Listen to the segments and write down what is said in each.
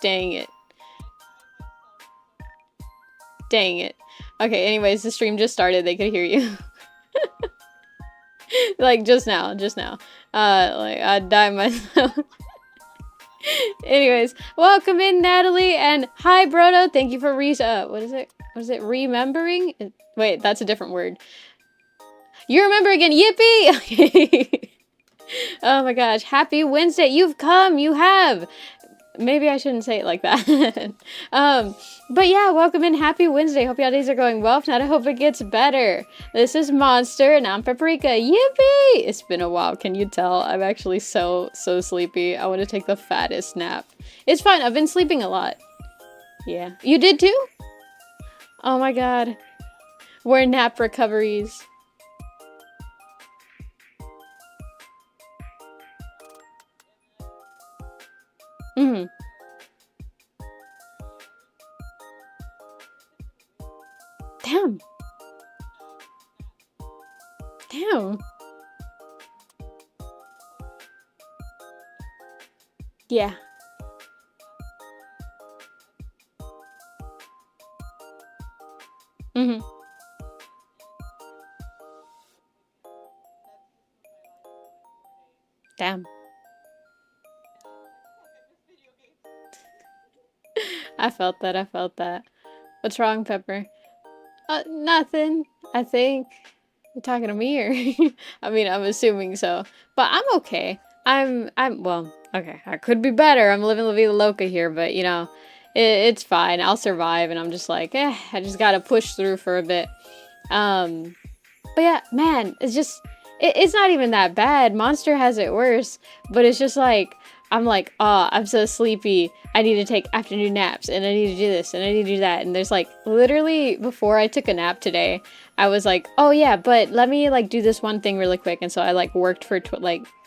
Dang it. Dang it. Okay, anyways, the stream just started. They could hear you. Like, just now. Like, I'd die myself. Anyways, welcome in, Natalie, and hi, Brodo. Thank you for what is it? Remembering? Wait, that's a different word. You remember again. Yippee! Okay. Oh my gosh. Happy Wednesday. You've come. You have. Maybe I shouldn't say it like that. But yeah, welcome in. Happy Wednesday. Hope y'all days are going well. If not, I hope it gets better. This is Monster, and I'm Paprika. Yippee! It's been a while. Can you tell? I'm actually so sleepy. I want to take the fattest nap. It's fine. I've been sleeping a lot. Yeah. You did too? Oh my god. We're nap recoveries. Mm-hmm. Damn. Damn. Yeah. Mm-hmm. Damn. I felt that. What's wrong, Pepper? Nothing. I think. You're talking to me, or? I mean, I'm assuming so. But I'm okay. Well, okay. I could be better. I'm living La Vida Loca here, but, you know, it's fine. I'll survive, and I'm just like, I just gotta push through for a bit. But yeah, man, it's just, it's not even that bad. Monster has it worse, but it's just like, I'm like, oh, I'm so sleepy. I need to take afternoon naps, and I need to do this, and I need to do that. And there's like, literally, before I took a nap today, I was like, oh yeah, but let me like do this one thing really quick. And so I like worked for it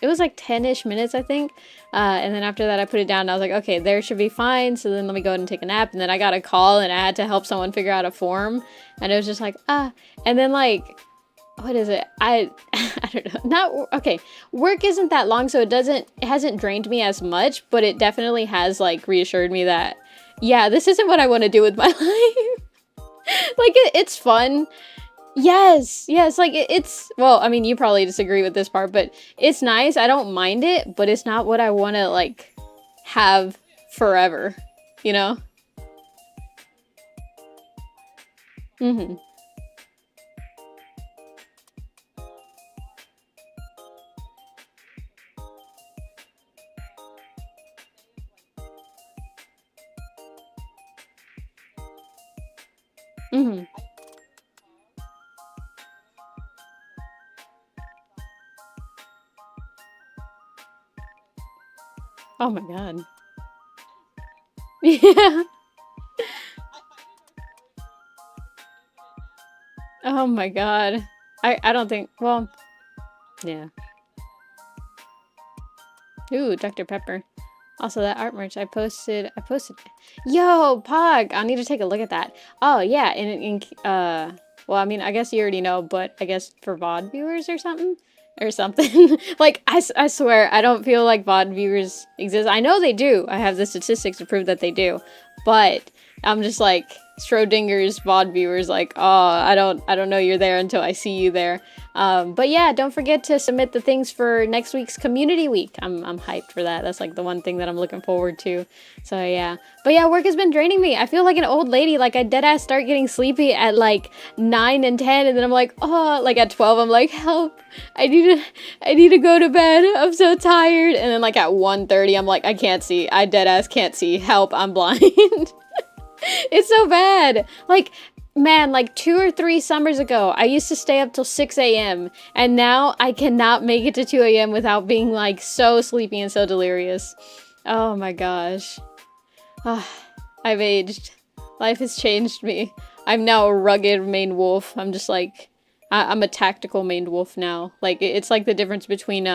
was like 10-ish minutes, I think. And then after that, I put it down, and I was like, okay, there should be fine. So then let me go ahead and take a nap. And then I got a call, and I had to help someone figure out a form. And it was just like, and then like, what is it? I don't know. Okay. Work isn't that long, so it hasn't drained me as much, but it definitely has like reassured me that, yeah, this isn't what I want to do with my life. Like it's fun. Yes. Like it's, well, I mean, you probably disagree with this part, but it's nice. I don't mind it, but it's not what I want to like have forever, you know? Mm-hmm. Mm-hmm. Oh my god. Yeah. Oh my god. I don't think, well, yeah. Ooh, Dr. Pepper. Also, that art merch I posted. Yo, Pog! I need to take a look at that. Oh, yeah, well, I mean, I guess you already know, but I guess for VOD viewers or something? Like, I swear, I don't feel like VOD viewers exist. I know they do. I have the statistics to prove that they do. But I'm just like, Schrodinger's VOD viewers, like, oh, I don't know you're there until I see you there. But yeah, don't forget to submit the things for next week's community week. I'm hyped for that. That's like the one thing that I'm looking forward to. So yeah. But yeah, work has been draining me. I feel like an old lady. Like I deadass start getting sleepy at like 9 and 10, and then I'm like, oh, like at 12, I'm like, help. I need to go to bed. I'm so tired. And then like at 1:30, I'm like, I can't see. I deadass can't see. Help, I'm blind. It's so bad. Like, man, like 2 or 3 summers ago, I used to stay up till 6 a.m. And now I cannot make it to 2 a.m. without being like so sleepy and so delirious. Oh my gosh. I've aged. Life has changed me. I'm now a rugged maned wolf. I'm just like, I'm a tactical maned wolf now. Like, it's like the difference between,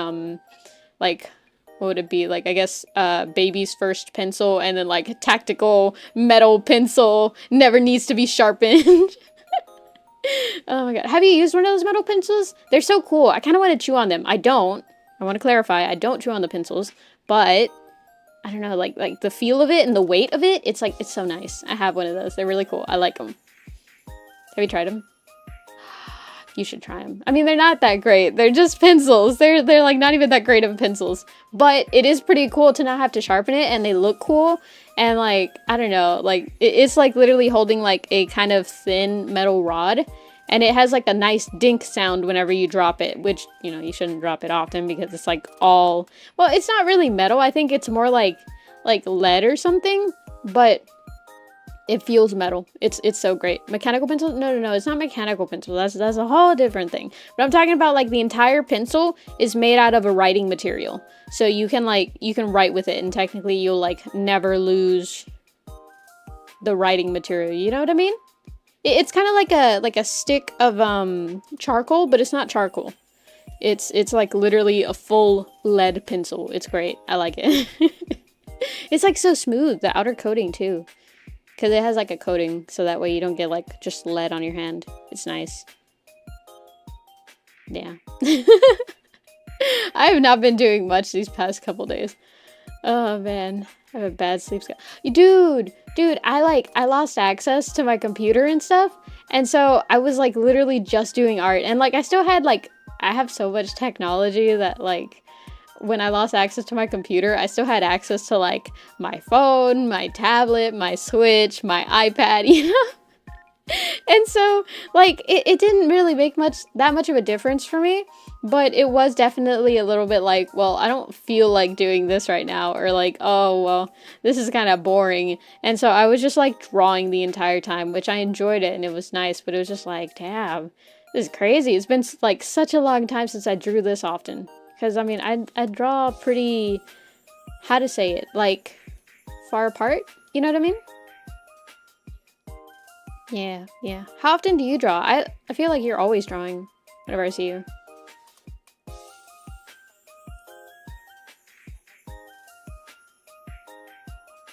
like, what would it be? Like, I guess, baby's first pencil, and then, like, tactical metal pencil never needs to be sharpened. Oh my god. Have you used one of those metal pencils? They're so cool. I kind of want to chew on them. I don't. I want to clarify. I don't chew on the pencils, but I don't know, like the feel of it and the weight of it. It's like, it's so nice. I have one of those. They're really cool. I like them. Have you tried them? You should try them. I mean, they're not that great. They're just pencils. They're like not even that great of pencils. But it is pretty cool to not have to sharpen it, and they look cool. And like, I don't know, like it's like literally holding like a kind of thin metal rod, and it has like a nice dink sound whenever you drop it, which, you know, you shouldn't drop it often because it's like all, well, it's not really metal. I think it's more like lead or something, but it feels metal. It's so great. Mechanical pencil? No, it's not mechanical pencil. That's a whole different thing. But I'm talking about like the entire pencil is made out of a writing material. So you can write with it, and technically you'll like never lose the writing material. You know what I mean? It's kind of like a stick of charcoal, but it's not charcoal. It's like literally a full lead pencil. It's great. I like it. It's like so smooth, the outer coating too. Because it has like a coating, so that way you don't get like just lead on your hand. It's nice. Yeah. I have not been doing much these past couple days. Oh man, I have a bad sleep schedule. Dude, I lost access to my computer and stuff. And so I was like literally just doing art. And like I still had like, I have so much technology that like, when I lost access to my computer, I still had access to like my phone, my tablet, my Switch, my iPad, you know? And so like it didn't really make that much of a difference for me, but it was definitely a little bit like, well, I don't feel like doing this right now, or like, oh, well, this is kind of boring. And so I was just like drawing the entire time, which I enjoyed it and it was nice, but it was just like, damn, this is crazy. It's been like such a long time since I drew this often. Because, I mean, I draw pretty, how to say it, like, far apart? You know what I mean? Yeah. How often do you draw? I feel like you're always drawing whenever I see you.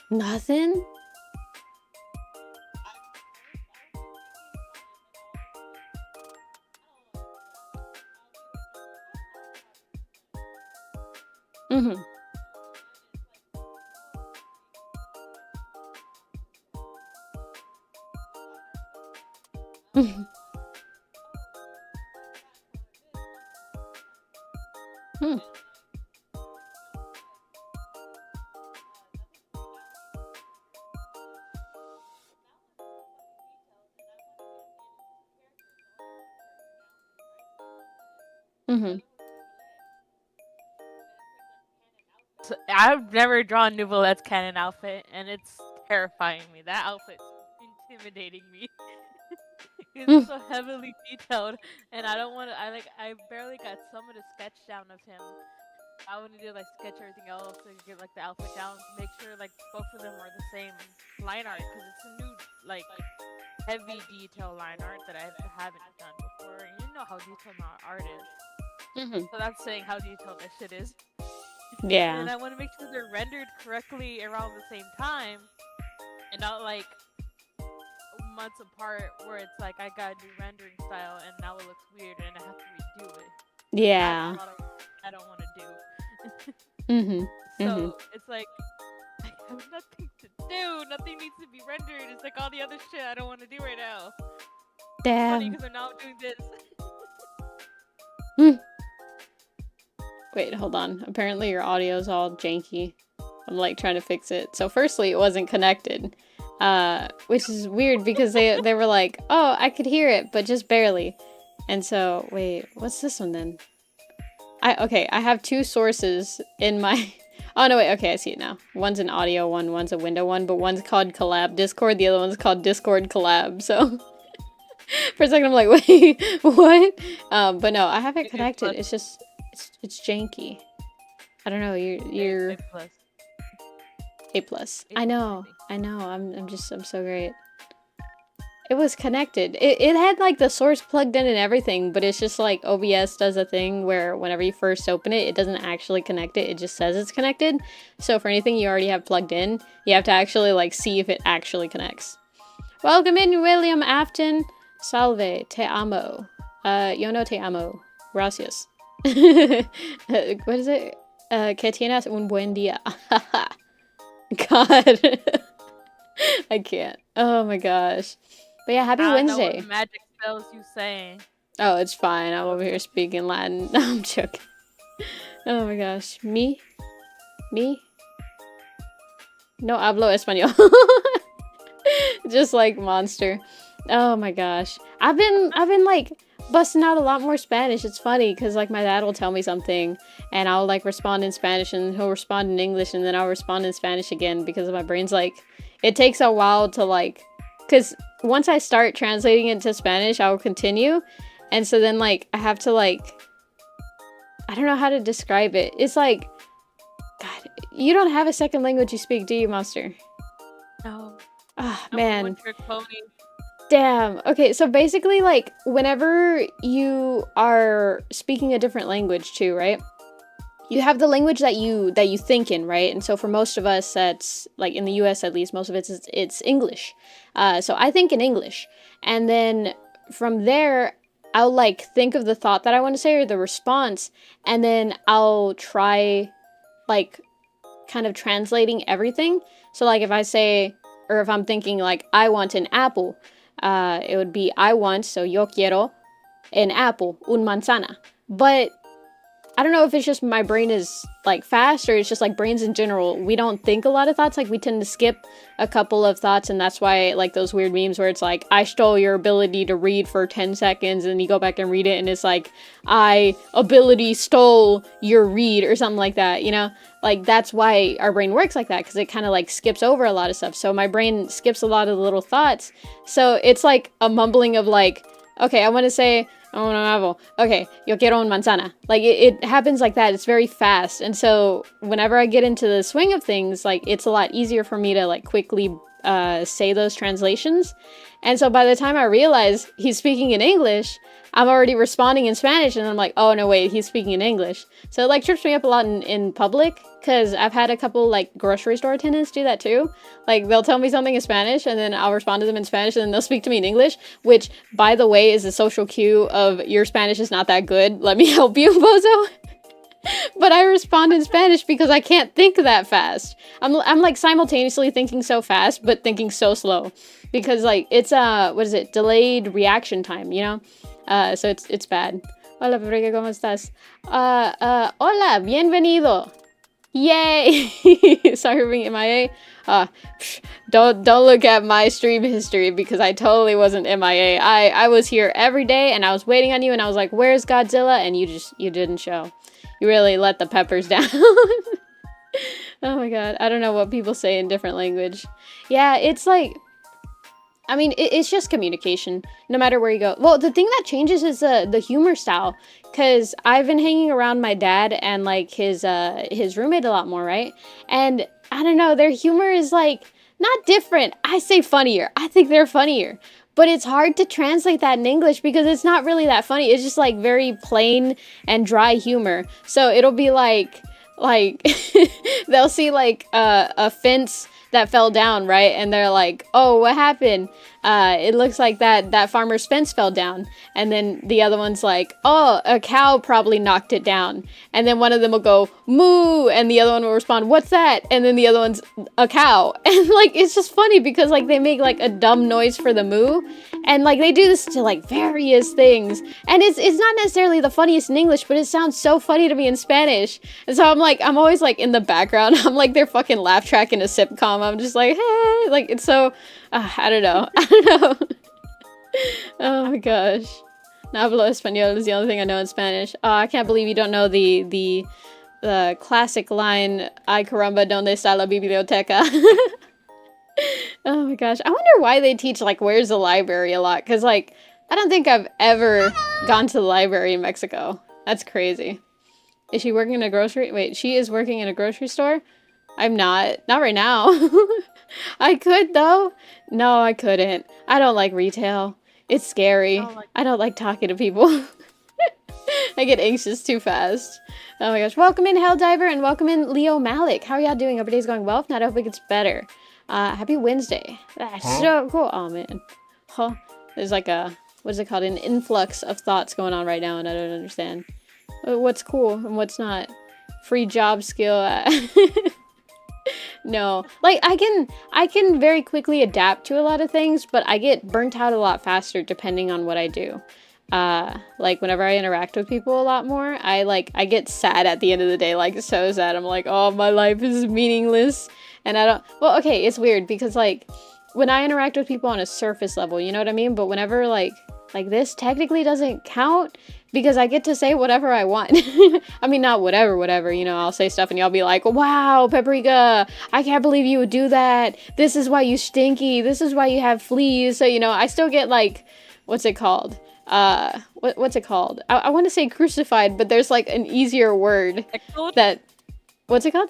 Nothing? Mm-hmm. Hmm. Mm-hmm. So I've never drawn Nouvelette's canon outfit, and it's terrifying me. That outfit's intimidating me. It's so heavily detailed, and I don't want to. I barely got some of the sketch down of him. I would need to like sketch everything else and get like the outfit down to make sure like both of them are the same line art, because it's a new like heavy detail line art that I haven't done before. And you know how detailed my art is, Mm-hmm. so that's saying how detailed this shit is. Yeah. And I want to make sure they're rendered correctly around the same time, and not like months apart where it's like I got a new rendering style and now it looks weird and I have to redo it. Yeah. That's what I don't want to do. Mm-hmm. So Mm-hmm. it's like I have nothing to do. Nothing needs to be rendered. It's like all the other shit I don't want to do right now. Funny Damn. because I'm now doing this. Wait, hold on. Apparently your audio's all janky. I'm like trying to fix it. So firstly, it wasn't connected. Which is weird because they were like, oh, I could hear it, but just barely. And so, wait, what's this one then? I have two sources in my... Oh, no, wait, okay, I see it now. One's an audio one, one's a window one, but one's called Collab Discord, the other one's called Discord Collab, so... For a second, I'm like, wait, what? But no, I have it connected. It's just, it's janky. I don't know, you're... A+. I know, I'm so great. It was connected. It had like the source plugged in and everything, but it's just like OBS does a thing where whenever you first open it, it doesn't actually connect it. It just says it's connected. So for anything you already have plugged in, you have to actually like see if it actually connects. Welcome in, William Afton. Salve, te amo. Yo no te amo. Gracias. What is it? Que tienes un buen día. God. I can't. Oh my gosh. But yeah, happy I don't know what Wednesday. magic spells you saying. Oh, it's fine. I'm over here speaking Latin. No, I'm joking. Oh my gosh. Me? No hablo español. Just like monster. Oh my gosh. I've been like busting out a lot more Spanish. It's funny because like my dad will tell me something and I'll like respond in Spanish and he'll respond in English and then I'll respond in Spanish again because my brain's like it takes a while to like because once I start translating it to Spanish, I will continue. And so then like I have to like I don't know how to describe it. It's like God, you don't have a second language you speak, do you, Monster? No. Ah, I'm a man. one-trick pony. Damn. Okay, so basically, like, whenever you are speaking a different language too, right? You have the language that you think in, right? And so for most of us, that's like in the U.S. at least, most of it's English. So I think in English, and then from there, I'll like think of the thought that I want to say or the response, and then I'll try, like, kind of translating everything. So like if I say, or if I'm thinking like I want an apple, it would be I want, so yo quiero an apple, un manzana. But I don't know if it's just my brain is like fast or it's just like brains in general. We don't think a lot of thoughts. Like we tend to skip a couple of thoughts, and that's why like those weird memes where it's like I stole your ability to read for 10 seconds and you go back and read it and it's like I ability stole your read or something like that, you know? Like that's why our brain works like that, because it kind of like skips over a lot of stuff. So my brain skips a lot of the little thoughts. So it's like a mumbling of like, okay, I want to say oh no, okay, yo quiero un manzana. Like it happens like that. It's very fast, and so whenever I get into the swing of things, like it's a lot easier for me to like quickly say those translations. And so by the time I realize he's speaking in English, I'm already responding in Spanish, and I'm like, oh no, wait, he's speaking in English. So it like trips me up a lot in public, because I've had a couple like grocery store attendants do that too. Like they'll tell me something in Spanish, and then I'll respond to them in Spanish, and then they'll speak to me in English, which, by the way, is a social cue of your Spanish is not that good. Let me help you, bozo. But I respond in Spanish because I can't think that fast. I'm like simultaneously thinking so fast, but thinking so slow, because like it's what is it? Delayed reaction time, you know? So it's bad. Hola, Pepe, ¿cómo estás? Hola, bienvenido. Yay! Sorry for being MIA. Don't look at my stream history because I totally wasn't MIA. I was here every day and I was waiting on you and I was like, where's Godzilla? And you didn't show. You really let the peppers down. Oh my god. I don't know what people say in different language. Yeah, it's like, I mean, it's just communication, no matter where you go. Well, the thing that changes is the humor style, because I've been hanging around my dad and like his roommate a lot more, right? And I don't know, their humor is like not different. I say funnier. I think they're funnier. But it's hard to translate that in English because it's not really that funny. It's just like very plain and dry humor. So it'll be like they'll see like a fence that fell down, right? And they're like, oh, what happened? It looks like that farmer's fence fell down. And then the other one's like, oh, a cow probably knocked it down. And then one of them will go, moo, and the other one will respond, what's that? And then the other one's a cow. And like, it's just funny because like they make like a dumb noise for the moo. And like they do this to like various things. And it's not necessarily the funniest in English, but it sounds so funny to me in Spanish. And so I'm always like in the background. I'm like their fucking laugh track in a sitcom. I'm just like, hey, like it's so, I don't know. I don't know. Oh my gosh. No hablo español is the only thing I know in Spanish. Oh, I can't believe you don't know the classic line, ay caramba, ¿dónde está la biblioteca? Oh my gosh. I wonder why they teach like where's the library a lot, because like I don't think I've ever gone to the library in Mexico. That's crazy. Is she working in a grocery? Wait, she is working in a grocery store? I'm not. Not right now. I could though. No, I couldn't. I don't like retail. It's scary. I don't like talking to people. I get anxious too fast. Oh my gosh. Welcome in Helldiver and welcome in Leo Malik. How are y'all doing? Hope your day's going well. If not, I hope it gets better. Happy Wednesday. That's so cool. Oh man. Huh. There's like a, what is it called? An influx of thoughts going on right now and I don't understand. What's cool and what's not. Free job skill. No, like I can very quickly adapt to a lot of things, but I get burnt out a lot faster depending on what I do. Like whenever I interact with people a lot more, I get sad at the end of the day, like so sad. I'm like, oh, my life is meaningless, and I don't. Well, okay, it's weird because like when I interact with people on a surface level, you know what I mean. But whenever like this technically doesn't count because I get to say whatever I want. I mean, not whatever, you know, I'll say stuff and y'all be like, wow, Paprika, I can't believe you would do that. This is why you stinky. This is why you have fleas. So, you know, I still get like, what's it called? What's it called? I want to say crucified, but there's like an easier word Heckled? that, what's it called?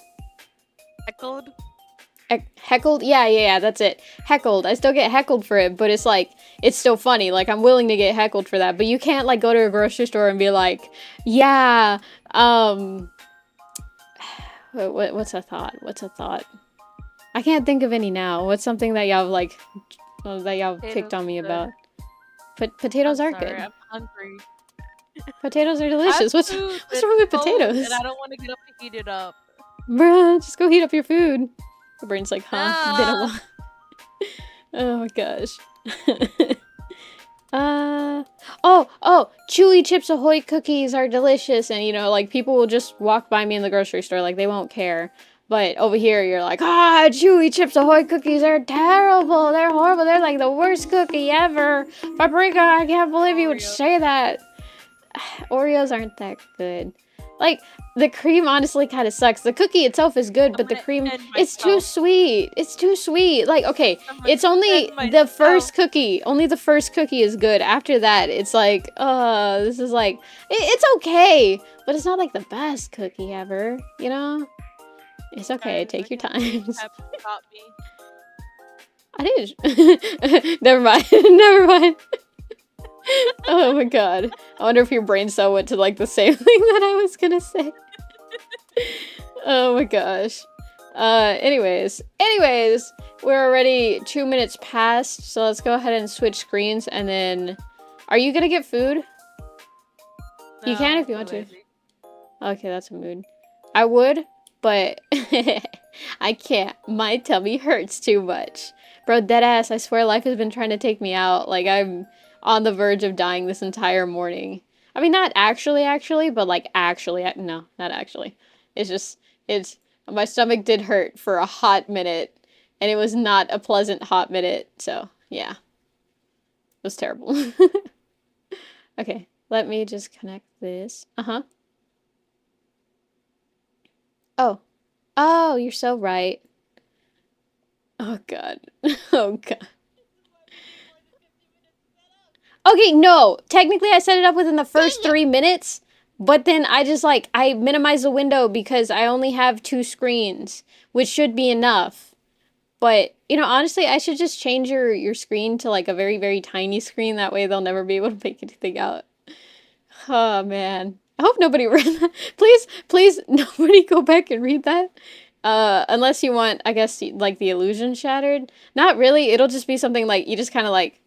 Heckled? Heckled? Yeah, that's it. Heckled. I still get heckled for it, but it's like, it's still funny. Like, I'm willing to get heckled for that, but you can't, like, go to a grocery store and be like, yeah, what's a thought? I can't think of any now. What's something that y'all, like, that y'all picked on me about? Potatoes are good. I'm hungry. Potatoes are delicious. What's wrong with potatoes? And I don't want to get up to heat it up. Bruh, just go heat up your food. The brain's like, huh? Ah. Been a while. Oh my gosh. Oh, Chewy Chips Ahoy cookies are delicious, and you know, like people will just walk by me in the grocery store, like they won't care. But over here, you're like, Chewy Chips Ahoy cookies are terrible. They're horrible. They're like the worst cookie ever. Paprika, I can't believe you would say that. Oreos aren't that good. Like, the cream honestly kind of sucks. The cookie itself is good, but the cream, it's too sweet. It's too sweet. Like, okay, it's only the first cookie. Only the first cookie is good. After that, it's like, this is like, it's okay, but it's not like the best cookie ever, you know? It's okay, take your time. I did. Never mind. Never mind. Oh my god. I wonder if your brain cell went to like the same thing that I was gonna say. Oh my gosh. Anyways, we're already 2 minutes past, so let's go ahead and switch screens and then... Are you gonna get food? No, you can if you want to. Okay, that's a mood. I would, but I can't. My tummy hurts too much. Bro, deadass, I swear life has been trying to take me out. Like, I'm on the verge of dying this entire morning. I mean, not actually, but like actually, no, not actually. My stomach did hurt for a hot minute, and it was not a pleasant hot minute, so yeah. It was terrible. Okay, let me just connect this. Oh, you're so right. Oh god. Oh god. Okay, no. Technically, I set it up within the first 3 minutes, but then I just, like, I minimize the window because I only have 2 screens, which should be enough. But, you know, honestly, I should just change your screen to, like, a very, very tiny screen. That way they'll never be able to make anything out. Oh, man. I hope nobody read that. Please, nobody go back and read that. Unless you want, I guess, like, the illusion shattered. Not really. It'll just be something, like, you just kind of, like,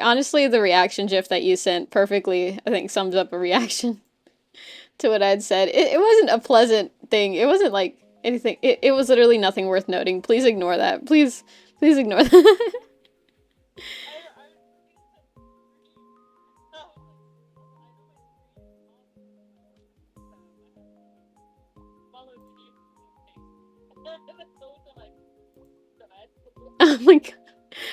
honestly, the reaction gif that you sent perfectly, I think, sums up a reaction to what I'd said. It wasn't a pleasant thing. It wasn't, like, anything. It was literally nothing worth noting. Please ignore that. Please ignore that. Oh my god.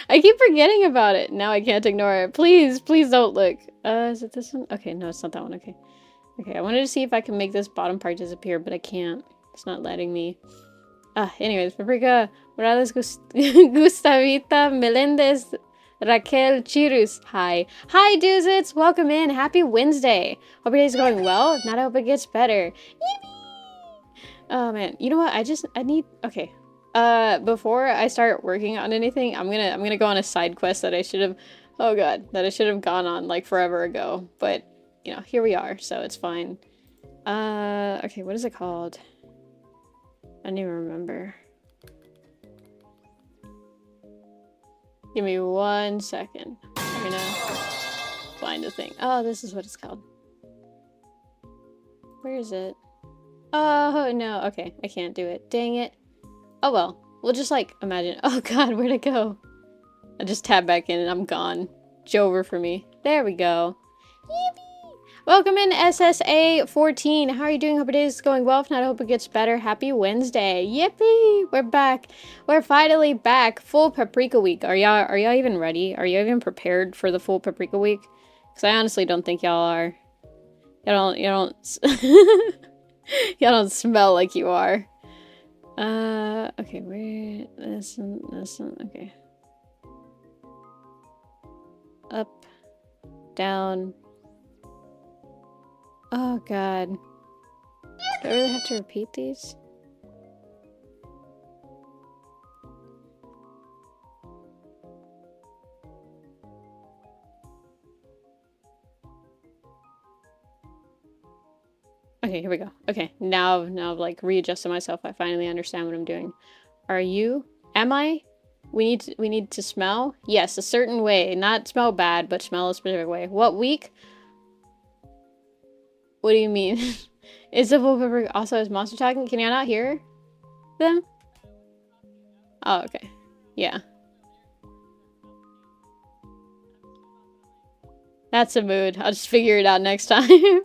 I keep forgetting about it. Now I can't ignore it. Please don't look. Is it this one? Okay, no, it's not that one. Okay. Okay, I wanted to see if I can make this bottom part disappear, but I can't. It's not letting me. Anyways, Paprika, Morales, Gustavita, Melendez, Raquel, Chirus. Hi. Hi, Duzits. Welcome in. Happy Wednesday. Hope your day's going well. If not, I hope it gets better. Yippee! Oh, man. You know what? I need... Okay. Before I start working on anything, I'm gonna go on a side quest that I should have, oh god, that I should have gone on like forever ago, but you know, here we are, so it's fine. Okay, what is it called? I don't even remember. Give me 1 second. I'm gonna find a thing. Oh, this is what it's called. Where is it? Oh, no. Okay, I can't do it. Dang it. Oh, well. We'll just, like, imagine. Oh, God, where'd it go? I just tab back in and I'm gone. It's over for me. There we go. Yippee! Welcome in SSA 14. How are you doing? Hope your day is going well. If not, I hope it gets better. Happy Wednesday. Yippee! We're back. We're finally back. Full Paprika Week. Are y'all even ready? Are you even prepared for the full Paprika Week? Because I honestly don't think y'all are. Y'all don't y'all don't smell like you are. Okay, where this one, okay. Up, down. Oh god. Do I really have to repeat these? Okay, here we go. Okay, now I've like readjusted myself. I finally understand what I'm doing. Are you? Am I? We need to smell? Yes, a certain way. Not smell bad, but smell a specific way. What week? What do you mean? Is the full pepper also as monster talking? Can you not hear them? Oh, okay. Yeah. That's a mood. I'll just figure it out next time.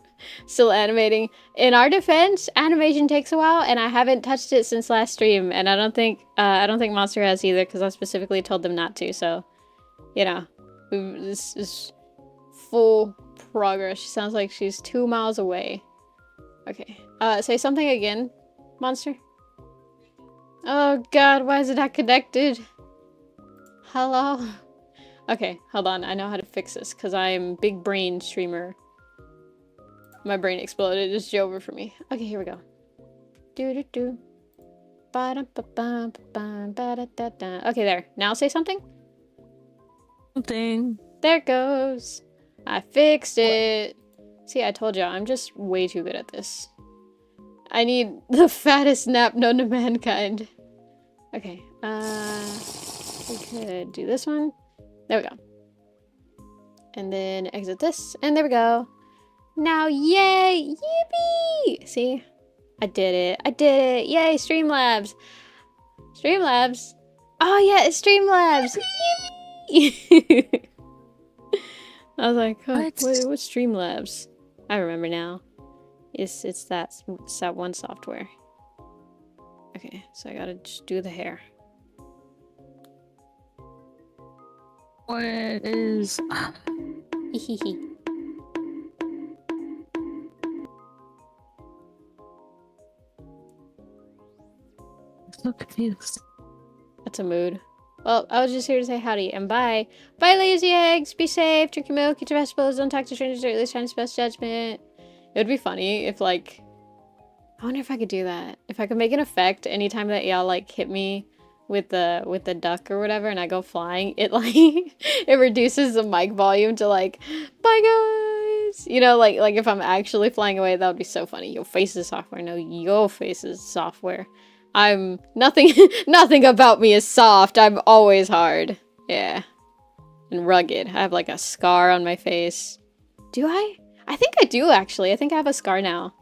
Still animating. In our defense, animation takes a while, and I haven't touched it since last stream, and I don't think Monster has either, because I specifically told them not to. So, you know, this is full progress. She sounds like she's 2 miles away. Okay. Say something again, Monster. Oh God, why is it not connected? Hello. Okay, hold on. I know how to fix this because I'm big brain streamer. My brain exploded. It's over for me. Okay, here we go. Do do do. Okay, there. Now say something. Something. There it goes. I fixed it. See, I told you, I'm just way too good at this. I need the fattest nap known to mankind. Okay, we could do this one. There we go. And then exit this, and there we go. Now, yay! Yippee! See? I did it. I did it! Yay, Streamlabs! Streamlabs! Oh yeah, it's Streamlabs! Yippee! I was like, oh, what's Streamlabs? I remember now. It's that one software. Okay, so I gotta just do the hair. What is... Hehehe. So confused. That's a mood. Well, I was just here to say howdy and bye. Bye, lazy eggs. Be safe. Drink your milk. Eat your vegetables. Don't talk to strangers or at least try to best judgment. It would be funny if, like... I wonder if I could do that. If I could make an effect anytime that y'all, like, hit me with the duck or whatever and I go flying, it, like... it reduces the mic volume to, like, bye, guys! You know, like if I'm actually flying away, that would be so funny. Yo faces software. No, yo faces software. I'm nothing about me is soft. I'm always hard. Yeah. And rugged. I have like a scar on my face. Do I? I think I do actually. I think I have a scar now.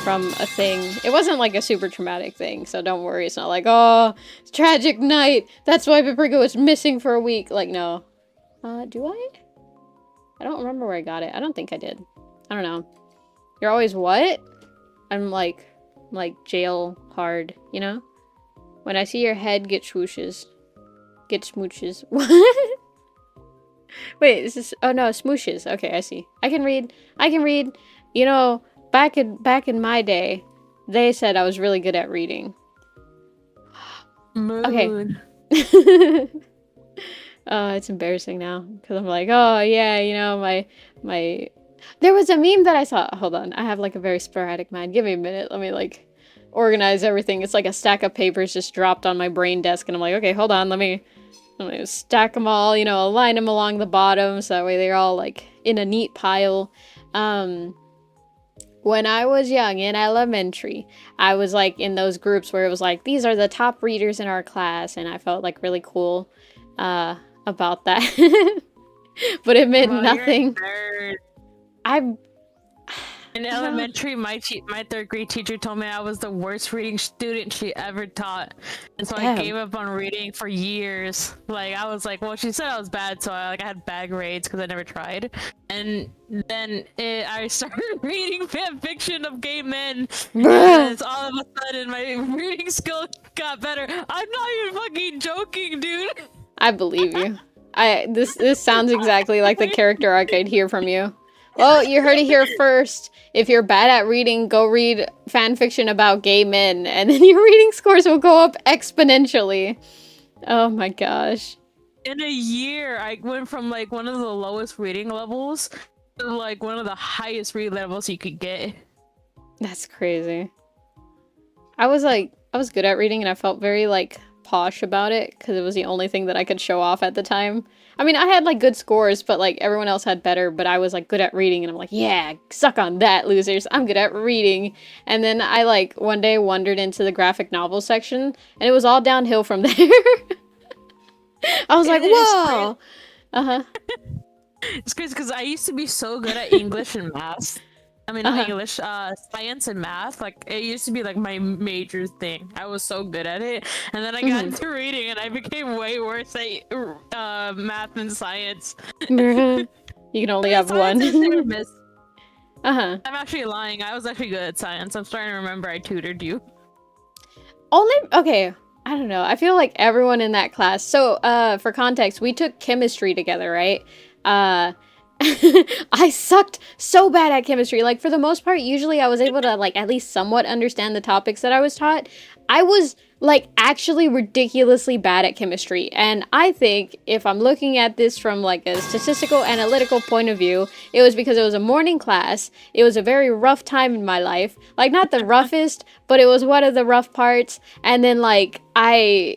From a thing. It wasn't like a super traumatic thing, so don't worry. It's not like, oh, tragic night. That's why Paprika was missing for a week. Like, no. Do I? I don't remember where I got it. I don't think I did. I don't know. You're always what? I'm like jail hard, you know? When I see your head, get swooshes. Get smooches. What? Wait, is this... Oh no, smooshes. Okay, I see. I can read. You know, back in my day, they said I was really good at reading. Mood. Okay. It's embarrassing now. Because I'm like, oh yeah, you know, my... There was a meme that I saw. Hold on. I have like a very sporadic mind. Give me a minute. Let me like organize everything. It's like a stack of papers just dropped on my brain desk. And I'm like, okay, hold on. Let me stack them all, you know, align them along the bottom. So that way they're all like in a neat pile. When I was young in elementary, I was like in those groups where it was like, these are the top readers in our class. And I felt like really cool about that. But it meant nothing. You're a nerd. I'm In elementary, my third grade teacher told me I was the worst reading student she ever taught, and so I gave up on reading for years. Like I was like, well, she said I was bad, so I had bad grades because I never tried. And then I started reading fan fiction of gay men, and then all of a sudden my reading skill got better. I'm not even fucking joking, dude. I believe you. This sounds exactly like the character arc I'd hear from you. Well, you heard it here first. If you're bad at reading, go read fan fiction about gay men, and then your reading scores will go up exponentially. Oh my gosh. In a year, I went from like one of the lowest reading levels to like one of the highest reading levels you could get. That's crazy. I was good at reading, and I felt very like posh about it because it was the only thing that I could show off at the time. I mean, I had like good scores, but like everyone else had better, but I was like good at reading, and I'm like, yeah, suck on that, losers. I'm good at reading. And then I like one day wandered into the graphic novel section, and it was all downhill from there. I was like, whoa. Uh-huh. It's crazy because I used to be so good at English and math. I mean, not English, science and math. Like, it used to be like my major thing. I was so good at it. And then I got into reading and I became way worse at math and science. You can only have one. I'm actually lying. I was actually good at science. I'm starting to remember I tutored you. Okay. I don't know. I feel like everyone in that class. So, for context, we took chemistry together, right? I sucked so bad at chemistry. Like, for the most part, usually I was able to, like, at least somewhat understand the topics that I was taught. I was, like, actually ridiculously bad at chemistry. And I think if I'm looking at this from, like, a statistical, analytical point of view, it was because it was a morning class. It was a very rough time in my life. Like, not the roughest, but it was one of the rough parts. And then, like, I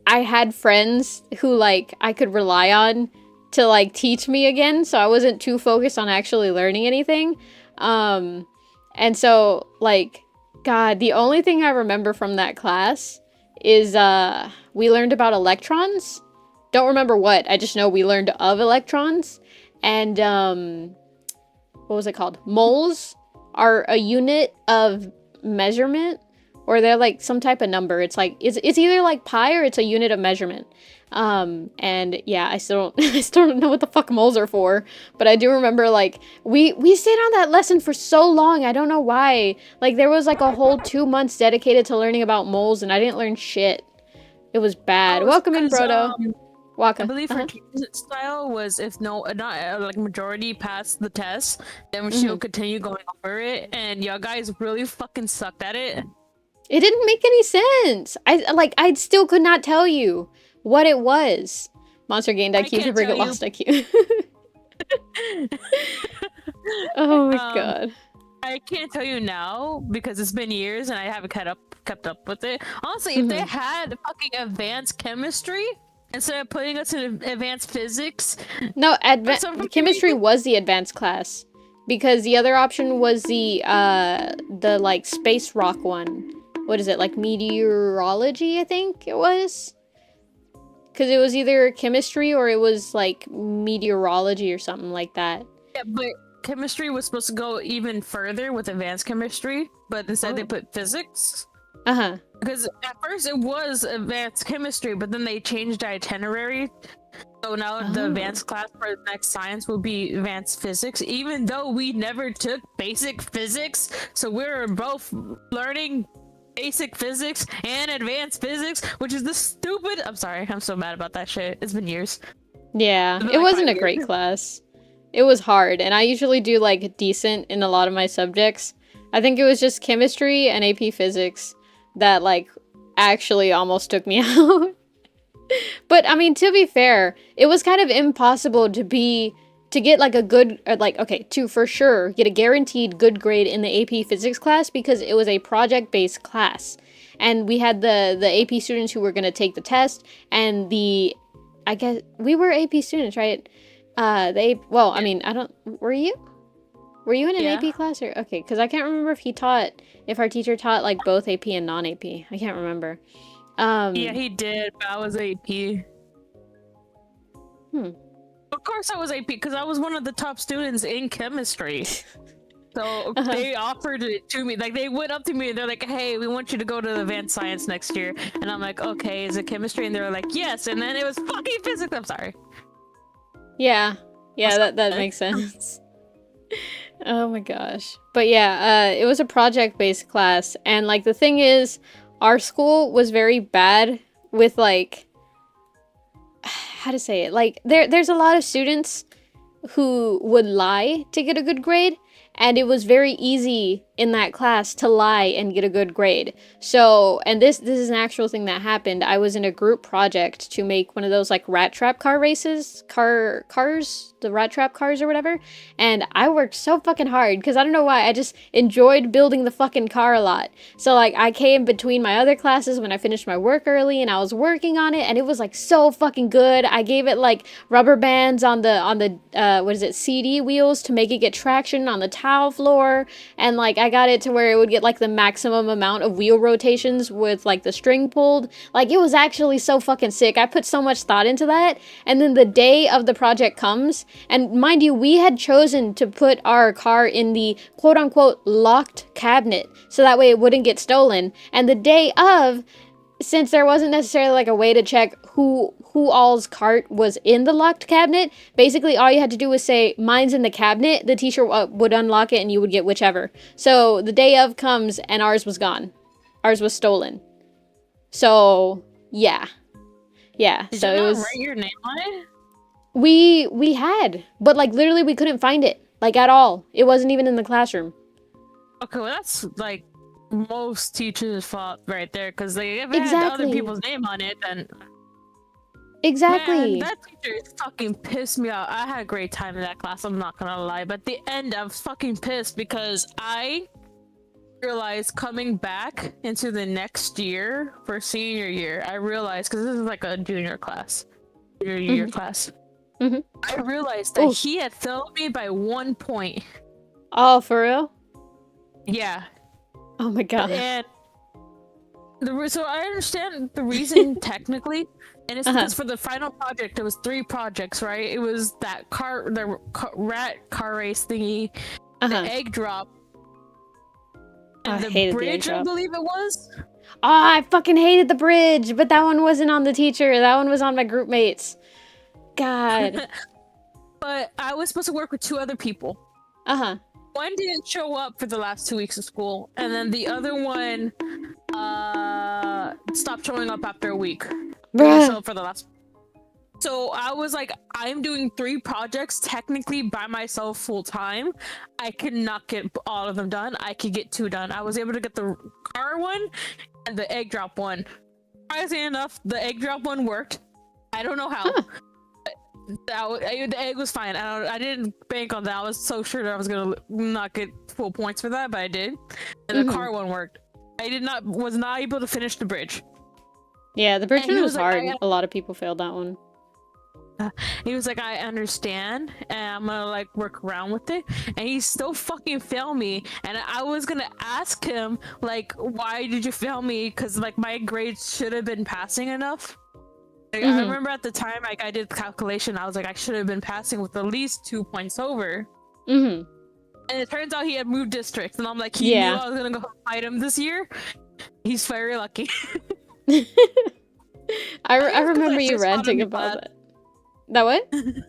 had friends who, like, I could rely on to like teach me again, so I wasn't too focused on actually learning anything. And so like, God, the only thing I remember from that class is we learned about electrons. Don't remember what, I just know we learned of electrons. And what was it called? Moles are a unit of measurement, or they're like some type of number. It's like it's either like pi or it's a unit of measurement. And yeah, I still don't know what the fuck moles are for, but I do remember like we stayed on that lesson for so long. I don't know why. Like there was like a whole 2 months dedicated to learning about moles, and I didn't learn shit. It was bad. Welcome in, Brodo. Waka. I believe her teaching style was if not like majority passed the test, then she'll continue going over it, and y'all guys really fucking sucked at it. It didn't make any sense. I still could not tell you what it was. Monster gained IQ, Super get lost IQ. Oh my god. I can't tell you now because it's been years and I haven't kept up with it. Honestly, if they had fucking advanced chemistry instead of putting us in advanced physics. No, chemistry was the advanced class because the other option was the like space rock one. What is it, like meteorology, I think it was? Because it was either chemistry or it was like meteorology or something like that. Yeah, but chemistry was supposed to go even further with advanced chemistry, but instead they put physics. Because at first it was advanced chemistry, but then they changed the itinerary. So now the advanced class for next science will be advanced physics, even though we never took basic physics. So we're both learning basic physics and advanced physics, which is the stupid. I'm sorry, I'm so mad about that shit. It's been years. Yeah, it wasn't a great class. It was hard, and I usually do like decent in a lot of my subjects. I think it was just chemistry and AP physics that like actually almost took me out. But I mean, to be fair, it was kind of impossible to get like a good, or like, okay, to for sure get a guaranteed good grade in the AP physics class because it was a project-based class. And we had the AP students who were going to take the test, and I guess we were AP students, right? Well, I mean, were you? Were you in an AP class or, okay, because I can't remember if our teacher taught like both AP and non-AP. I can't remember. Yeah, he did, but I was AP. Of course I was AP, because I was one of the top students in chemistry. So they offered it to me. Like they went up to me and they're like, "Hey, we want you to go to the advanced science next year." And I'm like, "Okay, is it chemistry?" And they were like, "Yes." And then it was fucking physics. I'm sorry. Yeah, that makes sense. Oh my gosh. But yeah, it was a project-based class, and like the thing is, our school was very bad with like how to say it. Like there's a lot of students who would lie to get a good grade, and it was very easy in that class to lie and get a good grade. So, and this is an actual thing that happened. I was in a group project to make one of those like rat trap car races, cars, the rat trap cars or whatever, and I worked so fucking hard because I don't know why, I just enjoyed building the fucking car a lot. So like I came between my other classes when I finished my work early and I was working on it, and it was like so fucking good. I gave it like rubber bands on the what is it, CD wheels to make it get traction on the tile floor, and like I got it to where it would get like the maximum amount of wheel rotations with like the string pulled. Like it was actually so fucking sick. I put so much thought into that. And then the day of the project comes, and mind you, we had chosen to put our car in the quote unquote locked cabinet so that way it wouldn't get stolen. And the day of, since there wasn't necessarily like a way to check who all's cart was in the locked cabinet, basically all you had to do was say, "Mine's in the cabinet." The teacher would unlock it and you would get whichever. So the day of comes and ours was gone. Ours was stolen. So yeah. Did so you it not was write your name on it? we had, but like literally we couldn't find it like at all. It wasn't even in the classroom. Okay, well that's like most teachers' fault right there, because they if it had other people's name on it, then Exactly. man, that teacher fucking pissed me off. I had a great time in that class, I'm not gonna lie, but at the end I was fucking pissed because I realized coming back into the next year for senior year, I realized, because this is like a junior class, junior year class, I realized that he had failed me by 1 point. Oh, for real? Yeah. Oh my god. And so I understand the reason technically, and it's because for the final project, it was 3 projects, right? It was that rat car race thingy, the egg drop, and the bridge, I believe it was. Oh, I fucking hated the bridge, but that one wasn't on the teacher. That one was on my group mates. God. But I was supposed to work with 2 other people. One didn't show up for the last 2 weeks of school, and then the other one stopped showing up after a week. So for the last, so I was like, I'm doing 3 projects technically by myself full time. I could not get all of them done. I could get 2 done. I was able to get the car one and the egg drop one. Surprisingly enough, the egg drop one worked. I don't know how. The egg was fine. I didn't bank on that. I was so sure that I was gonna not get full points for that, but I did. And the car one worked. I was not able to finish the bridge. Yeah, the bridge one was hard. A lot of people failed that one. He was like, "I understand, and I'm gonna like work around with it." And he still fucking failed me. And I was gonna ask him like, "Why did you fail me?" Because like my grades should have been passing enough. Like, I remember at the time, like I did the calculation, I was like, I should have been passing with at least 2 points over. And it turns out he had moved districts, and I'm like, he knew I was gonna go fight him this year. He's very lucky. I remember you ranting about that. That what? I think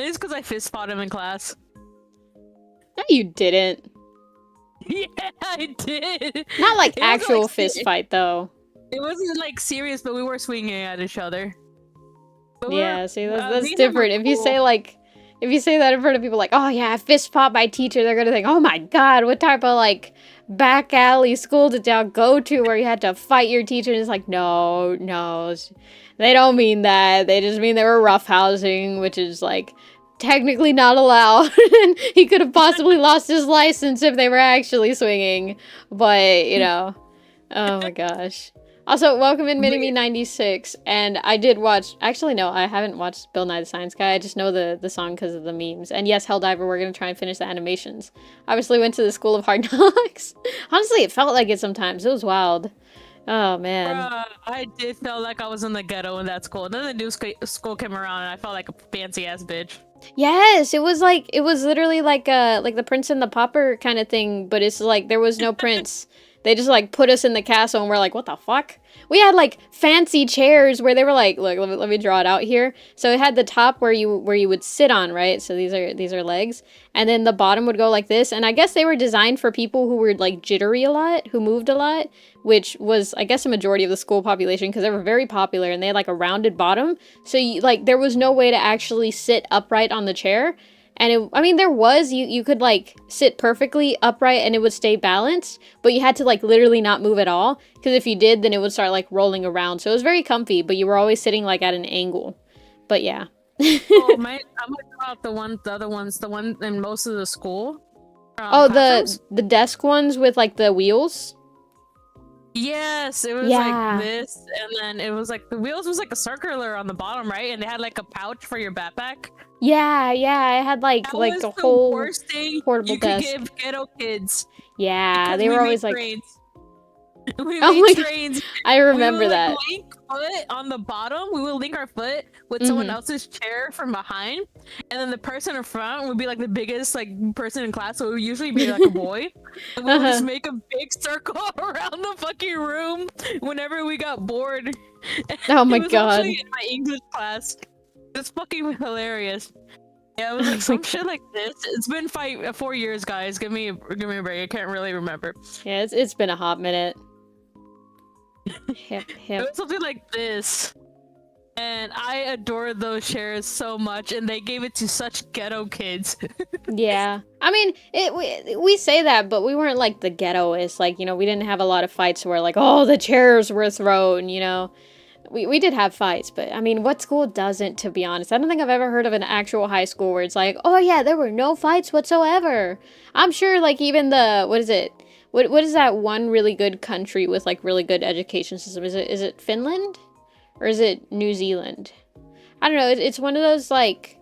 it's because I fist fought him in class. No, you didn't. Yeah, I did. Not like actual like fist fight though. It wasn't like serious, but we were swinging at each other. But yeah, see, that's different. If you say like, if you say that in front of people, like, "Oh yeah, I fist fought my teacher," they're gonna think, "Oh my god, what type of like back alley school did y'all go to where you had to fight your teacher?" And it's like, no, they don't mean that. They just mean they were roughhousing, which is like technically not allowed. And he could have possibly lost his license if they were actually swinging. But you know, oh my gosh. Also, welcome in Minimi96, and I did watch, actually no, I haven't watched Bill Nye the Science Guy, I just know the song because of the memes. And yes, Helldiver, we're going to try and finish the animations. Obviously went to the School of Hard Knocks. Honestly, it felt like it sometimes, it was wild. Oh man. I did feel like I was in the ghetto in that school. Then the new school came around and I felt like a fancy ass bitch. Yes, it was literally like the Prince and the Pauper kind of thing, but it's like there was no prince. They just like put us in the castle and we're like, what the fuck? We had like fancy chairs where they were like, look, let me draw it out here. So it had the top where you would sit on, right? So these are legs, and then the bottom would go like this. And I guess they were designed for people who were like jittery a lot, who moved a lot, which was I guess a majority of the school population because they were very popular and they had like a rounded bottom. So you, like there was no way to actually sit upright on the chair. And I mean, there was, you could like sit perfectly upright and it would stay balanced, but you had to like literally not move at all. Because if you did, then it would start like rolling around. So it was very comfy, but you were always sitting like at an angle. But yeah. Oh, I'm gonna talk about the other ones, the one in most of the school. Oh, classrooms. the desk ones with like the wheels? Yes, it was Yeah. like this, and then it was like the wheels was like a circular on the bottom, right? And they had like a pouch for your backpack. Yeah, I had like That like was the the whole worst thing portable you could desk. give ghetto kids. Yeah, Because they we were made always like, trains. We oh made my God, trains. I remember We would that. like link foot on the bottom. We would link our foot with someone else's chair from behind, and then the person in front would be like the biggest like person in class. So it would usually be like a boy. And we would just make a big circle around the fucking room whenever we got bored. Oh my It was God. actually in my English class. It's fucking hilarious. Yeah, it was Oh like my some God. shit like this. It's been 4 years, guys. Give me a break. I can't really remember. Yeah, it's been a hot minute. Hip. It was something like this. And I adored those chairs so much, and they gave it to such ghetto kids. Yeah. I mean, we say that, but we weren't like the ghettoest. Like, you know, we didn't have a lot of fights where like, oh, the chairs were thrown, you know. We did have fights, but I mean, what school doesn't, to be honest? I don't think I've ever heard of an actual high school where it's like, oh yeah, there were no fights whatsoever. I'm sure like even the, what is it? What is that one really good country with like really good education system? Is it Finland? Or is it New Zealand? I don't know. It's one of those like,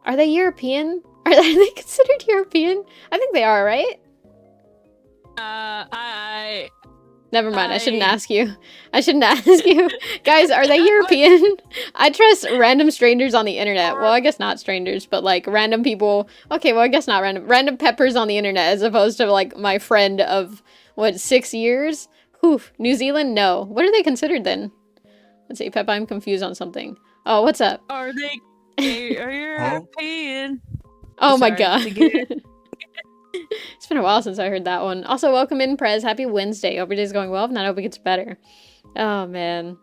are they European? Are they considered European? I think they are, right? Never mind. I shouldn't ask you. I shouldn't ask you. Guys, are they European? I trust random strangers on the internet. Well, I guess not strangers, but like random people. Okay, well, I guess not random. Random peppers on the internet as opposed to like my friend of, what, 6 years? Whew. New Zealand? No. What are they considered then? Let's see, Pep, I'm confused on something. Oh, what's up? Are they? Are you European? Oh my Sorry, God. again. It's been a while since I heard that one. Also, welcome in, Prez. Happy Wednesday. Hope your day's going well. If not, I hope it gets better. Oh, man.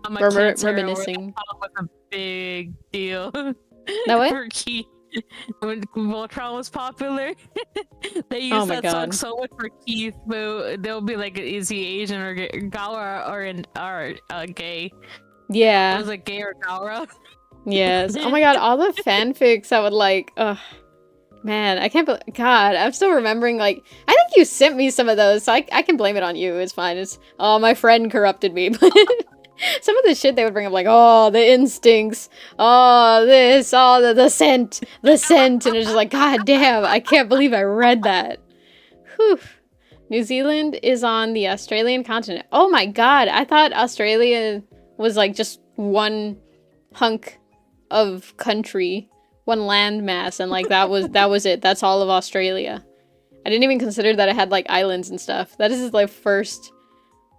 We're reminiscing. With a big deal. No way? For Keith. When Voltron was popular, they used Oh my that song God. so much for Keith, but they'll be like, is he Asian or Gaura or gay? Yeah. It was like gay or Gaura. Yes. Oh my God, all the fanfics I would like, ugh. Man, I can't believe, God, I'm still remembering, like, I think you sent me some of those, so I can blame it on you, it's fine. It's, oh, my friend corrupted me, but some of the shit they would bring up, like, oh, the instincts, oh, this, oh, the scent, and it's just like, God damn, I can't believe I read that. Whew. New Zealand is on the Australian continent. Oh my God, I thought Australia was, like, just one hunk of country, one landmass, and like that was it. That's all of Australia. I didn't even consider that it had like islands and stuff. That is like first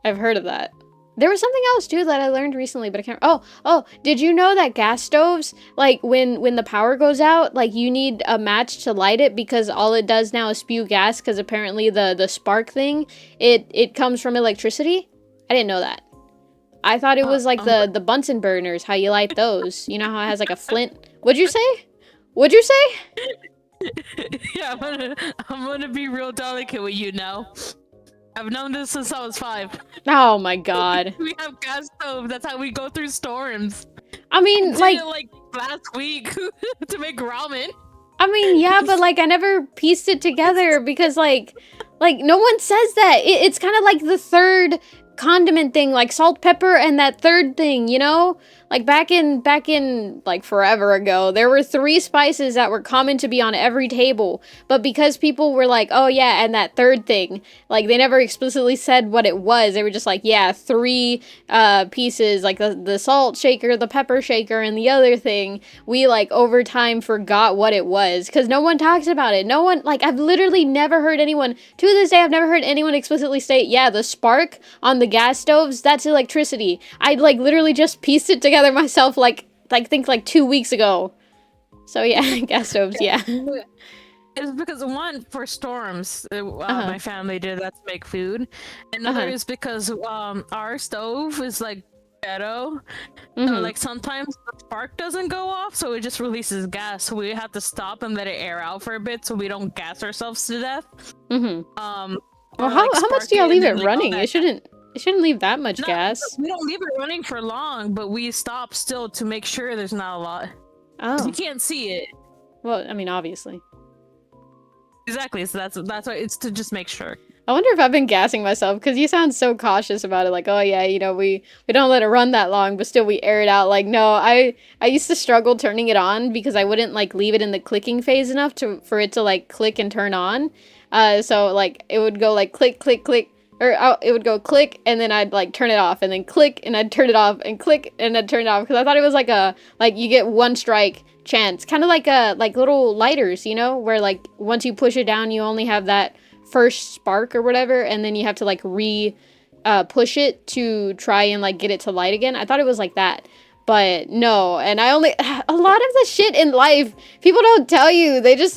I've heard of that. There was something else too that I learned recently, but I can't. Oh, did you know that gas stoves, like when the power goes out, like you need a match to light it because all it does now is spew gas because apparently the spark thing, it comes from electricity? I didn't know that. I thought it was like the Bunsen burners, how you light those. You know how it has like a flint. What'd you say? Yeah, I'm gonna be real delicate with you now. I've known this since I was 5. Oh my God. We have gas stove. That's how we go through storms. I mean, like last week to make ramen. I mean, yeah, but like I never pieced it together because like no one says that. It's kind of like the third condiment thing, like salt, pepper, and that third thing, you know? Like back in like forever ago, there were 3 spices that were common to be on every table. But because people were like, oh yeah, and that third thing, like they never explicitly said what it was. They were just like, yeah, 3 pieces, like the salt shaker, the pepper shaker, and the other thing. We like over time forgot what it was because no one talks about it. No one, like, I've literally never heard anyone, to this day, I've never heard anyone explicitly state, yeah, the spark on the gas stoves, that's electricity. I like literally just pieced it together myself like think like 2 weeks ago. So yeah, gas stoves, yeah. It's because one, for storms, my family did that to make food. Another is because our stove is like ghetto. So like sometimes the spark doesn't go off, so it just releases gas. So we have to stop and let it air out for a bit so we don't gas ourselves to death. Well, how much do y'all leave it running? It shouldn't leave that much gas. We don't leave it running for long, but we stop still to make sure there's not a lot. Oh. You can't see it. Well, I mean, obviously. Exactly, so that's why it's to just make sure. I wonder if I've been gassing myself, because you sound so cautious about it, like, oh yeah, you know, we don't let it run that long, but still we air it out. Like, no, I used to struggle turning it on, because I wouldn't, like, leave it in the clicking phase enough for it to, like, click and turn on. So, like, it would go, like, click, click, click, or it would go click, and then I'd, like, turn it off, and then click, and I'd turn it off, and click, and I'd turn it off, because I thought it was, like, you get one strike chance. Kind of like, like, little lighters, you know, where, like, once you push it down, you only have that first spark or whatever, and then you have to like push it to try and like get it to light again. I thought it was like that, but no. And a lot of the shit in life people don't tell you. They just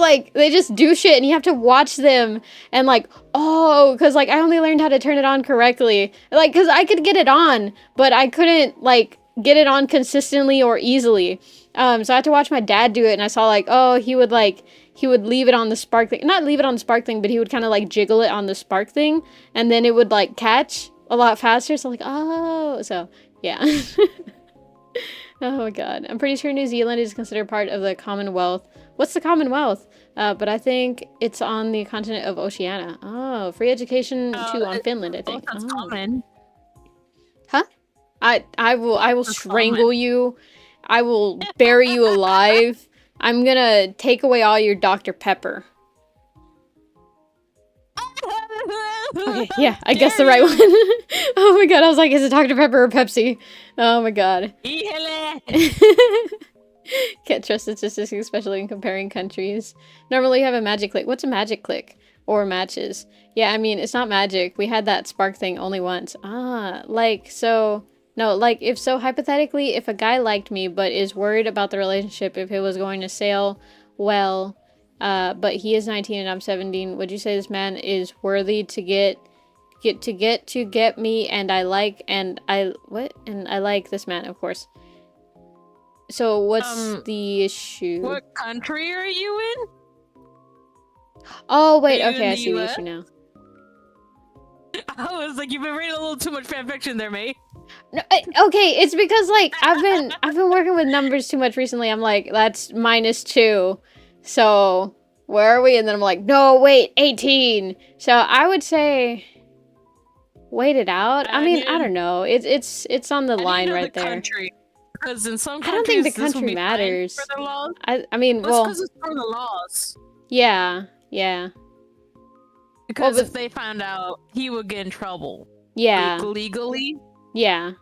do shit and you have to watch them and like, oh, because like I only learned how to turn it on correctly, like because I could get it on but I couldn't like get it on consistently or easily. So I had to watch my dad do it, and I saw like, oh, he would leave it on the spark thing. Not leave it on the spark thing, but he would kind of like jiggle it on the spark thing, and then it would like catch a lot faster. So like, oh, so yeah. Oh my god. I'm pretty sure New Zealand is considered part of the Commonwealth. What's the Commonwealth? But I think it's on the continent of Oceania. Oh, free education too on Finland, I think. That's common. Huh? I will strangle you. I will bury you alive. I'm gonna take away all your Dr. Pepper. Okay, yeah, I guessed the right one. Oh my god, I was like, is it Dr. Pepper or Pepsi? Oh my god. Can't trust statistics, especially in comparing countries. Normally you have a magic click. What's a magic click? Or matches? Yeah, I mean, it's not magic. We had that spark thing only once. Ah, like, so... No, like, if so, hypothetically, if a guy liked me but is worried about the relationship, if it was going to sail well, but he is 19 and I'm 17, would you say this man is worthy to get me, and I like this man, of course. So what's the issue? What country are you in? Oh, wait, okay, I see the issue now. I was like, you've been reading a little too much fanfiction there, mate. No, okay, it's because like I've been working with numbers too much recently. I'm like, that's -2. So where are we? And then I'm like, no, wait, 18. So I would say wait it out. I mean, I don't know. It's on the line right there. Country. Because in some countries, I don't think the country matters. For the laws. I mean, well, because it's for the laws. Yeah, yeah. Because if they found out, he would get in trouble. Yeah. Like, legally. Yeah.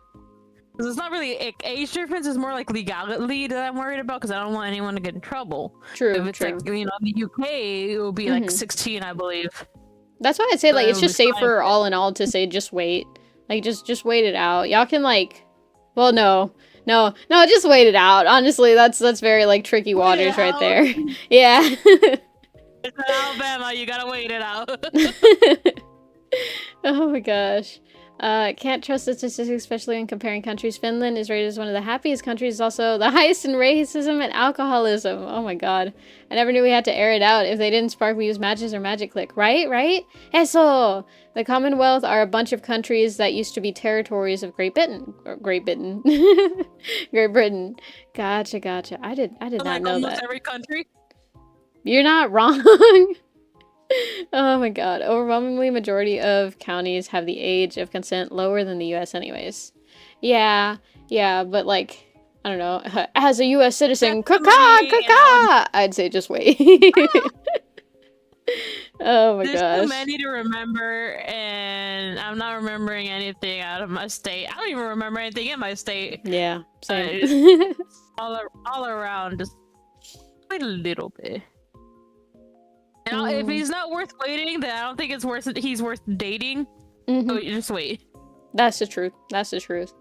Because it's not really age difference. It's more like legality that I'm worried about. Because I don't want anyone to get in trouble. True. If it's like, you know, in the UK, it will be like 16, I believe. That's why I'd say like it's just safer all in all to say just wait. Like just wait it out. Y'all can like, well, no, just wait it out. Honestly, that's very like tricky waters right there. Yeah. It's in Alabama, you gotta wait it out. Oh my gosh. Can't trust statistics, especially when comparing countries. Finland is rated as one of the happiest countries, it's also the highest in racism and alcoholism. Oh my god. I never knew we had to air it out. If they didn't spark, we use matches or magic click. Right? Eso! The Commonwealth are a bunch of countries that used to be territories of Great Britain. Great Britain. Gotcha. I did not know almost that. Every country? You're not wrong. Oh my god. Overwhelmingly majority of counties have the age of consent lower than the US anyways. Yeah, but like I don't know, as a U.S. citizen, That's caca, me, caca, I'd say just wait. Oh my there's too gosh. many to remember, and I'm not remembering anything out of my state. I don't even remember anything in my state. Yeah, same. All around, just wait a little bit. And if he's not worth waiting, then I don't think he's worth dating. So you just wait. That's the truth. That's the truth.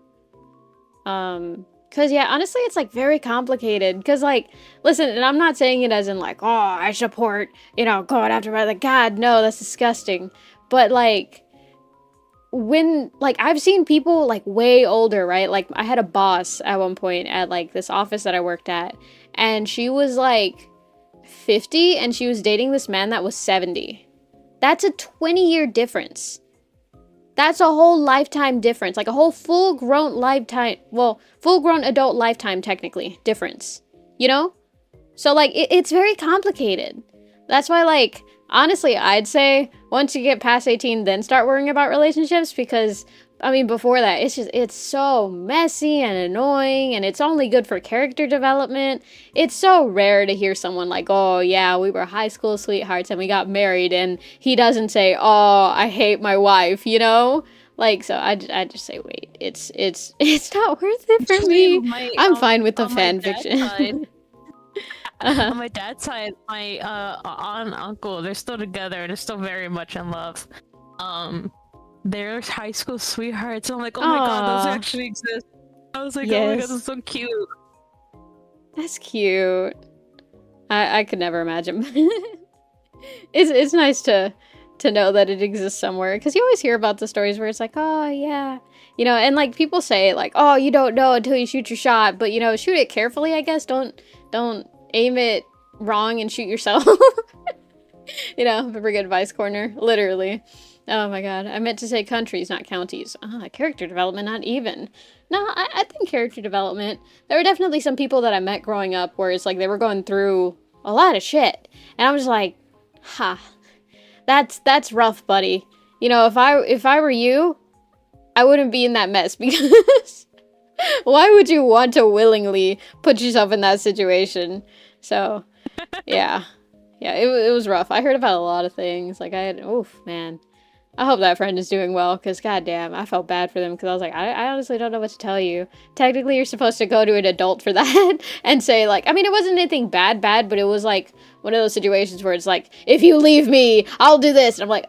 Cause yeah, honestly, it's like very complicated. Cause like, listen, and I'm not saying it as in like, oh, I support, going after my, like, God, no, that's disgusting. But like, when, like, I've seen people like way older, right? Like, I had a boss at one point at like this office that I worked at, and she was like 50 and she was dating this man that was 70. That's a 20-year difference. That's a whole lifetime difference. Like a whole full-grown adult lifetime, technically, difference. So, like, it's very complicated. That's why, like, honestly, I'd say once you get past 18, then start worrying about relationships because, I mean, before that, it's so messy and annoying and it's only good for character development. It's so rare to hear someone like, oh, yeah, we were high school sweethearts and we got married and he doesn't say, oh, I hate my wife, Like, so I just say, wait, it's not worth it for me. I'm fine with the fan fiction. On my dad's side, my aunt and uncle, they're still together and they're still very much in love. They're high school sweethearts. I'm like, oh my god, those actually exist. I was like, oh my god, that's so cute. That's cute. I could never imagine. It's nice to know that it exists somewhere, because you always hear about the stories where it's like, oh yeah, and like people say like, oh, you don't know until you shoot your shot, but shoot it carefully, I guess. Don't aim it wrong and shoot yourself. Forget advice corner, literally. Oh my god, I meant to say countries, not counties. Character development, not even. No, I think character development. There were definitely some people that I met growing up where it's like they were going through a lot of shit, and I was like, that's rough, buddy. If I were you, I wouldn't be in that mess, because why would you want to willingly put yourself in that situation? So, yeah, it was rough. I heard about a lot of things. Like oof, man. I hope that friend is doing well, because goddamn, I felt bad for them, because I was like, I honestly don't know what to tell you. Technically, you're supposed to go to an adult for that and say, like, I mean, it wasn't anything bad, but it was like one of those situations where it's like, if you leave me, I'll do this. And I'm like,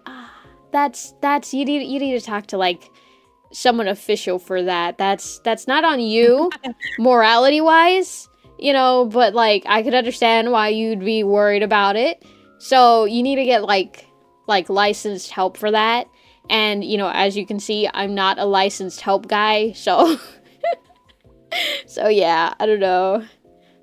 that's you need to talk to like someone official for that. That's not on you, morality wise, but like I could understand why you'd be worried about it. So you need to get like licensed help for that. And as you can see, I'm not a licensed help guy, so so yeah, I don't know.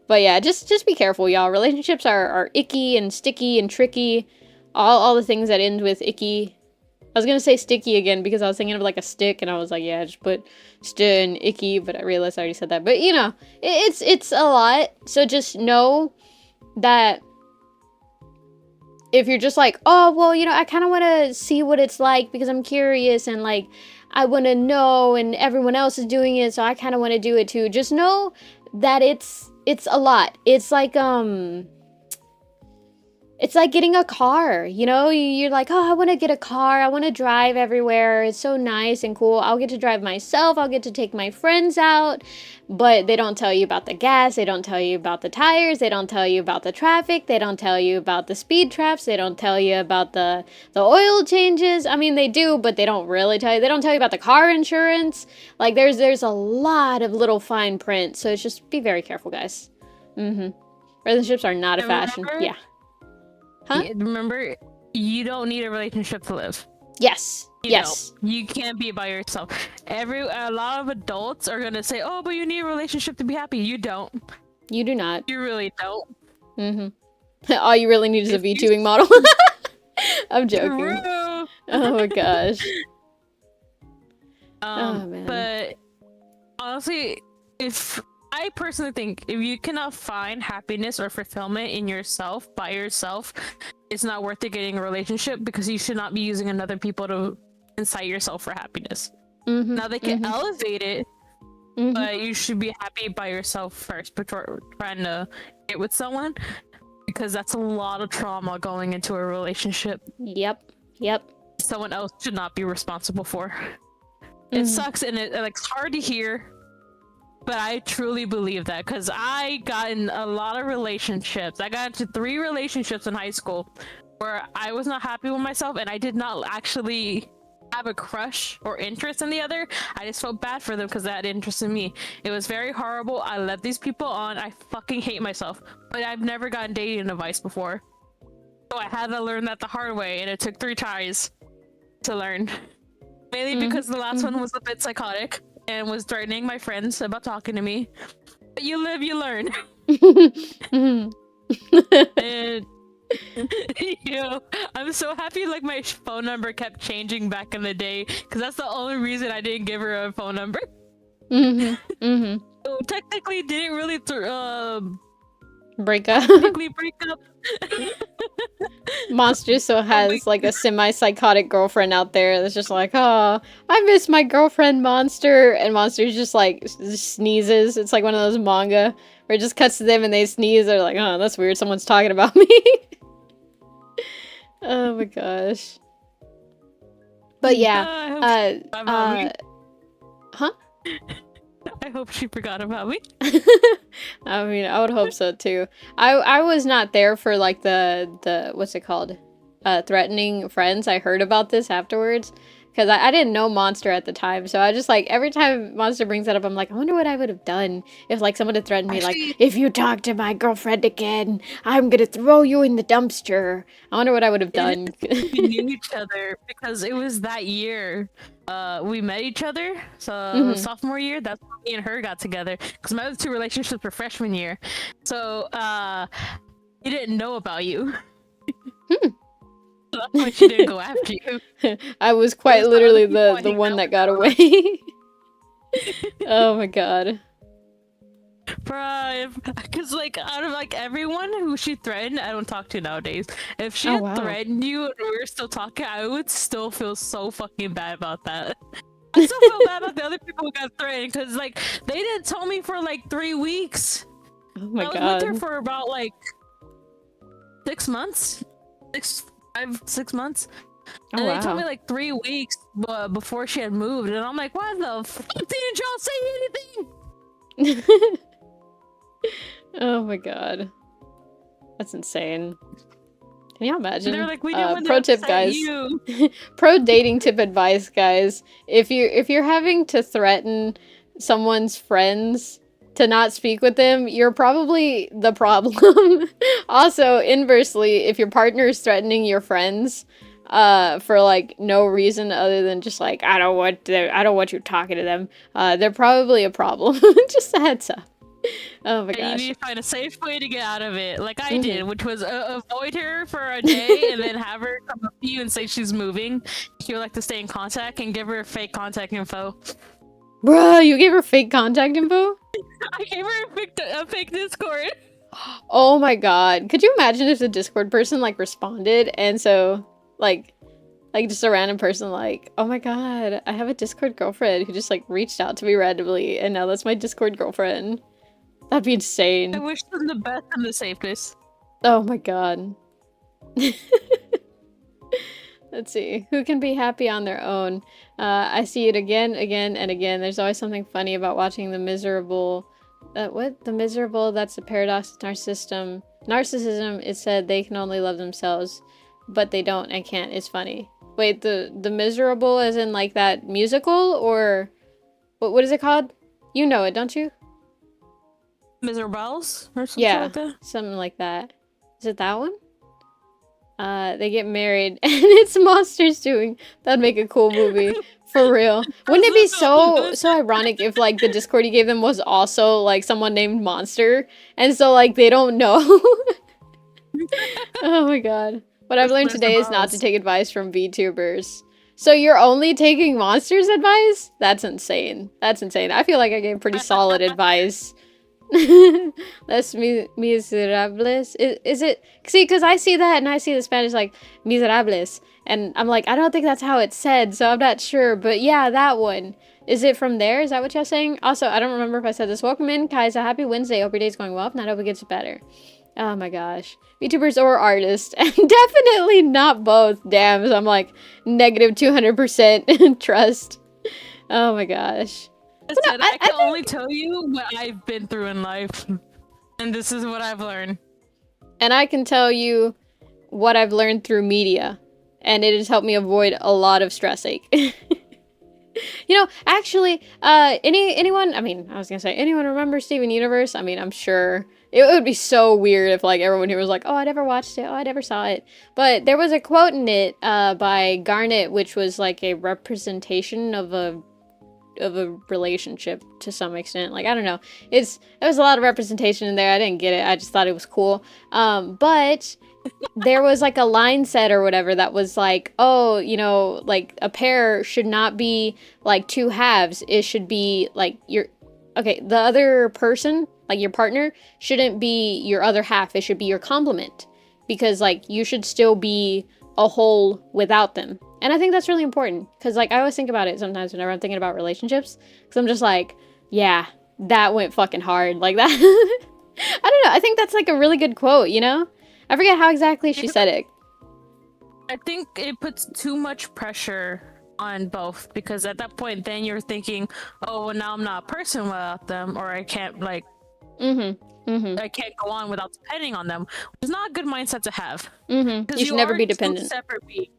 But yeah, just be careful, y'all. Relationships are icky and sticky and tricky. All the things that end with icky. I was gonna say sticky again because I was thinking of like a stick, and I was like, yeah, just put st and icky, but I realized I already said that. But it's a lot. So just know that if you're just like, oh, well, I kind of want to see what it's like because I'm curious and like I want to know and everyone else is doing it, so I kind of want to do it too. Just know that it's a lot. It's like getting a car, you're like, oh, I want to get a car. I want to drive everywhere. It's so nice and cool. I'll get to drive myself. I'll get to take my friends out. But they don't tell you about the gas. They don't tell you about the tires. They don't tell you about the traffic. They don't tell you about the speed traps. They don't tell you about the oil changes. I mean, they do, but they don't really tell you. They don't tell you about the car insurance. Like, there's a lot of little fine print. So it's just be very careful, guys. Relationships are not a fashion. Yeah. Huh? Remember, you don't need a relationship to live. Yes. You can't be by yourself. A lot of adults are gonna say, oh, but you need a relationship to be happy. You don't. You do not. You really don't. All you really need is a VTubing model. I'm joking. True. Oh my gosh. Oh man. But honestly, I personally think if you cannot find happiness or fulfillment in yourself, by yourself, it's not worth it getting a relationship, because you should not be using other people to incite yourself for happiness. Now they can elevate it, but you should be happy by yourself first before trying to get with someone, because that's a lot of trauma going into a relationship. Yep. Someone else should not be responsible for. It sucks, and it's hard to hear, but I truly believe that, because I got in a lot of relationships. I got into 3 relationships in high school where I was not happy with myself, and I did not actually have a crush or interest in the other. I just felt bad for them because that interested me. It was very horrible. I let these people on. I fucking hate myself, but I've never gotten dating advice before, so I had to learn that the hard way, and it took 3 tries to learn. Mainly because the last one was a bit psychotic and was threatening my friends about talking to me. But you live, you learn. And I'm so happy like my phone number kept changing back in the day, because that's the only reason I didn't give her a phone number. So technically didn't really break up. technically break up. Monster still has like a semi-psychotic girlfriend out there that's just like, oh, I miss my girlfriend, Monster. And Monster's just like sneezes. It's like one of those manga where it just cuts to them and they sneeze. They're like, oh, that's weird. Someone's talking about me. Oh my gosh. But yeah, huh? I hope she forgot about me. I mean, I would hope so too. I was not there for like the what's it called? Threatening friends. I heard about this afterwards because I didn't know Monster at the time. So I just like every time Monster brings that up, I'm like, I wonder what I would have done if like someone had threatened me like, if you talk to my girlfriend again, I'm gonna throw you in the dumpster. I wonder what I would have done. We knew each other because it was that year. We met each other, so sophomore year, that's when me and her got together, because my other 2 relationships were freshman year. So he didn't know about you. So that's why she didn't go after you. I was quite literally the one that got away. Oh my god. Bruh, because like out of like everyone who she threatened, I don't talk to nowadays. If she had threatened you and we were still talking, I would still feel so fucking bad about that. I still feel bad about the other people who got threatened, because like they didn't tell me for like 3 weeks. Oh my god. I was with her for about like 6 months, 6 months. Oh, And they told me like 3 weeks before she had moved, and I'm like, why the fuck didn't y'all say anything? Oh my god. That's insane. Can you imagine? They're like, we didn't want pro to tip, upset guys. you. Pro dating tip advice, guys. If you're having to threaten someone's friends to not speak with them, you're probably the problem. Also, inversely, if your partner is threatening your friends for like no reason other than just like, I don't want you talking to them, they're probably a problem. Just a heads up. Oh my gosh. And you need to find a safe way to get out of it, like I did, which was avoid her for a day and then have her come up to you and say she's moving. You like to stay in contact and give her fake contact info. Bruh, you gave her fake contact info? I gave her a fake Discord. Oh my god. Could you imagine if the Discord person like responded and so like just a random person like, oh my god, I have a Discord girlfriend who just like reached out to me randomly and now that's my Discord girlfriend. That'd be insane. I wish them the best and the safest. Oh my god. Let's see. Who can be happy on their own? I see it again, and again. There's always something funny about watching the miserable... what? The miserable, that's the paradox of narcissism. Narcissism, it said they can only love themselves, but they don't and can't. It's funny. Wait, the miserable as in like that musical? Or... What is it called? You know it, don't you? Miserables? Or something like that? Something like that. Is it that one? They get married and it's monsters doing. That'd make a cool movie. For real. Wouldn't it be so ironic if like the Discord you gave them was also like someone named Monster and so like they don't know? Oh my god. What I've learned today is not to take advice from VTubers. So you're only taking Monsters advice? That's insane. That's insane. I feel like I gave pretty solid advice. Las miserables. Is it? See, because I see that and I see the Spanish like miserables, and I'm like, I don't think that's how it's said, so I'm not sure. But yeah, that one. Is it from there? Is that what y'all saying? Also, I don't remember if I said this. Welcome in, Kaiza. Happy Wednesday. Hope your day's going well. If not, hope it gets better. Oh my gosh. VTubers or artists. Definitely not both. Damn, so I'm like negative 200% trust. Oh my gosh. Listen, I can only tell you what I've been through in life. And this is what I've learned. And I can tell you what I've learned through media. And it has helped me avoid a lot of stress ache. You know, actually, anyone, I mean, I was gonna say, anyone remember Steven Universe? I mean, I'm sure it would be so weird if, like, everyone here was like, oh, I never watched it, oh, I never saw it. But there was a quote in it, by Garnet, which was, like, a representation of a relationship to some extent. Like, I don't know. There was a lot of representation in there. I didn't get it. I just thought it was cool. But there was like a line set or whatever that was like, oh, you know, like a pair should not be like two halves. It should be like the other person, like your partner, shouldn't be your other half. It should be your complement, because like you should still be a whole without them. And I think that's really important, because like I always think about it sometimes whenever I'm thinking about relationships, because I'm just like, yeah, that went fucking hard, like that. I don't know. I think that's like a really good quote, you know? I forget how exactly she said it. I think it puts too much pressure on both, because at that point then you're thinking, oh, well, now I'm not a person without them, or I can't like I can't go on without depending on them. It's not a good mindset to have. You should never be dependent. Two separate beings.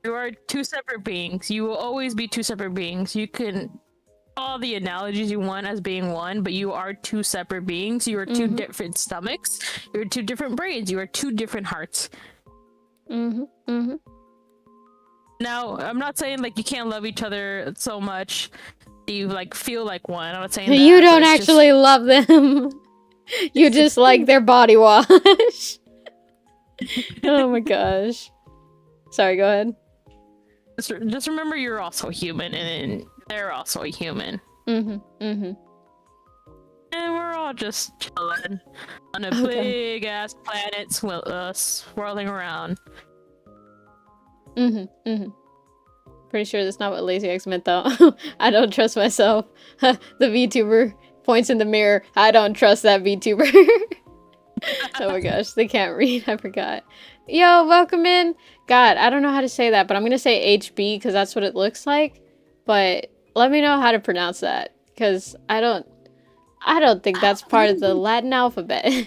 You are two separate beings. You will always be two separate beings. You can all the analogies you want as being one, but you are two separate beings. You are two different stomachs. You're two different brains. You are two different hearts. Now, I'm not saying like you can't love each other so much that you like feel like one. I'm not saying that, you don't actually love them. You just like their body wash. Oh my gosh. Sorry, go ahead. Just remember, you're also human, and they're also a human. And we're all just chilling on a big ass planet, swirling around. Pretty sure that's not what Lazy X meant, though. I don't trust myself. The VTuber points in the mirror. I don't trust that VTuber. Oh my gosh, they can't read. I forgot. Yo, welcome in. God, I don't know how to say that, but I'm gonna say HB because that's what it looks like. But let me know how to pronounce that, because I don't think that's part of the Latin alphabet.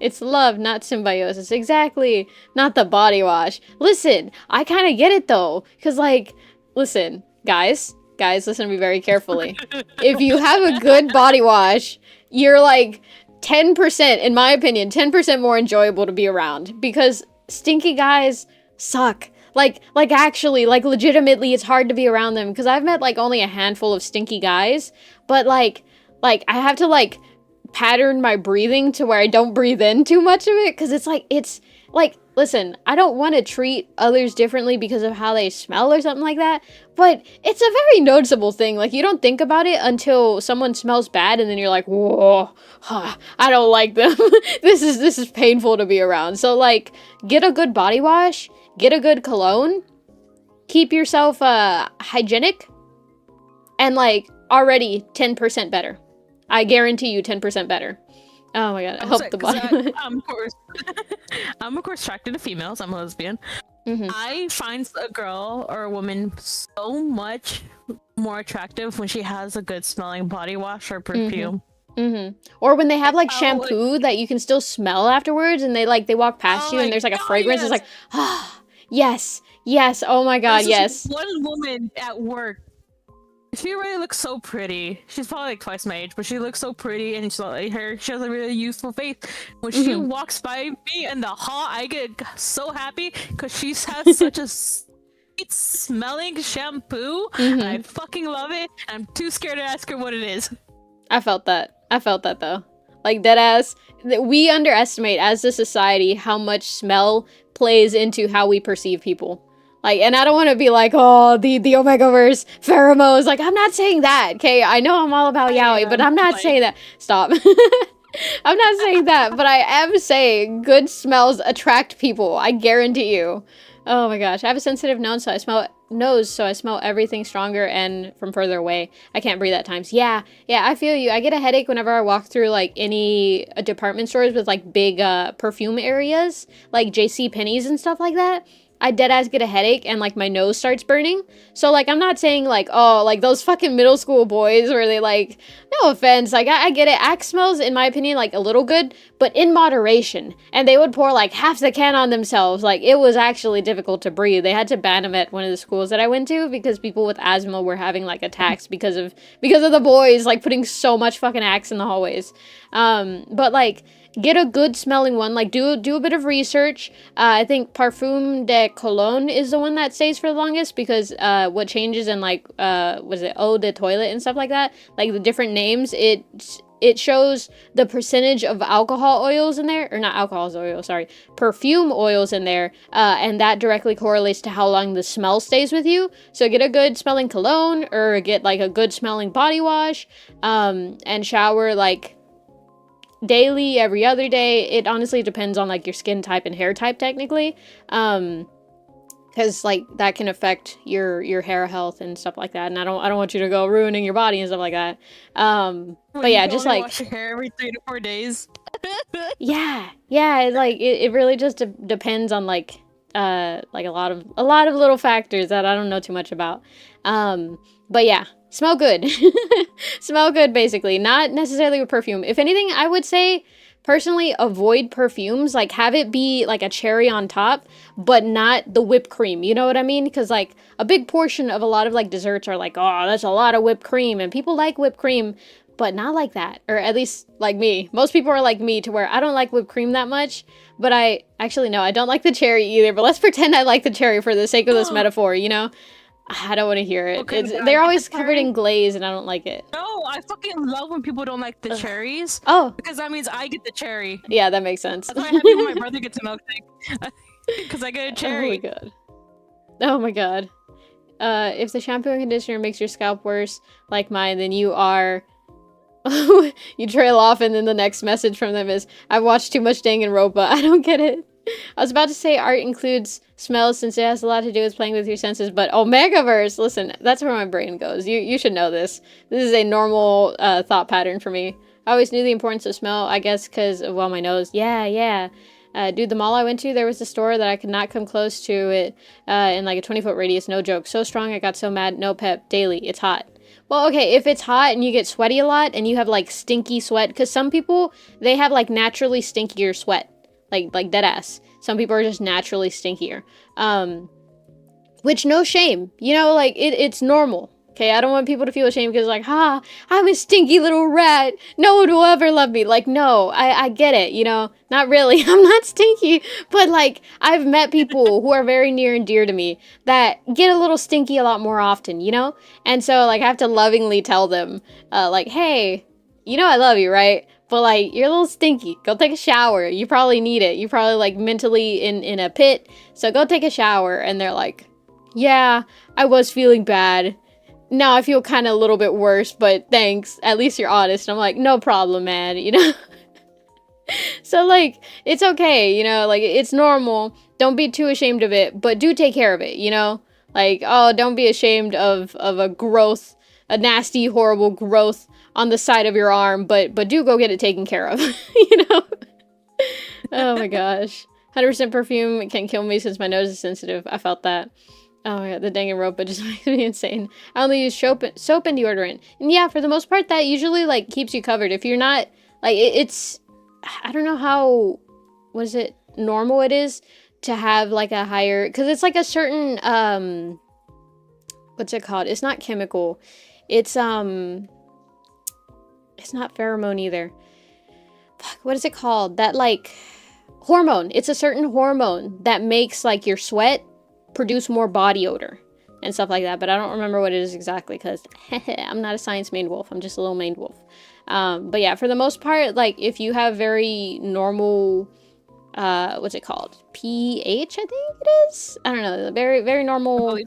It's love, not symbiosis. Exactly. Not the body wash. Listen, I kind of get it though, because like, listen, guys, listen to me very carefully. If you have a good body wash, you're like 10%, in my opinion, 10% more enjoyable to be around, because stinky guys suck. Like actually, like legitimately, it's hard to be around them, because I've met like only a handful of stinky guys, but like I have to like pattern my breathing to where I don't breathe in too much of it, because it's like, listen, I don't want to treat others differently because of how they smell or something like that, but it's a very noticeable thing. Like, you don't think about it until someone smells bad, and then you're like, whoa, I don't like them. This is painful to be around. So like, get a good body wash, get a good cologne, keep yourself hygienic, and like already 10% better. I guarantee you 10% better. Oh my god, I hope the body. I'm of course attracted to females. I'm a lesbian. I find a girl or a woman so much more attractive when she has a good smelling body wash or perfume. Or when they have like shampoo that you can still smell afterwards, and they walk past you and there's like a fragrance. It's like, yes, oh my god, yes. One woman at work, she really looks so pretty. She's probably like twice my age, but she looks so pretty, and she has a really youthful face. When she walks by me in the hall, I get so happy because she has such a sweet smelling shampoo. And I fucking love it. I'm too scared to ask her what it is. I felt that though. Like, deadass. We underestimate as a society how much smell plays into how we perceive people. Like, and I don't want to be like, oh, the Omegaverse pheromones. Like, I'm not saying that, okay? I know I'm all about yaoi, but I'm not saying that. Stop. I'm not saying that, but I am saying good smells attract people. I guarantee you. Oh my gosh. I have a sensitive nose, so I smell nose, so I smell everything stronger and from further away. I can't breathe at times. Yeah, I feel you. I get a headache whenever I walk through like any department stores with like big perfume areas, like J.C. Penney's and stuff like that. I deadass get a headache and like my nose starts burning. So like I'm not saying like, oh, like those fucking middle school boys where they like, no offense, like I get it. Axe smells, in my opinion, like a little good, but in moderation. And they would pour like half the can on themselves. Like it was actually difficult to breathe. They had to ban them at one of the schools that I went to because people with asthma were having like attacks because of the boys like putting so much fucking Axe in the hallways. But like, get a good smelling one. Like do a bit of research. I think Parfum de Cologne is the one that stays for the longest because what changes in like was it eau de toilet and stuff like that, like the different names, it shows the percentage of alcohol oils in there, or not alcohol oil, sorry, perfume oils in there, and that directly correlates to how long the smell stays with you. So get a good smelling cologne or get like a good smelling body wash, and shower like daily, every other day. It honestly depends on like your skin type and hair type technically, because like that can affect your hair health and stuff like that, and I don't want you to go ruining your body and stuff like that. But yeah, just like wash your hair every 3 to 4 days. yeah, it really just depends on like a lot of little factors that I don't know too much about. But yeah, smell good. Smell good, basically. Not necessarily with perfume. If anything, I would say, personally, avoid perfumes. Like, have it be, like, a cherry on top, but not the whipped cream. You know what I mean? Because, like, a big portion of a lot of, like, desserts are like, oh, that's a lot of whipped cream. And people like whipped cream, but not like that. Or at least, like me. Most people are like me, to where I don't like whipped cream that much. But I don't like the cherry either. But let's pretend I like the cherry for the sake of this metaphor, you know? I don't want to hear it. Okay, they're always covered in glaze, and I don't like it. No, I fucking love when people don't like the cherries. Oh. Because that means I get the cherry. Yeah, that makes sense. That's why I'm happy when my brother gets a milkshake. Because I get a cherry. Oh my god. Oh my god. If the shampoo and conditioner makes your scalp worse, like mine, then you are... You trail off, and then the next message from them is, I've watched too much Danganronpa. I don't get it. I was about to say art includes smells since it has a lot to do with playing with your senses, but Omegaverse, listen, that's where my brain goes. You should know this. This is a normal thought pattern for me. I always knew the importance of smell, I guess because of, well, my nose. Yeah. Dude, the mall I went to, there was a store that I could not come close to it in like a 20-foot radius, no joke. So strong, I got so mad, no pep, daily, it's hot. Well, okay, if it's hot and you get sweaty a lot and you have like stinky sweat, because some people, they have like naturally stinkier sweat. Like dead ass. Some people are just naturally stinkier. Which, no shame. You know, like, it's normal. Okay, I don't want people to feel ashamed because, like, I'm a stinky little rat. No one will ever love me. Like, no, I get it, you know? Not really. I'm not stinky. But, like, I've met people who are very near and dear to me that get a little stinky a lot more often, you know? And so, like, I have to lovingly tell them, like, hey, you know I love you, right? But, like, you're a little stinky. Go take a shower. You probably need it. You're probably, like, mentally in a pit. So go take a shower. And they're like, yeah, I was feeling bad. Now I feel kind of a little bit worse, but thanks. At least you're honest. And I'm like, no problem, man. You know? So, like, it's okay. You know? Like, it's normal. Don't be too ashamed of it. But do take care of it, you know? Like, oh, don't be ashamed of a growth. A nasty, horrible growth on the side of your arm, but do go get it taken care of, you know? Oh my gosh. 100% perfume can kill me since my nose is sensitive. I felt that. Oh my god, the Danganronpa just makes me insane. I only use soap and deodorant. And yeah, for the most part, that usually, like, keeps you covered. If you're not, like, it's... I don't know how... What is it? Normal it is to have, like, a higher... Because it's, like, a certain, what's it called? It's not chemical. It's not pheromone either. Fuck, what is it called? That, like, hormone. It's a certain hormone that makes, like, your sweat produce more body odor and stuff like that. But I don't remember what it is exactly because I'm not a science maned wolf. I'm just a little maned wolf. But yeah, for the most part, like, if you have very normal, what's it called? pH, I think it is? I don't know. Very, very normal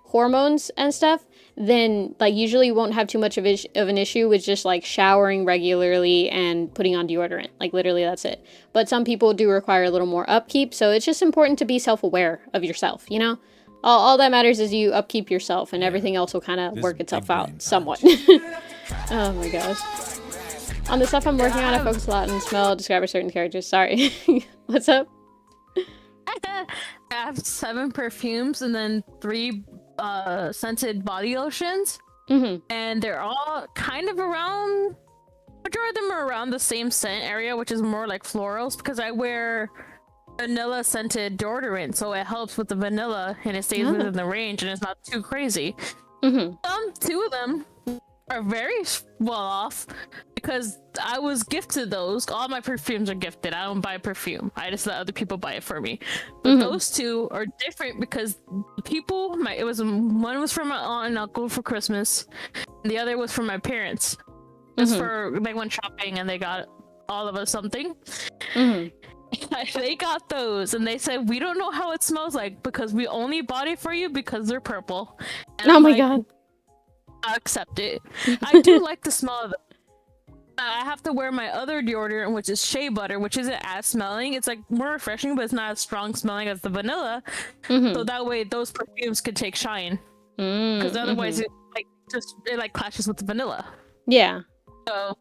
hormones and stuff. Then, like, usually you won't have too much of an issue with just, like, showering regularly and putting on deodorant. Like, literally, that's it. But some people do require a little more upkeep, so it's just important to be self-aware of yourself, you know? All that matters is you upkeep yourself, and everything else will kind of This work itself big brain out punch. somewhat. Oh my gosh. On the stuff I'm working on, I focus a lot on smell, describe a certain characters. Sorry. What's up? I have 7 perfumes and then 3 scented body lotions, Mm-hmm. and they're all kind of around. Majority of them are around the same scent area, which is more like florals, because I wear vanilla scented deodorant, so it helps with the vanilla and it stays within the range and it's not too crazy. Mm-hmm. 2 of them are very well off because I was gifted those. All my perfumes are gifted. I don't buy perfume. I just let other people buy it for me. But those 2 are different because people, one was from my aunt and uncle for Christmas, and the other was from my parents. Just for they went shopping and they got all of us something. They got those and they said, we don't know how it smells like because we only bought it for you because they're purple. And Oh I'm my like, god. I accept it. I do like the smell of them. I have to wear my other deodorant, which is shea butter, which isn't as smelling. It's like more refreshing, but it's not as strong smelling as the vanilla. So that way those perfumes could take shine. Because otherwise it clashes with the vanilla. Yeah. So,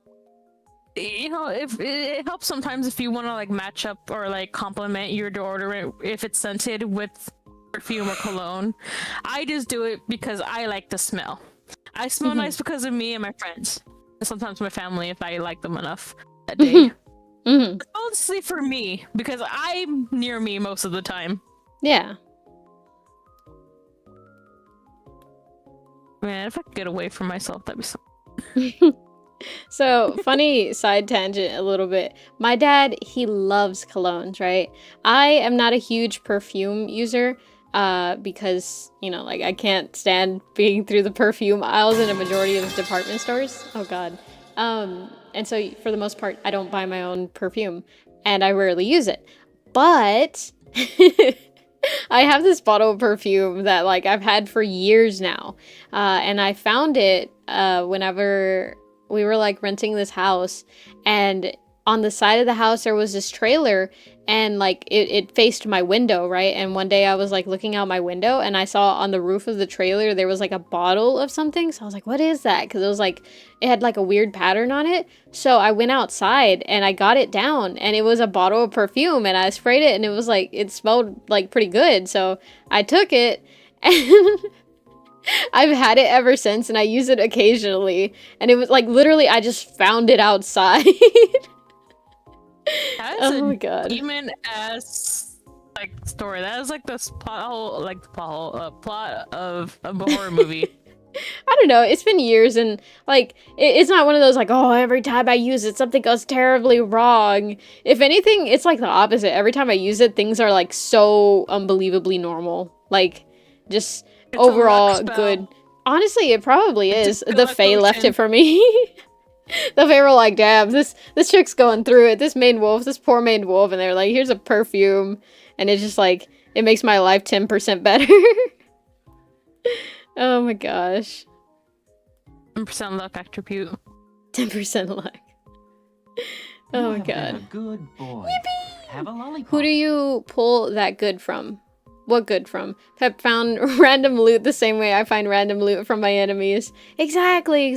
you know, if it helps sometimes if you want to like match up or like complement your deodorant if it's scented with perfume or cologne. I just do it because I like the smell. I smell nice because of me and my friends. And sometimes my family if I like them enough that day. It's mostly for me because I'm near me most of the time. Yeah. Man, if I could get away from myself, that'd be so. So, funny side tangent a little bit. My dad, he loves colognes, right? I am not a huge perfume user because, you know, like I can't stand being through the perfume aisles in a majority of department stores. Oh god. And so for the most part, I don't buy my own perfume and I rarely use it. But I have this bottle of perfume that like I've had for years now. And I found it whenever we were like renting this house, and on the side of the house there was this trailer, and like it faced my window, right? And one day I was like looking out my window and I saw on the roof of the trailer there was like a bottle of something. So I was like, what is that? Because it was like it had like a weird pattern on it. So I went outside and I got it down, and it was a bottle of perfume, and I sprayed it and it was like it smelled like pretty good. So I took it and I've had it ever since, and I use it occasionally. And it was like literally, I just found it outside. That is Oh a my god. demon ass like story. That is like the plot of a horror movie. I don't know. It's been years, and like it's not one of those like, oh, every time I use it, something goes terribly wrong. If anything, it's like the opposite. Every time I use it, things are like so unbelievably normal. Like just It's overall a luck spell. good. Honestly, it probably is. good The luck Fae left potion. it for me. The Fae were like, damn, this chick's going through it. This poor main wolf, and they're like, here's a perfume, and it's just like it makes my life 10% better. Oh my gosh. 10% luck attribute. 10% luck. Oh my You have been god. a good boy. Have a lollipop. Who do you pull that good from? What good from? Pep found random loot the same way I find random loot from my enemies. Exactly.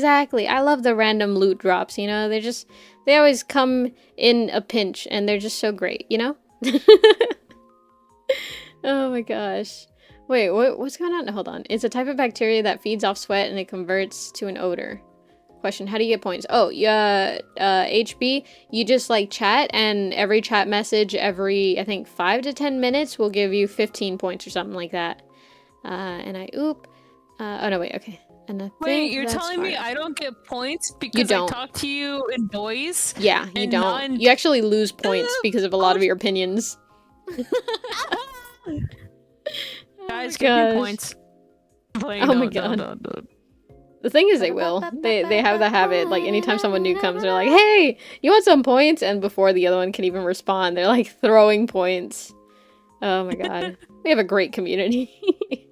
I love the random loot drops, you know? They always come in a pinch, and they're just so great, you know? Oh my gosh. Wait, what's going on? Hold on. It's a type of bacteria that feeds off sweat and it converts to an odor. Question, how do you get points? Oh, yeah, HB, you just like chat, and every chat message every, I think, 5 to 10 minutes will give you 15 points or something like that. And I, oh no, wait, okay. And I Wait, think you're that's telling me fine. I don't get points because I don't. talk to you in voice? Yeah, you and don't. non- You actually lose points because of a lot of your opinions. Guys, Oh give me gosh. points. Please, Oh my don't, god. don't. The thing is, they will. They have the habit, like, anytime someone new comes, they're like, hey, you want some points? And before the other one can even respond, they're, like, throwing points. Oh my god. We have a great community. I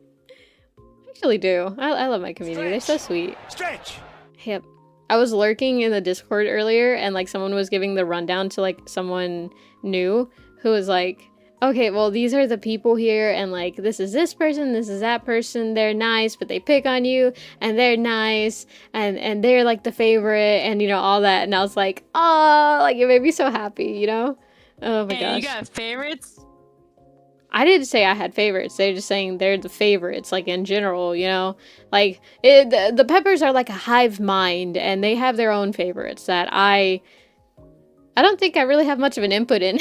actually do. I love my community. They're so sweet. Stretch! Yep. I was lurking in the Discord earlier, and, like, someone was giving the rundown to, like, someone new who was like, okay, well, these are the people here, and like, this is this person, this is that person. They're nice, but they pick on you, and they're nice, and they're like the favorite, and you know, all that. And I was like, oh, like it made me so happy, you know? Oh my Hey, gosh. you got favorites? I didn't say I had favorites. They're just saying they're the favorites, like in general, you know? Like, the Peppers are like a hive mind, and they have their own favorites that I don't think I really have much of an input in.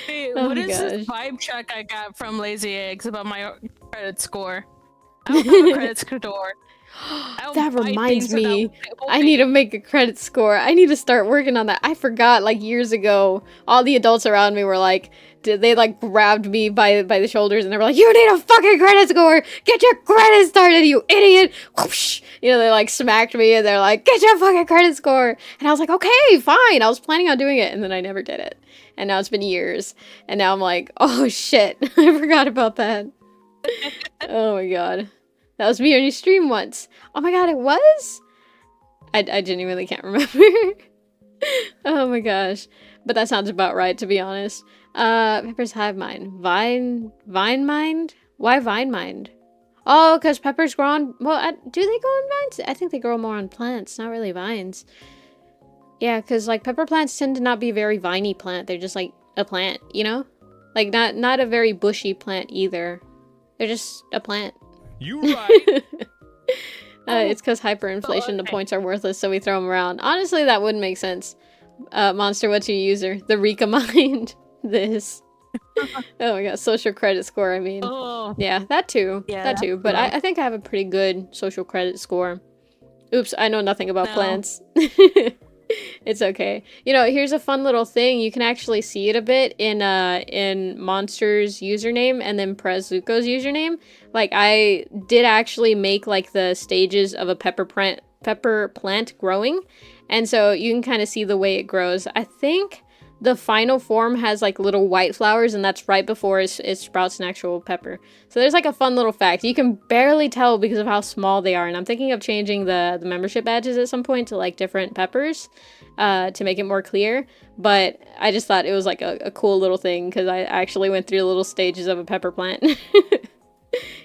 Wait, Oh what my is this gosh. vibe check I got from Lazy Eggs about my credit score? I don't have a credit score. I don't That buy reminds things without me. I hoping. need to make a credit score. I need to start working on that. I forgot, like, years ago, all the adults around me were like, they like grabbed me by the shoulders and they were like, you need a fucking credit score! Get your credit started, you idiot! Whoosh! You know, they like smacked me and they're like, get your fucking credit score! And I was like, okay, fine. I was planning on doing it, and then I never did it. And now it's been years. And now I'm like, oh shit, I forgot about that. Oh my god. That was me on your stream once. Oh my god, it was? I genuinely can't remember. Oh my gosh. But that sounds about right, to be honest. Pepper's hive mind. Vine mind? Why vine mind? Oh, because peppers grow on... Well, do they grow on vines? I think they grow more on plants, not really vines. Yeah, because, like, pepper plants tend to not be a very viney plant. They're just, like, a plant, you know? Like, not a very bushy plant either. They're just a plant. You right. It's because hyperinflation, the points are worthless, so we throw them around. Honestly, that wouldn't make sense. Monster, what's your user? The Rika mind. This. Oh my god, social credit score, I mean. Oh, Yeah, that too. Yeah, that too. But I think I have a pretty good social credit score. Oops, I know nothing about No. plants. It's okay. You know, here's a fun little thing. You can actually see it a bit in Monster's username and then Prezuko's username. Like, I did actually make like the stages of a pepper plant growing, and so you can kind of see the way it grows. I think the final form has like little white flowers, and that's right before it sprouts an actual pepper. So there's like a fun little fact. You can barely tell because of how small they are, and I'm thinking of changing the membership badges at some point to like different peppers to make it more clear. But I just thought it was like a cool little thing because I actually went through the little stages of a pepper plant.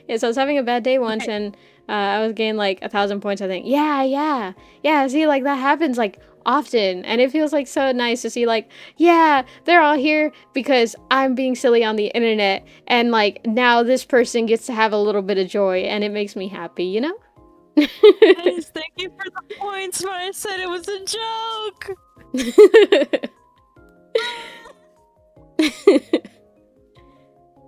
Yeah, so I was having a bad day once, and I was getting like 1,000 points, I think. Yeah, see, like that happens like often, and it feels like so nice to see like, yeah, they're all here because I'm being silly on the internet, and like now this person gets to have a little bit of joy, and it makes me happy, you know? guys, thank you for the points when I said it was a joke.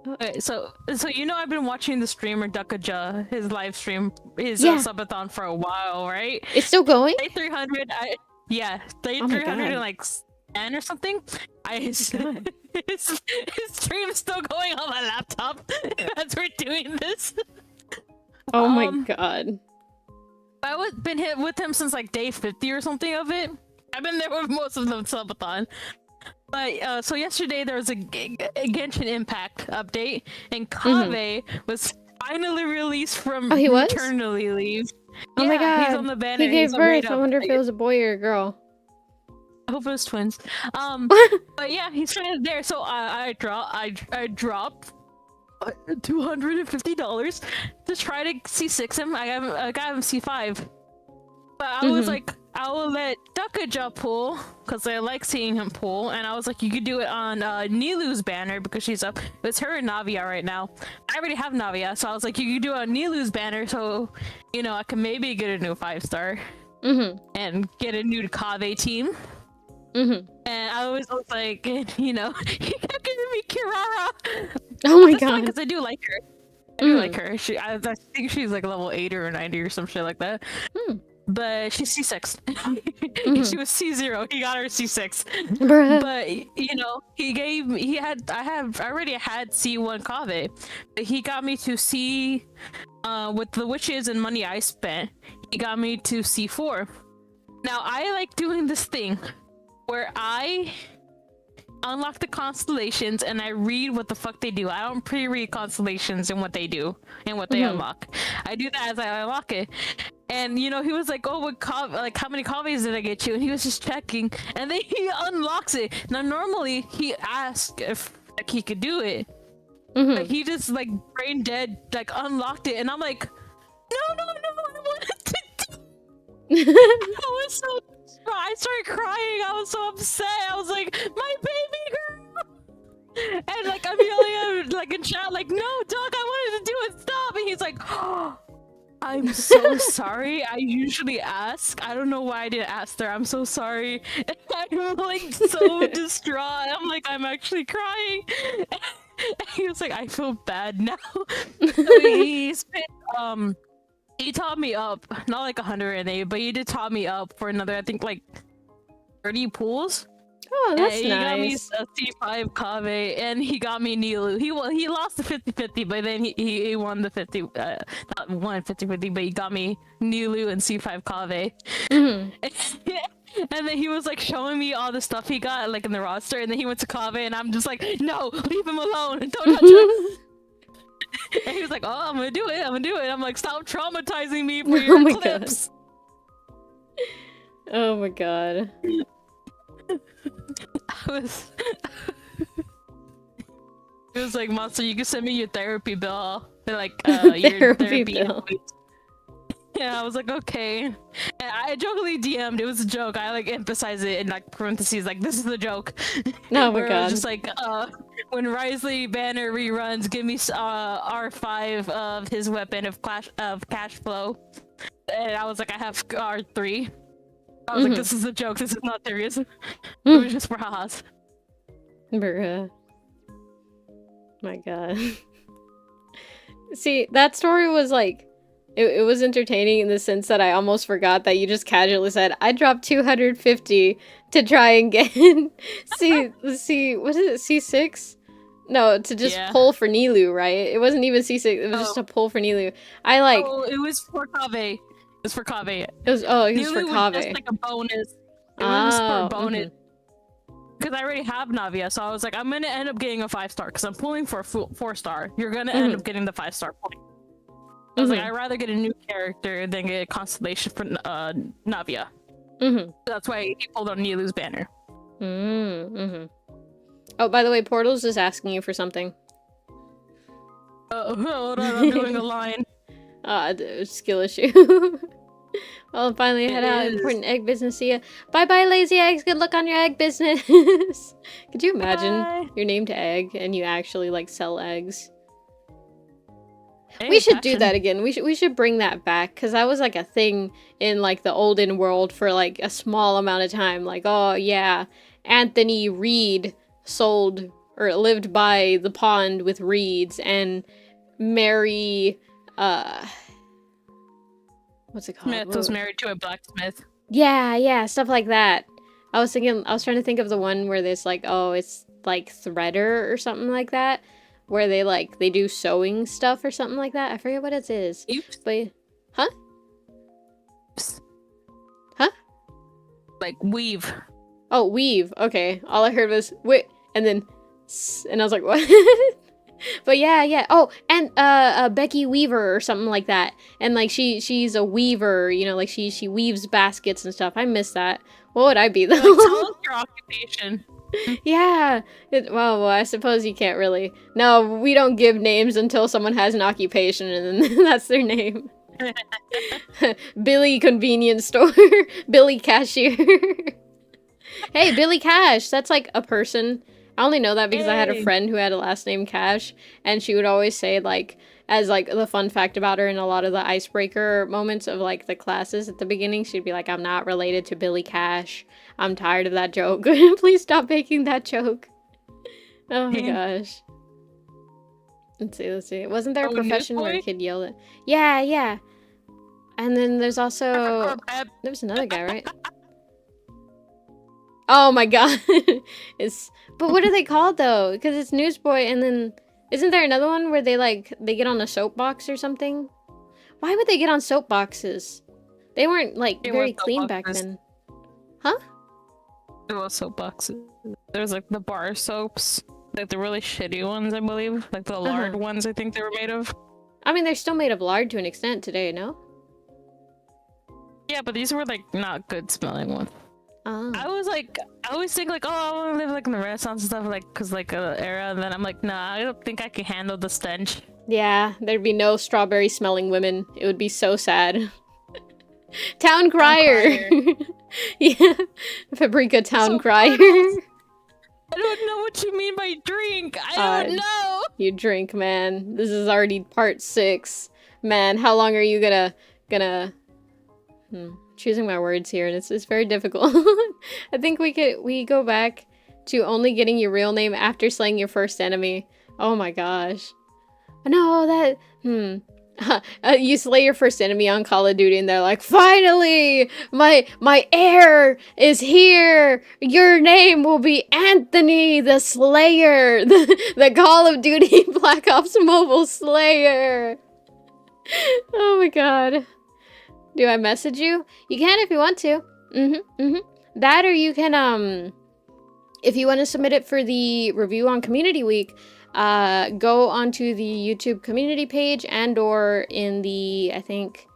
Okay, so you know I've been watching the streamer Duckaja, his live stream, his Yeah. subathon for a while, right? It's still going? Day 300, day Oh my 300 and God. like 10 or something. His God. stream's still going on my laptop as we're doing this. Oh my Um, god. I've been hit with him since like day 50 or something of it. I've been there with most of the subathon. But so yesterday there was a Genshin Impact update, and Kave was finally released from Oh, he was? maternity leave. Oh my Yeah, god. he's on the banner. He gave he's a birth. raid I wonder if update. it was a boy or a girl. I hope it was twins. But yeah, he's finally there. So I dropped $250 to try to C6 him. I got him C5. But I was like, I will let Duckaja pull because I like seeing him pull, and I was like, you could do it on Nilu's banner because she's up. It's her and Navia right now. I already have Navia, so I was like, you could do it on Nilu's banner, so you know I can maybe get a new 5-star and get a new Kave team. And I was like, you know, he kept giving me Kirara. Oh my That's fine god. because I do like her. I do like her. I think she's like level 80 or 90 or some shit like that. But she's C6. She was C0. He got her C6. Bruh. But you know, I already had C1 Kave. But he got me to C with the witches and money I spent, he got me to C4. Now I like doing this thing where I unlock the constellations and I read what the fuck they do. I don't pre-read constellations and what they do and what they unlock. I do that as I unlock it. And he was like, "Oh, how many coffees did I get you?" And he was just checking, and then he unlocks it. Now, normally he asks if like he could do it, but he just like brain dead like unlocked it, and I'm like, "No, I wanted to do." I was so. I started crying. I was so upset. I was like, "My baby girl!" And like I'm yelling at like in chat, like, "No, dog, I wanted to do it. Stop!" And he's like, "Oh, I'm so sorry. I usually ask. I don't know why I didn't ask her. I'm so sorry." And I'm like so distraught. I'm like, I'm actually crying. And he was like, "I feel bad now." So he spent he taught me up, not like 108, but he did taught me up for another, I think like 30 pools. Oh, that's He got me nice. a C5 Kave, and he got me Nilu. He lost the 50-50, but then he won the 50, not won 50-50, but he got me Nilu and C5 Kave. And then he was like showing me all the stuff he got like in the roster, and then he went to Kave, and I'm just like, "No, leave him alone, don't touch him." And he was like, "Oh, I'm gonna do it. I'm like, "Stop traumatizing me for your my clips." God. Oh my god. It was like, "Monster, you can send me your therapy bill." They're like, your therapy bill. Yeah, I was like, "Okay." And I jokingly DM'd. It was a joke. I like emphasize it in like parentheses, like, "This is the joke." Oh my Where it god. was just like, when Risley Banner reruns, give me R5 of his weapon of cash flow. And I was like, "I have R3. I was like, "This is a joke. This is not serious." It was just for ha's. Bruh. My god. See, that story was like, it was entertaining in the sense that I almost forgot that you just casually said, "I dropped 250 to try and get see, what is it, C6? No, to just pull for Nilu, right? It wasn't even C6, it was just a pull for Nilu. I like... Oh, it was for Kave. It was for Kave. It was for Nilu was just like a bonus. It was for a bonus. Because I already have Navia, so I was like, I'm gonna end up getting a 5-star because I'm pulling for a 4-star. You're gonna end up getting the 5-star point. I was like, I'd rather get a new character than get a constellation for Navia. That's why he pulled on Nilu's banner. Oh, by the way, Portal's just asking you for something. Hold on, I'm doing a line. Skill issue. Well, finally head out. Important egg business. See ya. Bye-bye, lazy eggs. Good luck on your egg business. Could you imagine your name to egg and you actually like sell eggs? We should do that again. We should bring that back because that was like a thing in like the olden world for like a small amount of time. Like, oh yeah, Anthony Reed sold or lived by the pond with reeds, and Mary what's it called? Smith was married to a blacksmith. Yeah, stuff like that. I was trying to think of the one where there's like, oh, it's like Threader or something like that, where they do sewing stuff or something like that. I forget what it is. But huh? Like weave. Oh, weave. Okay. All I heard was wait, and then and I was like, what? But yeah. Oh, and Becky Weaver or something like that. And like she's a weaver, you know, like she weaves baskets and stuff. I miss that. What would I be though? Like, tell us your occupation. Yeah. Well, I suppose you can't really. No, we don't give names until someone has an occupation, and then that's their name. Billy Convenience Store. Billy Cashier. Hey, Billy Cash. That's like a person. I only know that because I had a friend who had a last name Cash, and she would always say, like, as like the fun fact about her in a lot of the icebreaker moments of like the classes at the beginning, she'd be like, "I'm not related to Billy Cash. I'm tired of that joke. Please stop making that joke." Oh my gosh. Let's see. Wasn't there a profession where a kid yelled at? Yeah. And then there's also there was another guy, right? Oh my god. But what are they called though? Because it's Newsboy, and then isn't there another one where they get on a soapbox or something? Why would they get on soapboxes? They weren't like very clean back then. Huh? There was soapboxes. There's like the bar soaps, like the really shitty ones, I believe, like the lard ones. I think they were made of. I mean, they're still made of lard to an extent today, no? Yeah, but these were like not good smelling ones. Oh. I always think like, oh, I want to live like in the Renaissance and stuff, like, cause like era. And then I'm like, nah, I don't think I can handle the stench. Yeah, there'd be no strawberry smelling women. It would be so sad. Town crier. Yeah, Paprika town So crier. I don't know what you mean by drink. I don't know. You drink, man. This is already part 6. Man, how long are you gonna choosing my words here, and it's very difficult. I think we go back to only getting your real name after slaying your first enemy. Oh my gosh. No, that you slay your first enemy on Call of Duty and they're like, finally, my heir is here. Your name will be Anthony the Slayer, the Call of Duty Black Ops Mobile Slayer. Oh my god. Do I message you? You can if you want to. That, or you can if you want to submit it for the review on Community Week, go onto the YouTube community page and or in the, I think,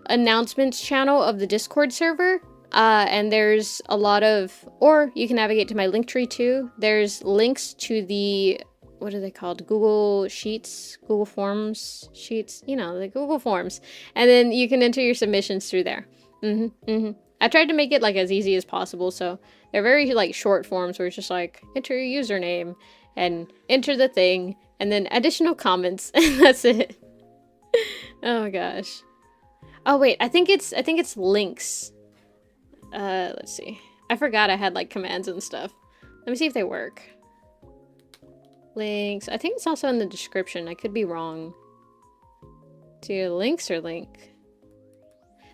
announcements channel of the Discord server. And there's a lot of, or you can navigate to my link tree too. There's links to the, what are they called? Google Sheets, Google Forms sheets, you know, the Google Forms. And then you can enter your submissions through there. I tried to make it like as easy as possible, so they're very like short forms where it's just like enter your username and enter the thing and then additional comments and that's it. Oh my gosh. Oh wait, I think it's links. Let's see. I forgot I had like commands and stuff. Let me see if they work. Links. I think it's also in the description. I could be wrong. To links or link?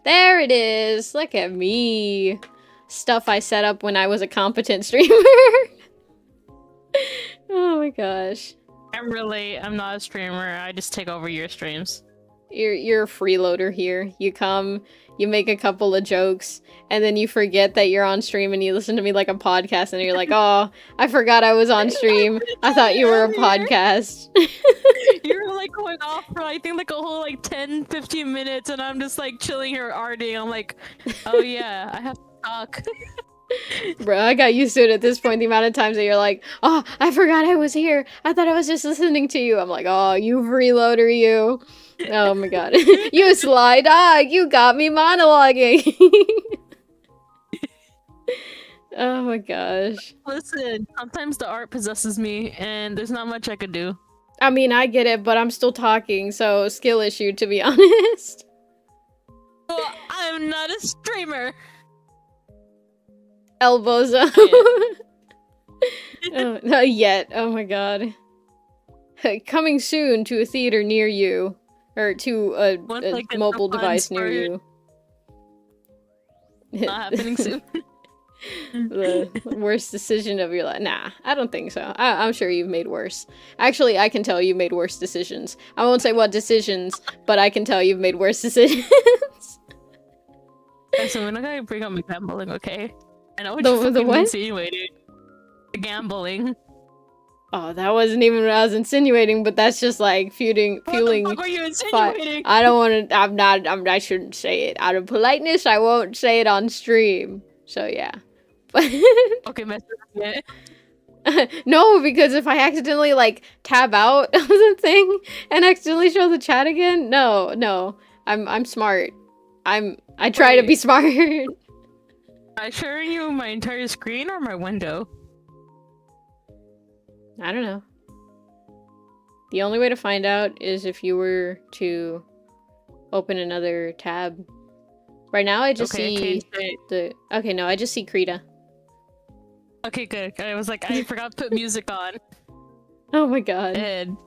There it is. Look at me. Stuff I set up when I was a competent streamer. Oh my gosh. I'm not a streamer. I just take over your streams. You're a freeloader here. You come, you make a couple of jokes, and then you forget that you're on stream and you listen to me like a podcast and you're like, oh, I forgot I was on stream. I thought you were a podcast. You're like going off for I think like a whole like 10-15 minutes and I'm just like chilling here arting. I'm like, oh yeah, I have to talk. Bro, I got used to it at this point, the amount of times that you're like, oh, I forgot I was here. I thought I was just listening to you. I'm like, oh, you freeloader, you. Oh my god. You sly dog, you got me monologuing. Oh my gosh. Listen, sometimes the art possesses me and there's not much I could do. I mean, I get it, but I'm still talking, so skill issue, to be honest. Well, I'm not a streamer. Elbows up. Oh, not yet. Oh my god. Coming soon to a theater near you. Or to a mobile device near you. Not happening soon. The worst decision of your life. Nah, I don't think so. I'm sure you've made worse. Actually, I can tell you made worse decisions. I won't say what decisions, but I can tell you've made worse decisions. So we're not gonna bring up my gambling, okay? I know what you're the what? insinuating. The gambling. Oh, that wasn't even what I was insinuating, but that's just like fueling. What the fuck were you insinuating? I don't want to. I shouldn't say it out of politeness. I won't say it on stream. So yeah. Okay, mess with it. No, because if I accidentally like tab out of the thing and accidentally show the chat again, no. I'm smart. I try to be smart. Am I sharing you my entire screen or my window? I don't know. The only way to find out is if you were to open another tab. Right now I just see the... Okay, no, I just see Krita. Okay, good. I was like, I forgot to put music on. Oh my god. And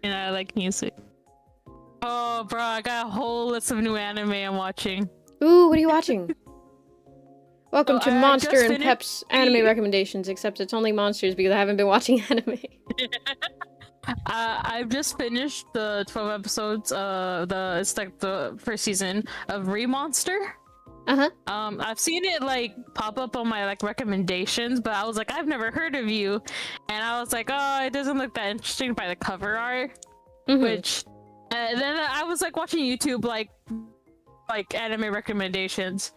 I like music. Oh, bro, I got a whole list of new anime I'm watching. Ooh, what are you watching? Welcome to I Monster and finished Pep's anime recommendations, except it's only monsters because I haven't been watching anime. I've just finished the 12 episodes, it's like the first season of Remonster. Uh-huh. I've seen it like pop up on my like recommendations, but I was like, I've never heard of you, and I was like, oh, it doesn't look that interesting by the cover art, which And then I was like watching YouTube like anime recommendations,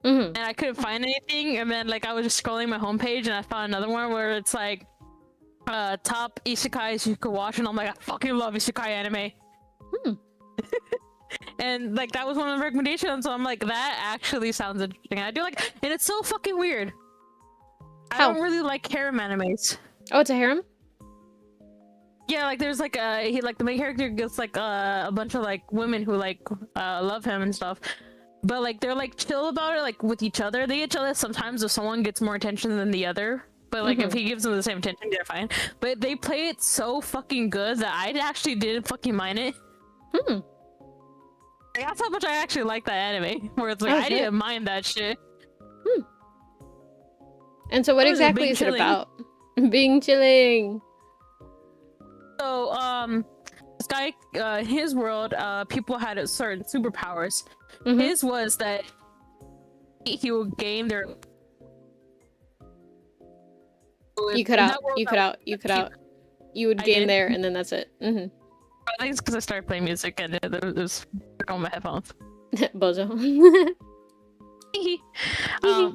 Mm-hmm. and I couldn't find anything. And then like I was just scrolling my homepage, and I found another one where it's like top isekais you could watch, and I'm like, I fucking love isekai anime. Hmm. And like that was one of the recommendations, so I'm like, that actually sounds interesting. I do like, and it's so fucking weird. I How? don't really like harem animes. Oh, it's a harem? Yeah, like there's like the main character gets like a bunch of like women who like love him and stuff, but like they're like chill about it, like with each other. They get jealous sometimes if someone gets more attention than the other, but like if he gives them the same attention, they're fine. But they play it so fucking good that I actually didn't fucking mind it. Hmm. Like, that's how much I actually like that anime, where it's like Oh, I shit. didn't mind that shit. And so what What is it, exactly being is it chilling? about? Being chilling. So this guy, in his world, people had certain superpowers. Mhm. His was that he would gain their. You cut in out. that world, You cut out. You cut out. You would I gain did. there, and then that's it. Mm-hmm. I think it's because I started playing music and it was on my headphones. Bozo.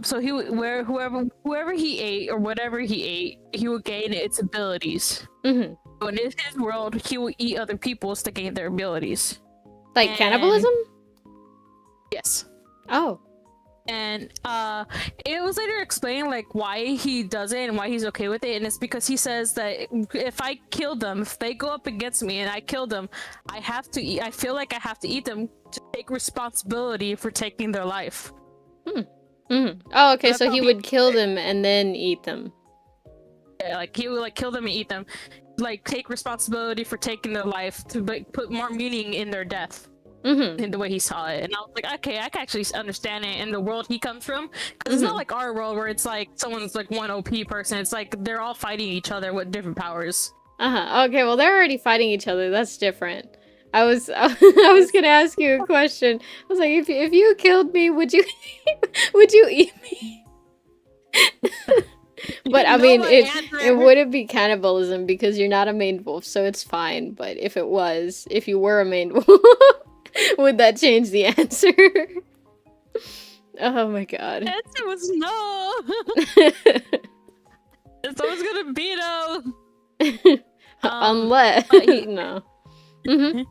So he would whoever he ate or whatever he ate, he would gain its abilities. Mm-hmm. So in his world, he would eat other people's to gain their abilities. Like And- cannibalism? Yes. Oh. And it was later explained like why he does it and why he's okay with it, and it's because he says that if I kill them, if they go up against me and I kill them, I have to eat. I feel like I have to eat them to take responsibility for taking their life. Mm-hmm. Oh, okay. That's So how he he- would kill them and then eat them. Yeah, like he would like kill them and eat them, like take responsibility for taking their life to like put more meaning in their death. Mm-hmm. In the way he saw it, and I was like, okay, I can actually understand it in the world he comes from, because it's not like our world where it's like someone's like one OP person. It's like they're all fighting each other with different powers. Uh-huh. Okay, well they're already fighting each other. That's different. I was gonna ask you a question. I was like, if you killed me, would you would you eat me? But I know mean, my it answer. wouldn't be cannibalism because you're not a maned wolf, so it's fine. But if it was, if you were a maned wolf, would that change the answer? Oh my god. The answer was no. It's always gonna be no. Unless but he- no. Mm-hmm.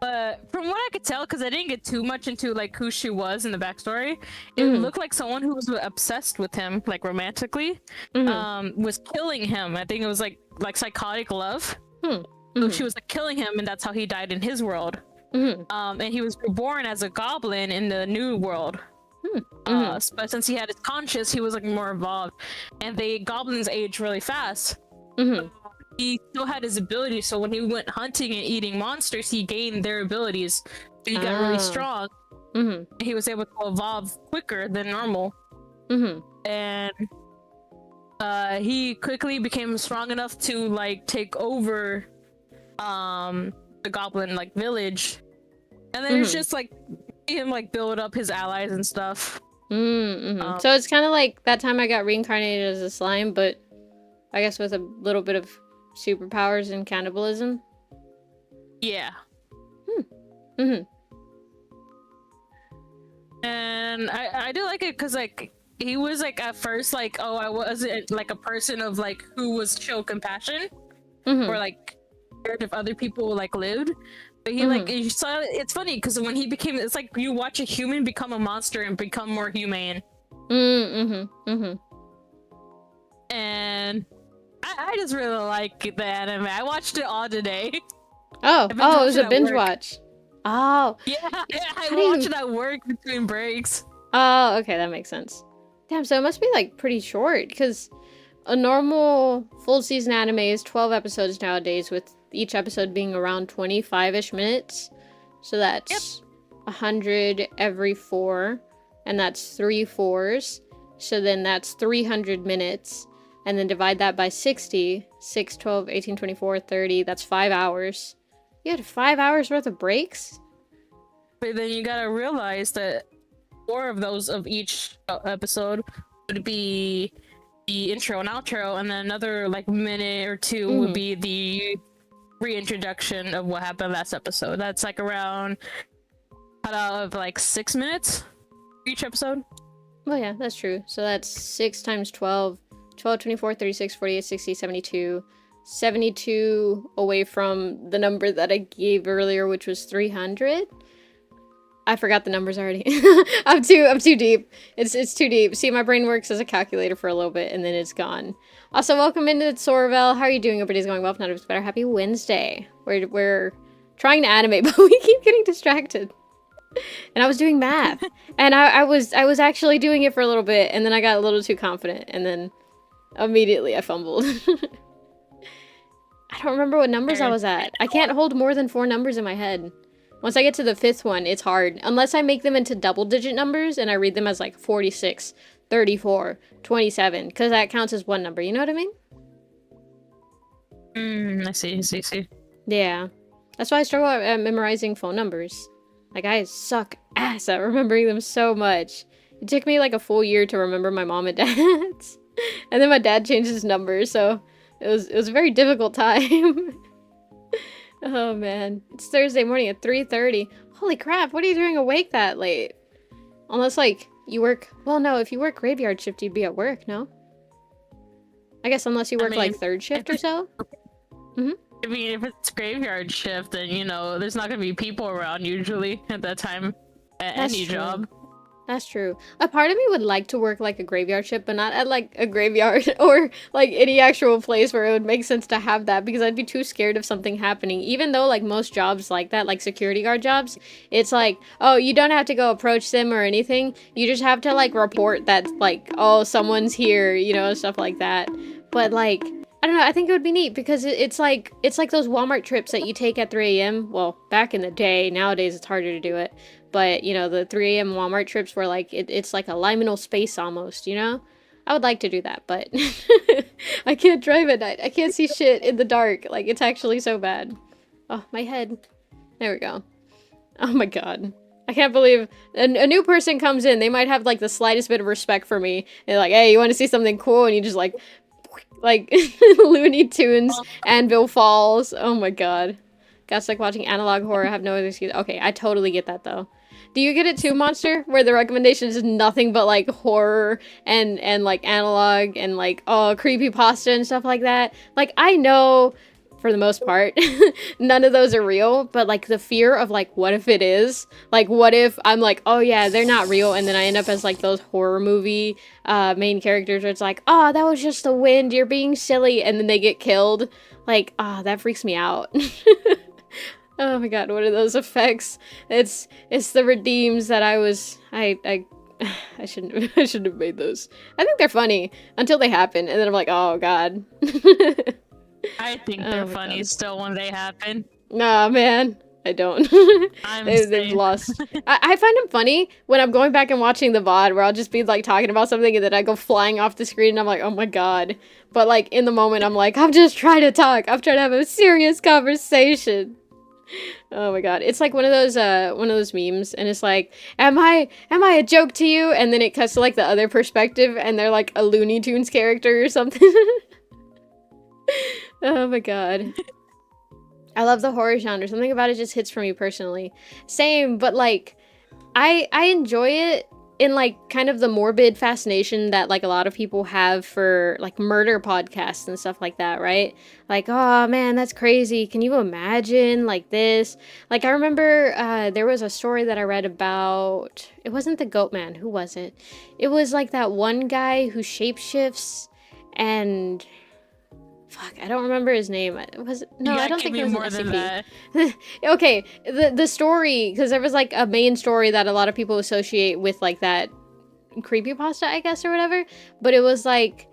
But from what I could tell, because I didn't get too much into like who she was in the backstory, it Mhm. looked like someone who was obsessed with him, like romantically, Mm-hmm. was killing him. I think it was like psychotic love. So Mm-hmm. she was like killing him, and that's how he died in his world. Mm-hmm. And he was reborn as a goblin in the new world. But since he had his conscience, he was like more evolved, and the goblins age really fast. Mm-hmm. He still had his abilities, so when he went hunting and eating monsters, he gained their abilities. So he got really Ah. strong. Mm-hmm. And he was able to evolve quicker than normal, Mm-hmm. and he quickly became strong enough to like take over the goblin like village. And then it's Mhm. just like him like build up his allies and stuff. Mm-hmm. So it's kind of like that time I got reincarnated as a slime, but I guess with a little bit of superpowers and cannibalism. Yeah. Mm-hmm. And I do like it because like he was like at first like, oh, I wasn't like a person of like who was show compassion Mm-hmm. or like cared if other people like lived. But he like you saw it's funny because when he became, it's like you watch a human become a monster and become more humane. Mm-hmm. Mm-hmm. And I just really like the anime. I watched it all today. Oh, I've been it was a watching at binge work. watch. Oh, Yeah, I How do you- watch it at work between breaks. oh, okay, that makes sense. Damn, so it must be like pretty short because a normal full season anime is 12 episodes nowadays, with each episode being around 25-ish minutes. So that's 100 every 4, and that's 3 4s. So then that's 300 minutes, and then divide that by 60, 6, 12, 18, 24, 30, that's 5 hours. You had 5 hours worth of breaks? But then you gotta realize that 4 of those of each episode would be the intro and outro, and then another like minute or 2 would be the reintroduction of what happened last episode. That's like around cut out of like 6 minutes each episode. Oh yeah, that's true. So that's 6 times 12. 12, 24, 36, 48, 60, 72. 72 away from the number that I gave earlier, which was 300. I forgot the numbers already. I'm too deep. It's too deep. See, my brain works as a calculator for a little bit and then it's gone. Also, welcome into Sorvel. How are you doing? Everybody's going well. If not, it's better. Happy Wednesday. We're trying to animate, but we keep getting distracted. And I was doing math, and I was actually doing it for a little bit, and then I got a little too confident, and then immediately I fumbled. I don't remember what numbers I was at. I can't hold more than 4 numbers in my head. Once I get to the 5th one, it's hard. Unless I make them into double-digit numbers, and I read them as, like, 46, 34, 27, because that counts as one number, you know what I mean? I see. Yeah. That's why I struggle at memorizing phone numbers. Like, I suck ass at remembering them so much. It took me, like, a full year to remember my mom and dad's. And then my dad changed his number, so it was a very difficult time. Oh, man. It's Thursday morning at 3:30. Holy crap, what are you doing awake that late? Unless, like, you work... Well, no, if you work graveyard shift, you'd be at work, no? I guess unless you work, like, 3rd shift or so? Mm-hmm. I mean, if it's graveyard shift, then, you know, there's not gonna be people around usually at that time at any job. That's true. A part of me would like to work like a graveyard shift, but not at like a graveyard or like any actual place where it would make sense to have that, because I'd be too scared of something happening. Even though like most jobs like that, like security guard jobs, it's like, oh, you don't have to go approach them or anything. You just have to like report that like, oh, someone's here, you know, stuff like that. But like, I don't know, I think it would be neat because it's like those Walmart trips that you take at 3 a.m. Well, back in the day, nowadays it's harder to do it. But, you know, the 3 a.m. Walmart trips where, like, it's like a liminal space almost, you know? I would like to do that, but I can't drive at night. I can't see shit in the dark. Like, it's actually so bad. Oh, my head. There we go. Oh my god. I can't believe a new person comes in. They might have, like, the slightest bit of respect for me. They're like, hey, you want to see something cool? And you just, like Looney Tunes, Anvil Falls. Oh my god. Got stuck watching analog horror. I have no other excuse. Okay, I totally get that, though. Do you get it too, Monster? Where the recommendation is nothing but, like, horror and like, analog and, like, oh, creepypasta and stuff like that? Like, I know, for the most part, none of those are real, but, like, the fear of, like, what if it is? Like, what if I'm like, oh, yeah, they're not real, and then I end up as, like, those horror movie main characters where it's like, oh, that was just the wind, you're being silly, and then they get killed. Like, ah, that freaks me out. Oh my god, what are those effects? It's the redeems that I shouldn't have made those. I think they're funny until they happen, and then I'm like, oh god. I think they're funny god. Still when they happen. Nah, man. I don't. They've lost. I find them funny when I'm going back and watching the VOD where I'll just be like talking about something and then I go flying off the screen and I'm like, oh my god. But like in the moment I'm like, I'm just trying to talk. I'm trying to have a serious conversation. Oh my god. It's like one of those memes and it's like, am I a joke to you? And then it cuts to like the other perspective and they're like a Looney Tunes character or something. Oh my god. I love the horror genre. Something about it just hits for me personally. Same, but like I enjoy it in like kind of the morbid fascination that like a lot of people have for like murder podcasts and stuff like that, right? Like, oh man, that's crazy. Can you imagine like this? Like I remember there was a story that I read about, it wasn't the Goat Man, who was it? It was like that one guy who shapeshifts and fuck, I don't remember his name. Was it? No, I don't think it was more than that. Okay, the story, because there was like a main story that a lot of people associate with like that creepypasta, I guess, or whatever. But it was like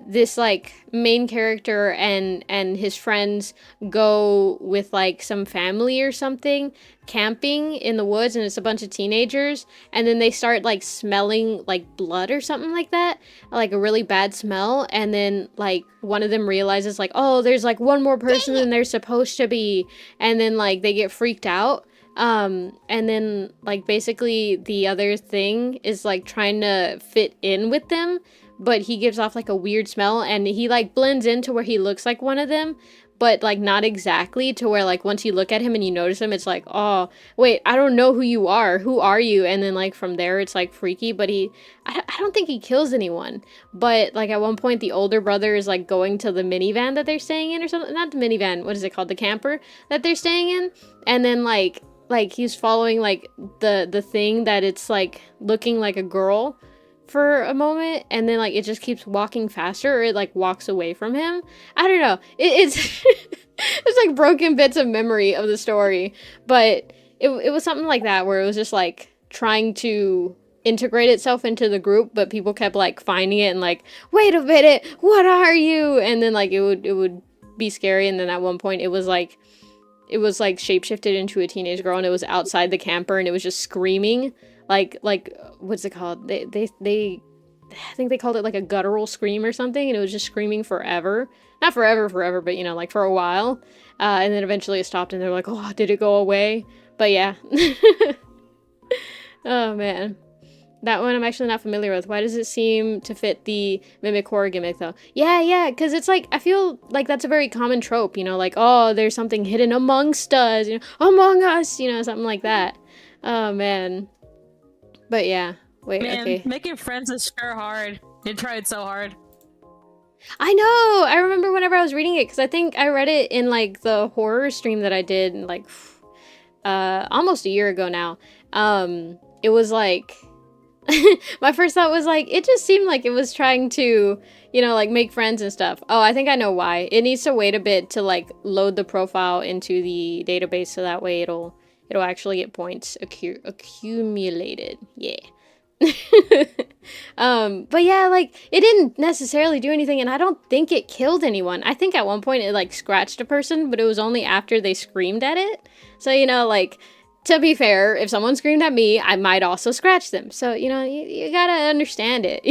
this like main character and his friends go with like some family or something camping in the woods, and it's a bunch of teenagers, and then they start like smelling like blood or something like that, like a really bad smell, and then like one of them realizes like, oh, there's like one more person than there's supposed to be, and then like they get freaked out, and then like basically the other thing is like trying to fit in with them, but he gives off like a weird smell, and he like blends into where he looks like one of them, but like not exactly, to where like once you look at him and you notice him, it's like, oh wait, I don't know who you are, who are you? And then like from there it's like freaky. But I don't think he kills anyone, but like at one point the older brother is like going to the minivan that they're staying in, or something, not the minivan, what is it called, the camper that they're staying in, and then like he's following like the thing that it's like looking like a girl for a moment, and then like it just keeps walking faster, or it like walks away from him. I don't know, it's it's like broken bits of memory of the story, but it was something like that, where it was just like trying to integrate itself into the group, but people kept like finding it and like, wait a minute, what are you? And then like it would be scary, and then at one point it was like shapeshifted into a teenage girl, and it was outside the camper, and it was just screaming like what's it called, they I think they called it like a guttural scream or something, and it was just screaming forever, not forever, but you know, like for a while, and then eventually it stopped, and they're like, oh, did it go away? But yeah. Oh man, that one I'm actually not familiar with. Why does it seem to fit the mimic horror gimmick though? Yeah, because it's like, I feel like that's a very common trope, you know, like, oh, there's something hidden amongst us, you know, among us, you know, something like that. Oh man. But yeah, wait, Man, okay. making friends is sure hard. You tried so hard. I know! I remember whenever I was reading it, because I think I read it in like the horror stream that I did like almost a year ago now. It was like, my first thought was like, it just seemed like it was trying to, you know, like make friends and stuff. Oh, I think I know why. It needs to wait a bit to like load the profile into the database, so that way it'll actually get points accumulated. Yeah. But yeah, like it didn't necessarily do anything, and I don't think it killed anyone. I think at one point it like scratched a person, but it was only after they screamed at it. So, you know, like, to be fair, if someone screamed at me, I might also scratch them. So, you know, you gotta understand it.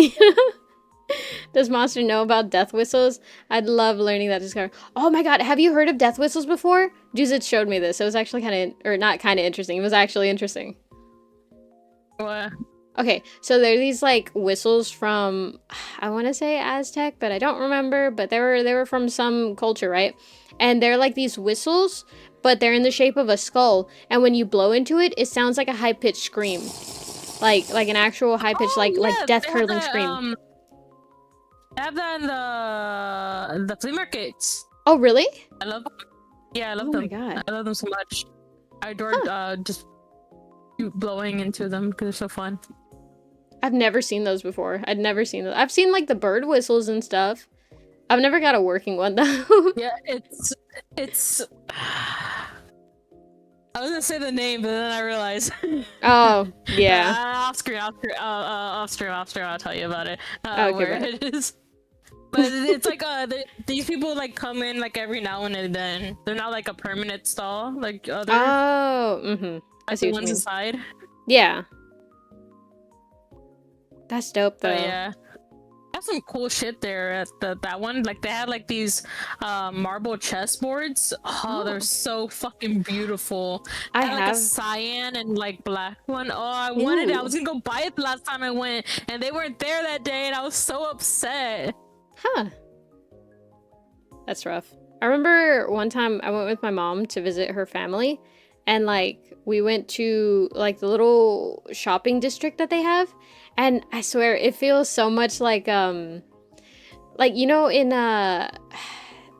Does Monster know about death whistles? I'd love learning that discovery. Oh my god, have you heard of death whistles before? Juzit showed me this. It was actually kind of, or not kind of interesting. It was actually interesting. What? Okay, so there are these like whistles from, I want to say Aztec, but I don't remember. But they were from some culture, right? And they're like these whistles, but they're in the shape of a skull. And when you blow into it, it sounds like a high pitched scream, like an actual high pitched like death curdling scream. I have that in the flea markets. Oh really? I love them. Yeah, I love Oh them. my god. I love them so much. I adore just blowing into them because they're so fun. I've never seen those before. I'd never seen those. I've seen like the bird whistles and stuff. I've never got a working one though. Yeah, it's. I was gonna say the name, but then I realized. Oh yeah. Off screen, I'll tell you about it. Okay, where bye. it is. But it's like these people like come in like every now and then. They're not like a permanent stall like other. Oh, mm-hmm. I see the what you ones mean. inside. Yeah. That's dope though. But yeah. Have some cool shit there at that one. Like they had like these marble chessboards. Oh, they're so fucking beautiful. I They had, like have. a cyan and like black one. Oh, I wanted it. I was gonna go buy it the last time I went, and they weren't there that day, and I was so upset. Huh. That's rough. I remember one time I went with my mom to visit her family, and like we went to like the little shopping district that they have, and I swear it feels so much like you know in I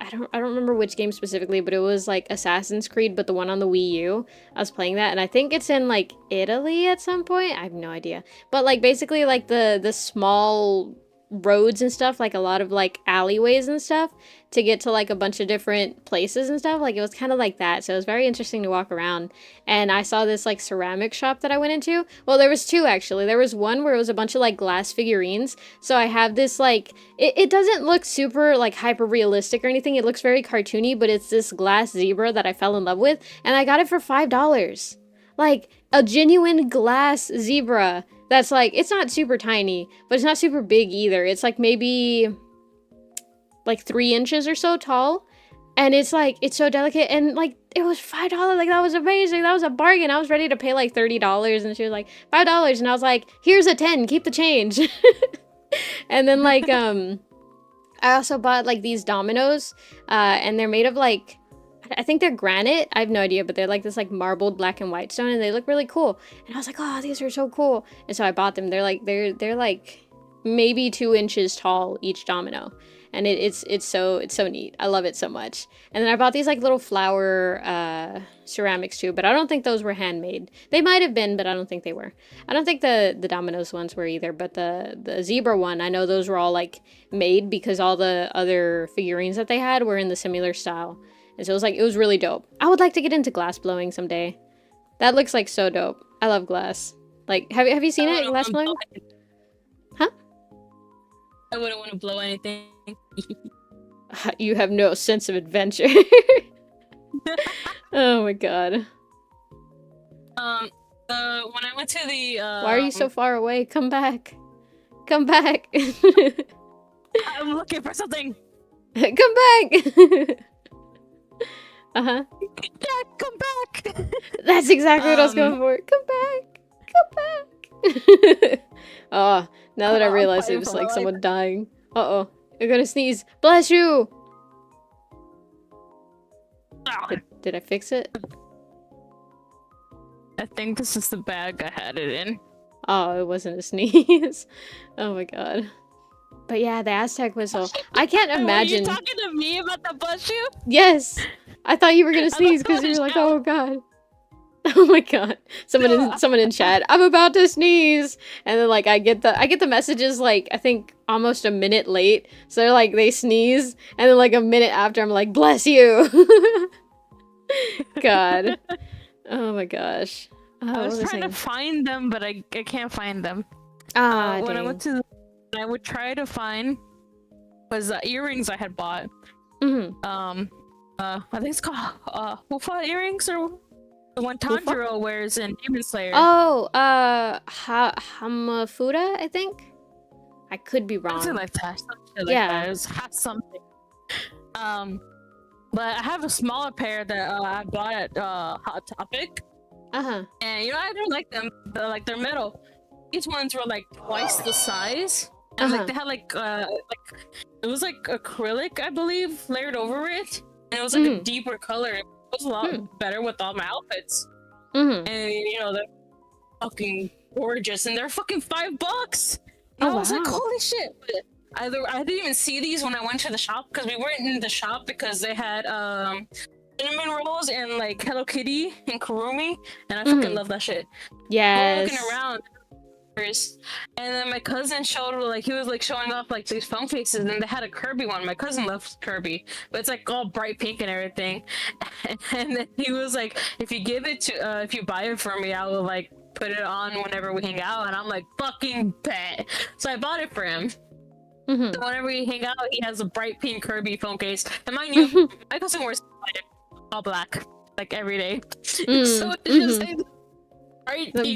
don't remember which game specifically, but it was like Assassin's Creed, but the one on the Wii U. I was playing that, and I think it's in like Italy at some point. I have no idea. But like basically like the small roads and stuff, like a lot of like alleyways and stuff to get to like a bunch of different places and stuff. Like it was kind of like that. So it was very interesting to walk around. And I saw this like ceramic shop that I went into. Well, there was two actually. There was one where it was a bunch of like glass figurines. So I have this like, it doesn't look super like hyper realistic or anything. It looks very cartoony, but it's this glass zebra that I fell in love with. And I got it for $5. Like a genuine glass zebra. That's like, it's not super tiny, but it's not super big either. It's like maybe like 3 inches or so tall. And it's like, it's so delicate. And like, it was $5. Like, that was amazing. That was a bargain. I was ready to pay like $30. And she was like, $5. And I was like, here's a 10. Keep the change. And then like I also bought like these dominoes, and they're made of like, I think they're granite. I have no idea, but they're like this like marbled black and white stone, and they look really cool. And I was like, oh, these are so cool. And so I bought them. They're like maybe 2 inches tall each domino, and it's so neat. I love it so much. And then I bought these like little flower ceramics too, but I don't think those were handmade. They might have been, but I don't think they were. I don't think the dominoes ones were either, but the zebra one, I know those were all like made because all the other figurines that they had were in the similar style. And so it was really dope. I would like to get into glass blowing someday. That looks like so dope. I love glass. Like, have you seen it, glass blowing? Huh? I wouldn't want to blow anything. You have no sense of adventure. Oh my god. When I went to the Why are you so far away? Come back. Come back. I'm looking for something. Come back. Uh-huh. Dad, come back. That's exactly what I was going for. Come back. Come back. Oh, now that I realize it was like someone dying. Uh-oh. You're gonna sneeze. Bless you. Did I fix it? I think this is the bag I had it in. Oh, it wasn't a sneeze. Oh my god. But yeah, the Aztec whistle. I can't imagine. Were you talking to me about the bless you? Yes. I thought you were gonna sneeze because you were like, oh god. Oh my god. Someone in chat. I'm about to sneeze. And then like I get the messages like I think almost a minute late. So they're like they sneeze and then like a minute after I'm like, bless you. God. Oh my gosh. I was trying to find them, but I can't find them. When I went to I would try to find was earrings I had bought. Mm-hmm. I think it's called Hufa earrings, or the one Tanjiro wears in Demon Slayer. Oh, Hamafuda, I think. I could be wrong. Something like that. Yeah. It was something. But I have a smaller pair that I bought at Hot Topic. Uh-huh. And I don't like them. They're metal. These ones were like twice the size. And like they had like it was like acrylic, I believe, layered over it. And it was like a deeper color. It was a lot better with all my outfits. And they're fucking gorgeous, and they're fucking $5. And I was like, holy shit! But I didn't even see these when I went to the shop because we weren't in the shop because they had cinnamon rolls and like Hello Kitty and Kurumi, and I fucking love that shit. Yes. We were looking around. And then my cousin showed like he was like showing off like these phone cases, and they had a Kirby one. My cousin loves Kirby, but it's like all bright pink and everything. And then he was like, if you buy it for me, I will like put it on whenever we hang out. And I'm like, fucking bet. So I bought it for him. So whenever we hang out, he has a bright pink Kirby phone case. And mind you, my cousin wears all black like every day. So it's just like,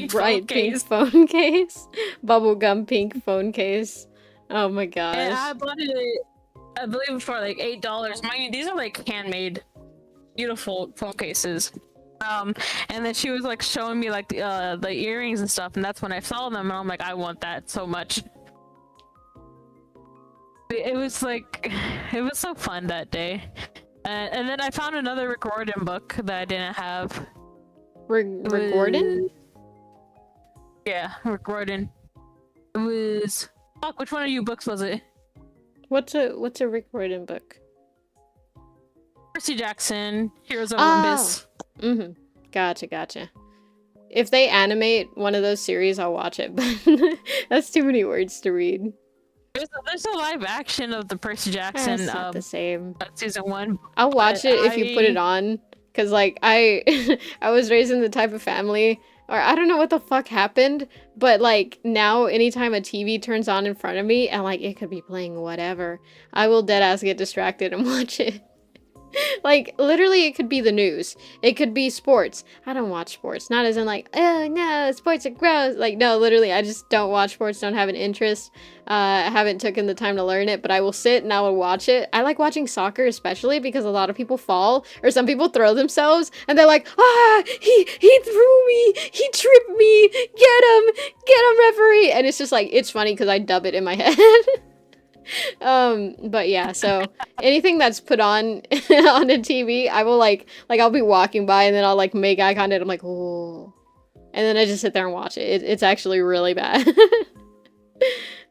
bright pink phone case. Bubblegum pink phone case. Oh my gosh. And I bought it, I believe, for like $8. Mind you, these are like handmade, beautiful phone cases. And then she was like showing me like the earrings and stuff, and that's when I saw them, and I'm like, I want that so much. It was like, it was so fun that day. And then I found another Rick Riordan book that I didn't have. Rick Riordan? Yeah, Rick Riordan. It was... Fuck, which one of you books was it? What's a Rick Riordan book? Percy Jackson, Heroes of Olympus. Gotcha. If they animate one of those series, I'll watch it, but that's too many words to read. There's a live action of the Percy Jackson. It's not the same. Season 1. I'll watch it if you put it on, because like I was raised in the type of family, or I don't know what the fuck happened, but like now anytime a TV turns on in front of me and like it could be playing whatever, I will deadass get distracted and watch it. Like, literally, it could be the news. It could be sports. I don't watch sports. Not as in, like, oh, no, sports are gross. Like, no, literally, I just don't watch sports, don't have an interest. I haven't taken the time to learn it, but I will sit and I will watch it. I like watching soccer, especially because a lot of people fall, or some people throw themselves, and they're like, he threw me, he tripped me, get him, referee. And it's just like, it's funny because I dub it in my head. But yeah, so anything that's put on on the TV, I will like I'll be walking by and then I'll like make eye contact. I'm like, oh, and then I just sit there and watch it. It's actually really bad.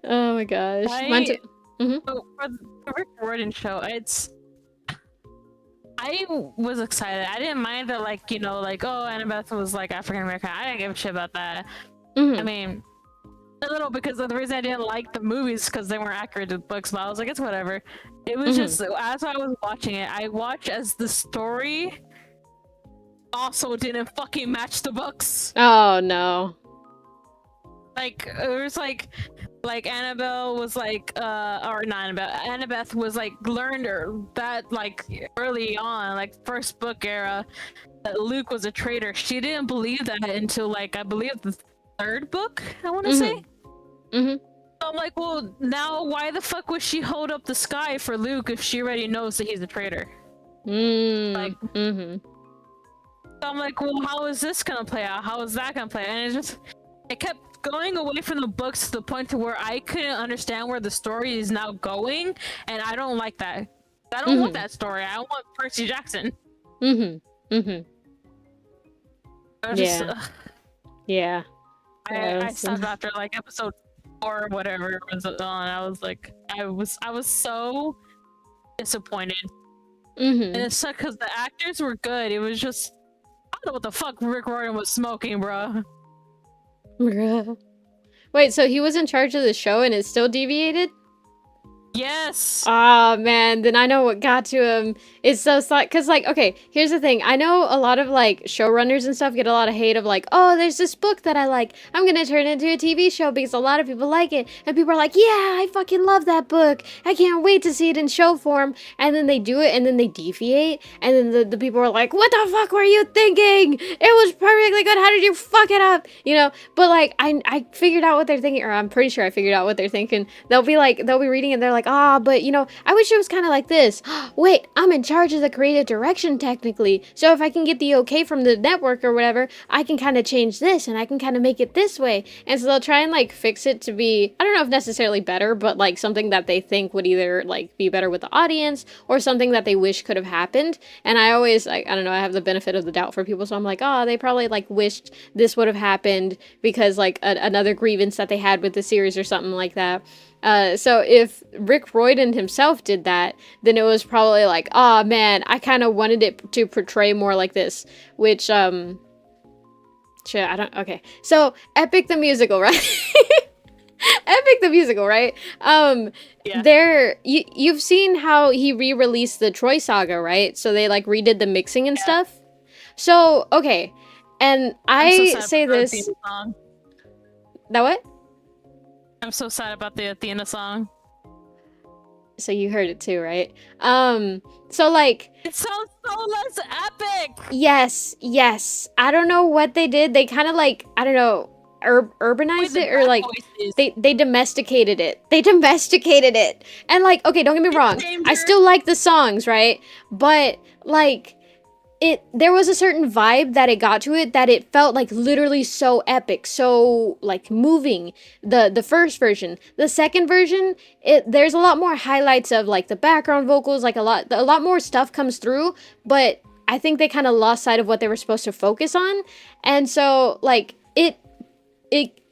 Oh my gosh. So for the Rick Riordan show, I was excited. I didn't mind that, like, you know, like, oh, Annabeth was like African American. I didn't give a shit about that. I mean, a little, because of the reason I didn't like the movies because they weren't accurate to the books, but I was like, it's whatever. It was just, as I was watching it, I watched as the story also didn't fucking match the books. Oh no. Like, it was like Annabelle was like, or not Annabeth was like learned that like early on, like first book era, that Luke was a traitor. She didn't believe that until like, I believe the third book, I want to say. So I'm like, well, now why the fuck would she hold up the sky for Luke if she already knows that he's a traitor? Like, so I'm like, well, how is this gonna play out? How is that gonna play out? And it kept going away from the books to the point to where I couldn't understand where the story is now going, and I don't like that. I don't want that story. I want Percy Jackson. Yeah. I stopped after like episode 4 or whatever was on. I was like, I was so disappointed. And it sucked because the actors were good. It was just, I don't know what the fuck Rick Riordan was smoking, bro. Wait, so he was in charge of the show and it still deviated? Yes. Oh man, then I know what got to him. It's so sad, cause like, okay, here's the thing. I know a lot of like showrunners and stuff get a lot of hate of like, oh, there's this book that I like. I'm gonna turn it into a TV show because a lot of people like it, and people are like, yeah, I fucking love that book. I can't wait to see it in show form. And then they do it, and then they deviate, and then the people are like, what the fuck were you thinking? It was perfectly good. How did you fuck it up? You know. But like, I figured out what they're thinking, or I'm pretty sure I figured out what they're thinking. They'll be reading and they're like, but you know, I wish it was kind of like this. Wait, I'm in charge of the creative direction technically, so if I can get the okay from the network or whatever, I can kind of change this and I can kind of make it this way. And so they'll try and like fix it to be, I don't know if necessarily better, but like something that they think would either like be better with the audience or something that they wish could have happened. And I always, like, I don't know, I have the benefit of the doubt for people, so I'm like, oh, they probably like wished this would have happened because like another grievance that they had with the series or something like that. So if Rick Riordan himself did that, then it was probably like, oh man, I kind of wanted it to portray more like this, which, shit, okay. So, Epic the Musical, right? Epic the Musical, right? Yeah. You've seen how he re-released the Troy Saga, right? So they like redid the mixing and stuff. So, okay. And I say this. That what? I'm so sad about the Athena song. So you heard it too, right? So like, it sounds so less epic. Yes. I don't know what they did. They kind of like, I don't know, urbanized it, or like they domesticated it. And like, okay, don't get me wrong. I still like the songs, right? But like, there was a certain vibe that it got to it that it felt like literally so epic, so like moving. The first version, the second version, there's a lot more highlights of like the background vocals, like a lot more stuff comes through, but I think they kind of lost sight of what they were supposed to focus on. And so like it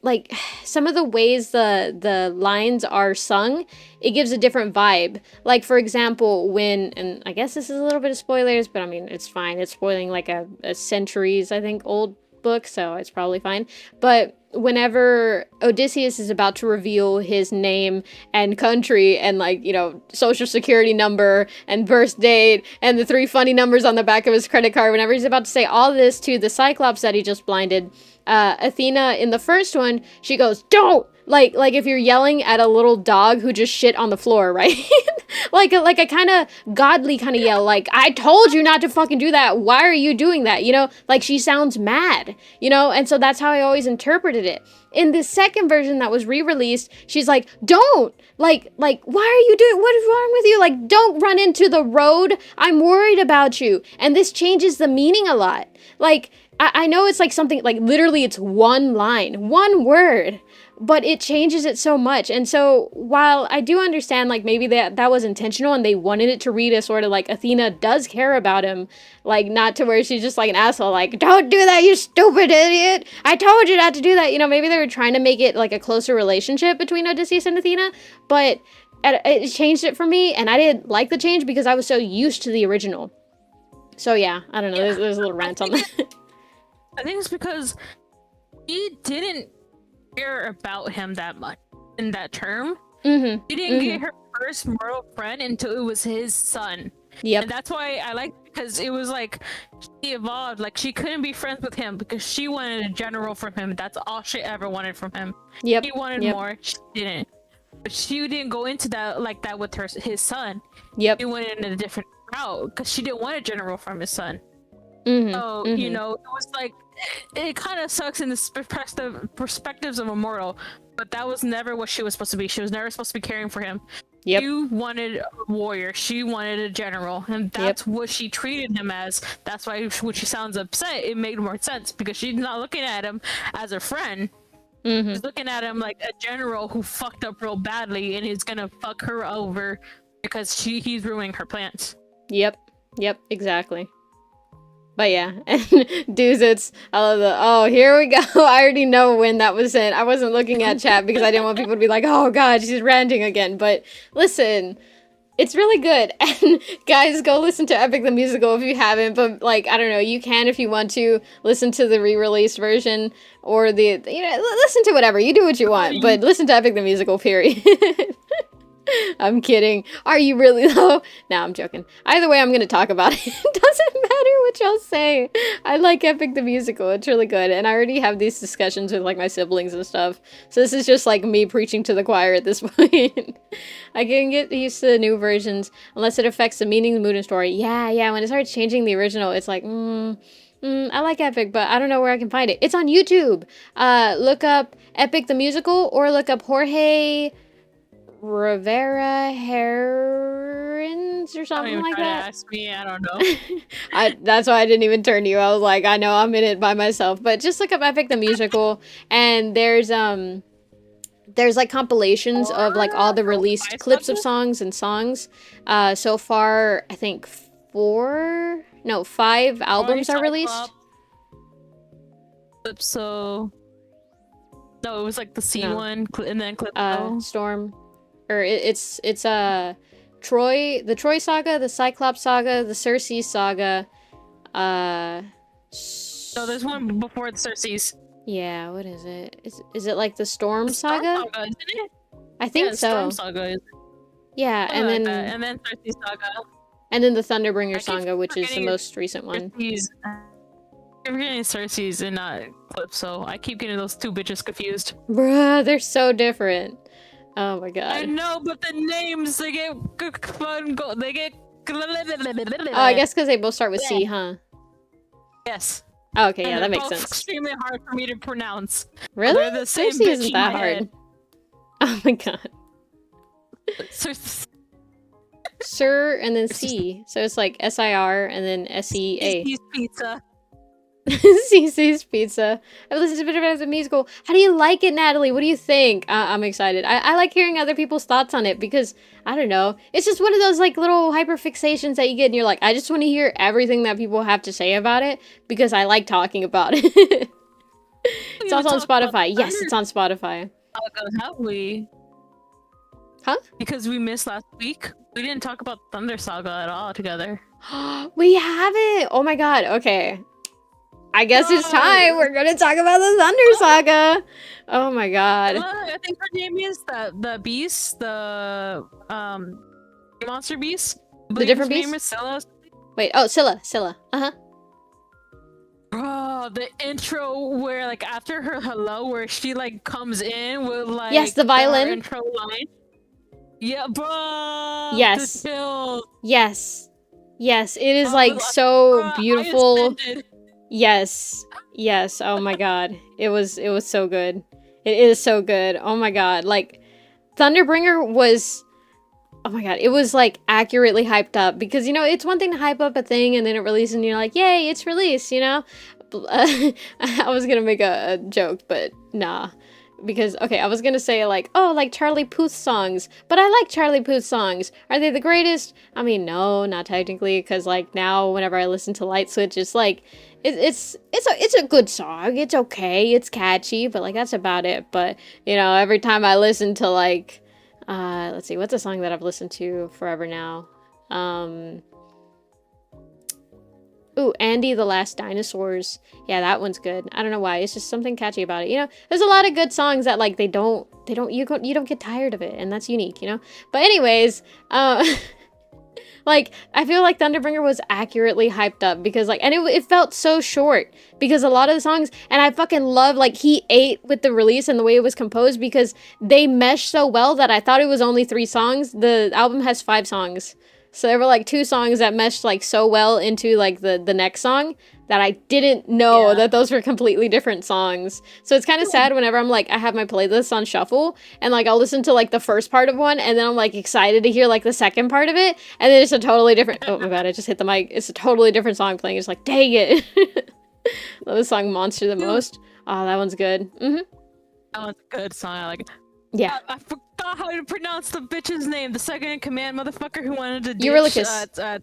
like some of the ways the lines are sung, it gives a different vibe. Like for example, and I guess this is a little bit of spoilers, but I mean it's fine. It's spoiling like a centuries, I think, old book, so it's probably fine. But whenever Odysseus is about to reveal his name and country and like, you know, social security number and birth date and the 3 funny numbers on the back of his credit card, whenever he's about to say all this to the Cyclops that he just blinded, Athena in the first one, she goes, don't like if you're yelling at a little dog who just shit on the floor, right? like a kind of godly kind of yell, like, I told you not to fucking do that. Why are you doing that? You know, like she sounds mad, you know? And so that's how I always interpreted it. In the second version that was re-released, she's like, don't, like, why are you doing, what is wrong with you? Like, don't run into the road. I'm worried about you. And this changes the meaning a lot. Like, I know it's like something, like literally it's one line, one word, but it changes it so much. And so while I do understand like maybe that was intentional and they wanted it to read as sort of like Athena does care about him, like not to where she's just like an asshole, like, don't do that, you stupid idiot, I told you not to do that. You know, maybe they were trying to make it like a closer relationship between Odysseus and Athena, but it changed it for me, and I didn't like the change because I was so used to the original. So yeah, I don't know, there's a little rant on that. I think it's because he didn't care about him that much in that term. Mm-hmm. She didn't get her first mortal friend until it was his son. Yep. And that's why I like, because it was like she evolved. Like she couldn't be friends with him because she wanted a general from him. That's all she ever wanted from him. Yep. He wanted more. She didn't. But she didn't go into that like that with his son. Yep. She went in a different route because she didn't want a general from his son. Mm-hmm. So you know, it was like it kind of sucks in the perspectives of a mortal, but that was never what she was supposed to be. She was never supposed to be caring for him. Yep. You wanted a warrior. She wanted a general, and that's what she treated him as. That's why when she sounds upset, it made more sense because she's not looking at him as a friend. She's looking at him like a general who fucked up real badly and is gonna fuck her over because he's ruining her plans. Yep, exactly. But yeah, and dudes, I love oh, here we go. I already know when that was sent. I wasn't looking at chat because I didn't want people to be like, oh god, she's ranting again. But listen, it's really good. And guys, go listen to Epic the Musical if you haven't. But like, I don't know, you can if you want to listen to the re-released version or the, you know, listen to whatever. You do what you want, but listen to Epic the Musical, period. I'm kidding. Are you really though? Nah, I'm joking. Either way, I'm gonna talk about it. It doesn't matter what y'all say. I like Epic the Musical. It's really good. And I already have these discussions with like my siblings and stuff. So this is just like me preaching to the choir at this point. I can get used to the new versions unless it affects the meaning, the mood, and story. Yeah. When it starts changing the original, it's like, I like Epic, but I don't know where I can find it. It's on YouTube. Look up Epic the Musical or look up Jorge Rivera Herons or something like that. Ask me, I don't know. That's why I didn't even turn to you. I was like, I know I'm in it by myself. But just look up Epic the Musical, and there's like compilations of like all the released clips of songs and songs. So far, I think 5 albums are released. Calypso. No, it was like the C one, and then Calypso. Storm. Or it's Troy, the Troy Saga, the Cyclops Saga, the Circe Saga. No, there's one before the Circes. Yeah, what is it? Is it like the Storm Saga? Storm Saga, isn't it? I think so. Storm Saga. Yeah, and then Circe Saga. And then the Thunderbringer Saga, which is the most recent one. I'm forgetting Circes and not Calypso. I keep getting those two bitches confused. Bruh, they're so different. Oh my god. I know, but the names, they get fun. They get. Oh, I guess because they both start with C, huh? Yes. Oh, okay, And yeah, they're that makes both sense. Extremely hard for me to pronounce. Really? They're the same Circe bitch isn't in that my hard. head. Oh my god. Circe. Sir and then C. So it's like SIR and then SEA. Pizza. CC's Pizza. I've listened to a bit of the musical. How do you like it, Natalie? What do you think? I'm excited. I like hearing other people's thoughts on it because, I don't know, it's just one of those like little hyperfixations that you get and you're like, I just want to hear everything that people have to say about it because I like talking about it. It's also on Spotify. Yes, it's on Spotify. Have we? Huh? Because we missed last week. We didn't talk about Thunder Saga at all together. We haven't. Oh my god. Okay. I guess it's time. We're gonna talk about the Thunder Saga. Oh my god. I think her name is the beast, the monster beast. The different her beast? name is Scylla. Wait. Oh, Scylla. Uh huh. Bro, Oh, the intro where like after her hello, where she like comes in with like Yes, the her violin. intro line. Yeah, bro. Yes. The chills. Yes. Yes, it is I like was so I beautiful. ascended. Yes. Yes. Oh my god. It was so good. It is so good. Oh my god. Like Thunderbringer was, oh my god, it was like accurately hyped up because, you know, it's one thing to hype up a thing and then it releases and you're like, yay, it's released, you know? I was gonna make a joke, but nah. Because, okay, I was gonna say like, oh, like Charlie Puth songs, but I like Charlie Puth songs. Are they the greatest? I mean, no, not technically, because like now whenever I listen to Light Switch, it's like, it's a good song. It's okay. It's catchy, but like that's about it. But, you know, every time I listen to like, let's see, what's a song that I've listened to forever now? Ooh, Andy the Last Dinosaurs. Yeah, that one's good. I don't know why. It's just something catchy about it. You know, there's a lot of good songs that like you don't get tired of it, and that's unique, you know? But anyways, like I feel like Thunderbringer was accurately hyped up because like, and it felt so short because a lot of the songs, and I fucking love like he ate with the release and the way it was composed because they meshed so well that I thought it was only 3 songs. The album has 5 songs. So there were like 2 songs that meshed like so well into like the next song that I didn't know that those were completely different songs. So it's kind of sad whenever I'm like, I have my playlist on shuffle and like I'll listen to like the first part of one and then I'm like excited to hear like the second part of it and then it's a totally different, oh my god, I just hit the mic. It's a totally different song playing. It's like, dang it. Love the song Monster the most. Oh, that one's good. Mm-hmm. That was a good song. I like it. Yeah. I forgot how to pronounce the bitch's name. The second in command motherfucker who wanted to ditch. Eurylicus.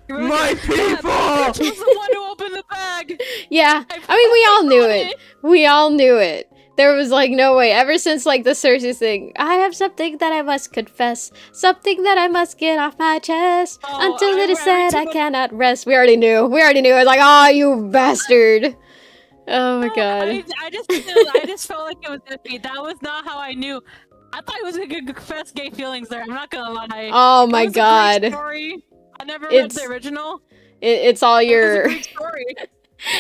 My people! Bitch was the one who opened the bag. Yeah. I mean, we all knew it. We all knew it. There was like no way. Ever since like the Cersei thing, I have something that I must confess, something that I must get off my chest. Until it is said, I cannot rest. We already knew. We already knew. I was like, oh, you bastard. Oh my god. I just felt like it was iffy. That was not how I knew. I thought it was a good confess gay feelings there. I'm not gonna lie. Oh my It was a god. great story. I never read the original. It's all your. It was a great story.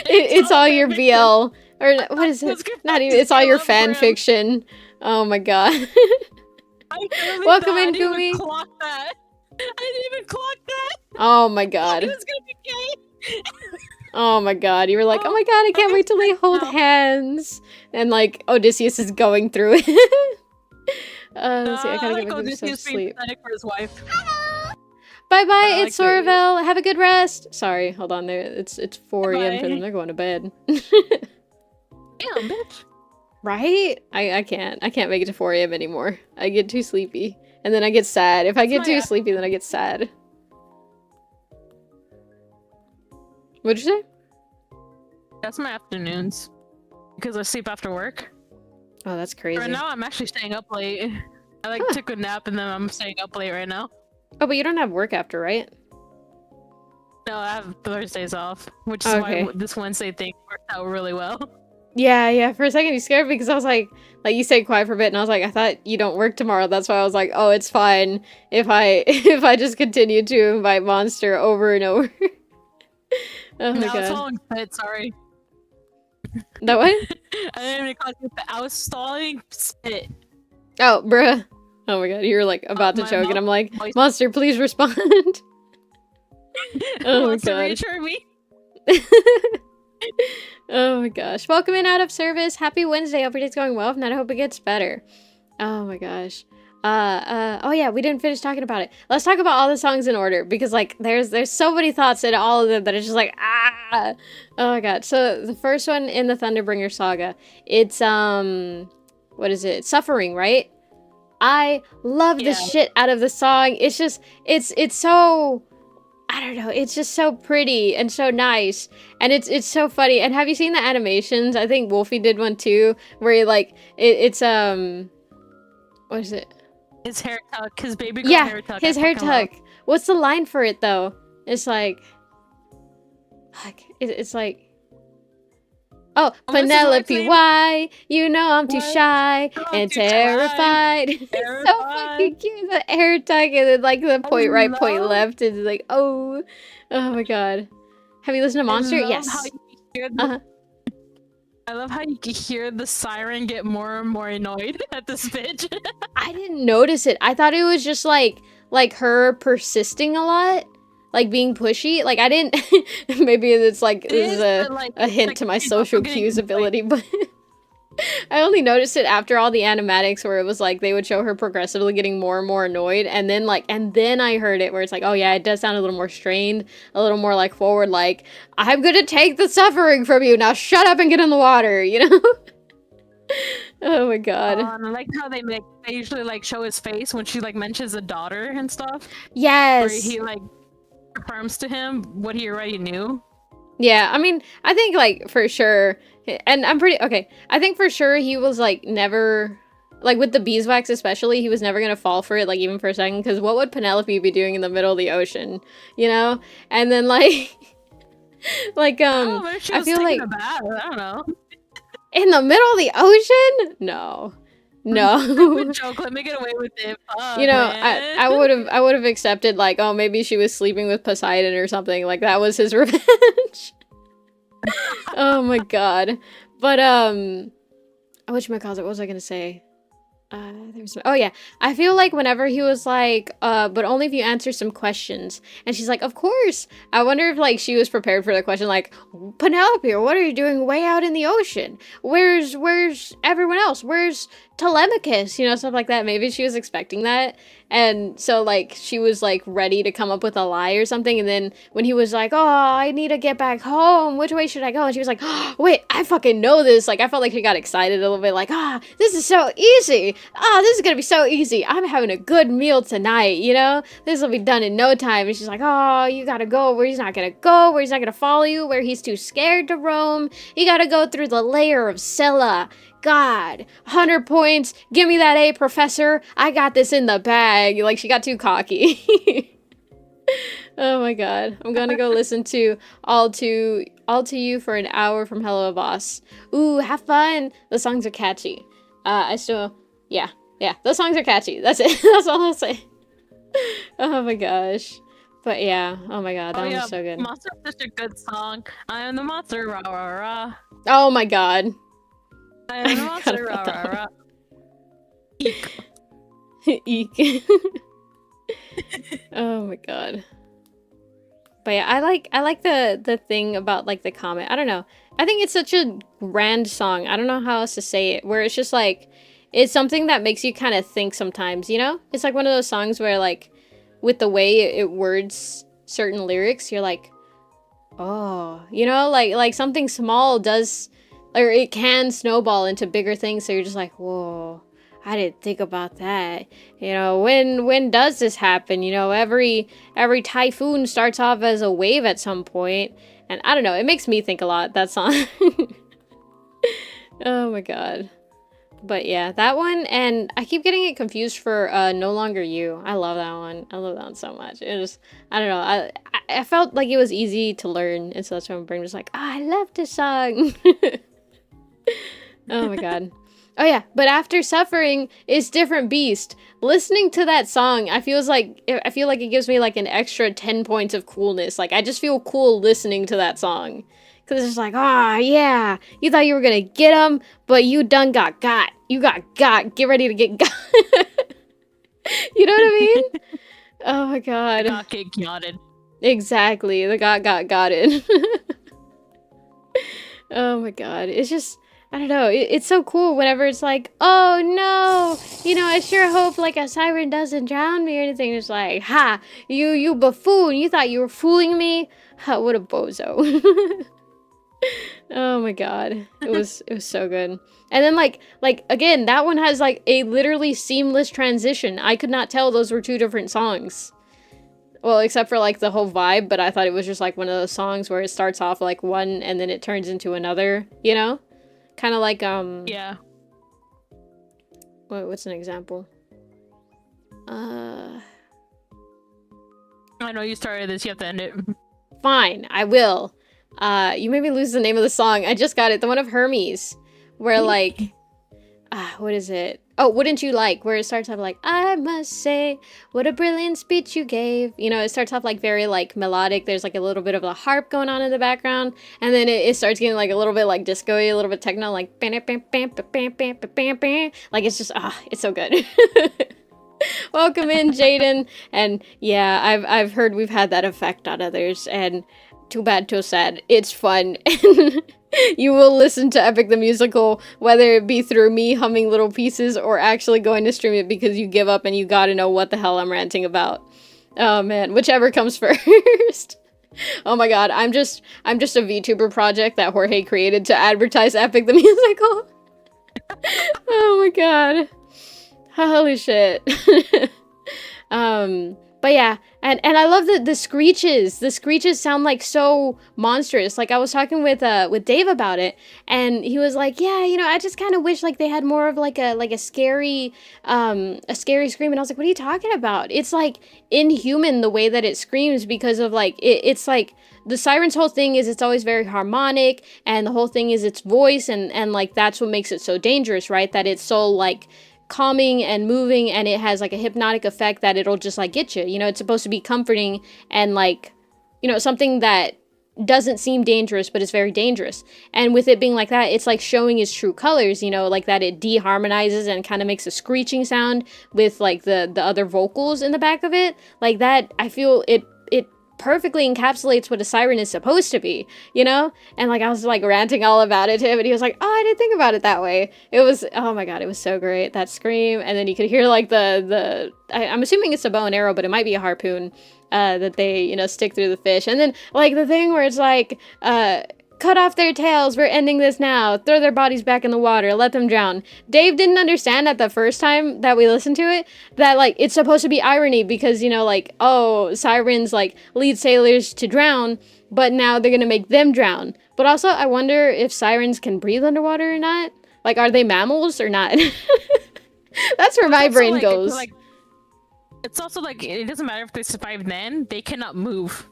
It's all your BL or what is it? Not even. It's all your fan fiction. Oh my god. Welcome in, Gumi. I didn't even clock that. Oh my god. It was gonna be gay. Oh my god, you were like, oh my god, I can't wait till they hold hands. And like, Odysseus is going through it. Let's see, I gotta get myself to sleep. For his wife. Bye bye, it's Sorville. Have a good rest. Sorry, hold on there. It's 4 a.m. for them. They're going to bed. Damn, bitch. Right? I can't make it to 4 a.m. anymore. I get too sleepy. And then I get sad. If I get too sleepy, then I get sad. What'd you say? That's my afternoons. Because I sleep after work. Oh, that's crazy. Right now, I'm actually staying up late. I like took a nap and then I'm staying up late right now. Oh, but you don't have work after, right? No, I have Thursdays off, which is why this Wednesday thing worked out really well. Yeah. For a second, you scared me because I was like you stayed quiet for a bit, and I was like, I thought you don't work tomorrow. That's why I was like, oh, it's fine if I just continue to invite Monster over and over. Oh my god. I was stalling spit, sorry. That what? I didn't even call you spit. I was stalling spit. Oh, bruh. Oh my god, you were like about to choke, and I'm like, Monster, please respond. Oh my god. Reassure me. Oh my gosh. Welcome in out of service. Happy Wednesday. Hope your day's going well. If not, I hope it gets better. Oh my gosh. Oh yeah, we didn't finish talking about it. Let's talk about all the songs in order because like there's so many thoughts in all of them that it's just like oh my god. So the first one in the Thunderbringer saga, it's what is it? Suffering, right? I love the shit out of the song. It's just it's so, I don't know, it's just so pretty and so nice, and it's so funny. And have you seen the animations? I think Wolfie did one too, where he like it's what is it? His hair tuck, his baby girl hair tuck. His hair tuck. What's the line for it though? It's like it's like, oh, Penelope, why? You know I'm too shy and terrified. It's so fucking cute. The hair tuck and then like the point right, point left. It's like, oh my god. Have you listened to Monster? Yes. I love how you can hear the siren get more and more annoyed at this bitch. I didn't notice it. I thought it was just like her persisting a lot, like being pushy. Like I didn't. Maybe it's like this is a hint to my social cues ability, but I only noticed it after all the animatics where it was like they would show her progressively getting more and more annoyed, and then I heard it where it's like, oh yeah, it does sound a little more strained, a little more like forward, like I'm gonna take the suffering from you now. Shut up and get in the water, you know. Oh my god. And I like how they usually like show his face when she like mentions a daughter and stuff. Yes. Where he like confirms to him what he already knew. Yeah, I mean, I think like for sure, and I'm pretty okay. I think for sure he was like never, like with the beeswax especially, he was never gonna fall for it, like even for a second, because what would Penelope be doing in the middle of the ocean, you know? And then like, like She I was feel taking like a bath. I don't know. in the middle of the ocean, no. Joke, let me get away with it. Fuck, You know, man. I would have accepted like, oh, maybe she was sleeping with Poseidon or something, like that was his revenge. Oh my god. But whatchamacallit, what was I gonna say? Oh yeah, I feel like whenever he was like, but only if you answer some questions, and she's like, of course. I wonder if like she was prepared for the question, like, Penelope, what are you doing way out in the ocean? Where's everyone else? Where's Telemachus? You know, stuff like that. Maybe she was expecting that, and so like she was like ready to come up with a lie or something, and then when he was like, oh, I need to get back home, which way should I go? And she was like, oh, wait, I fucking know this. Like I felt like she got excited a little bit, like, this is so easy. This is gonna be so easy. I'm having a good meal tonight, you know? This will be done in no time. And she's like, oh, you gotta go where he's not gonna go, where he's not gonna follow you, where he's too scared to roam. You gotta go through the layer of Scylla. God, 100 points. Give me that A, professor. I got this in the bag. Like, she got too cocky. Oh my god. I'm gonna go listen to All to You for an hour from Hello Boss. Ooh, have fun. The songs are catchy. Yeah, those songs are catchy. That's it. That's all I'll say. Oh my gosh. But yeah, oh my god, that was so good. Monster is such a good song. I am the monster, rah rah rah. Oh my god. I am the monster, rah rah rah. Eek. Eek. Oh my god. But yeah, I like the thing about like the comment. I don't know. I think it's such a grand song. I don't know how else to say it. Where it's just like, it's something that makes you kind of think sometimes, you know? It's like one of those songs where like, with the way it words certain lyrics, you're like, oh, you know, like something small does, or it can snowball into bigger things. So you're just like, whoa, I didn't think about that. You know, when does this happen? You know, every typhoon starts off as a wave at some point. And I don't know, it makes me think a lot, that song. Oh my god. But yeah, that one, and I keep getting it confused for No Longer You. I love that one. I love that one so much. It was, I don't know, I felt like it was easy to learn, and so that's why my brain was like, I love this song. Oh my god. Oh yeah, but After Suffering is Different Beast. Listening to that song, I feel like it gives me like an extra 10 points of coolness. Like I just feel cool listening to that song. Cause it's just like, yeah, you thought you were gonna get him, but you done got. You got. Get ready to get got. You know what I mean? Oh my god. Got get gotted. Exactly, the got it. Oh my god, it's just, I don't know, it's so cool whenever it's like, oh no, you know, I sure hope like a siren doesn't drown me or anything. It's like, ha, you buffoon, you thought you were fooling me? Ha, what a bozo. Oh my god, it was so good. And then like again, that one has like a literally seamless transition. I could not tell those were two different songs. Well, except for like the whole vibe, but I thought it was just like one of those songs where it starts off like one and then it turns into another, you know? Kind of like yeah. What's an example? I know you started this, you have to end it. Fine, I will. You made me lose the name of the song. I just got it. The one of Hermes. Where like what is it? Oh, Wouldn't You Like, where it starts off like, I must say, what a brilliant speech you gave. You know, it starts off like very like melodic. There's like a little bit of a harp going on in the background. And then it starts getting like a little bit like disco-y, a little bit techno, like bam, bam, bam, bam, bam, bam, bam, bam. Like it's just, it's so good. Welcome in, Jaden. And yeah, I've heard we've had that effect on others, and too bad, too sad. It's fun. You will listen to Epic the Musical, whether it be through me humming little pieces or actually going to stream it because you give up and you gotta know what the hell I'm ranting about. Oh man, whichever comes first. Oh my god, I'm just a VTuber project that Jorge created to advertise Epic the Musical. Oh my god. Holy shit. But yeah, and I love the screeches. The screeches sound like so monstrous. Like I was talking with Dave about it, and he was like, yeah, you know, I just kind of wish like they had more of like a scary scream. And I was like, what are you talking about? It's like inhuman the way that it screams because of like it's like the siren's whole thing is it's always very harmonic, and the whole thing is its voice, and like that's what makes it so dangerous, right? That it's so like calming and moving, and it has like a hypnotic effect that it'll just like get you. You know, it's supposed to be comforting and like, you know, something that doesn't seem dangerous but it's very dangerous. And with it being like that, it's like showing its true colors, you know, like that it deharmonizes and kind of makes a screeching sound with like the other vocals in the back of it. Like that, I feel it perfectly encapsulates what a siren is supposed to be, you know? And like I was like ranting all about it to him, and he was like, oh, I didn't think about it that way. It was, oh my god, it was so great, that scream. And then you could hear like I'm assuming it's a bow and arrow, but it might be a harpoon that they, you know, stick through the fish. And then like the thing where it's like cut off their tails, we're ending this now, throw their bodies back in the water, let them drown. Dave didn't understand at the first time that we listened to it that like it's supposed to be irony because, you know, like, oh, sirens like lead sailors to drown, but now they're gonna make them drown. But also I wonder if sirens can breathe underwater or not. Like, are they mammals or not? That's where my brain goes. It's also like it doesn't matter if they survive then, they cannot move.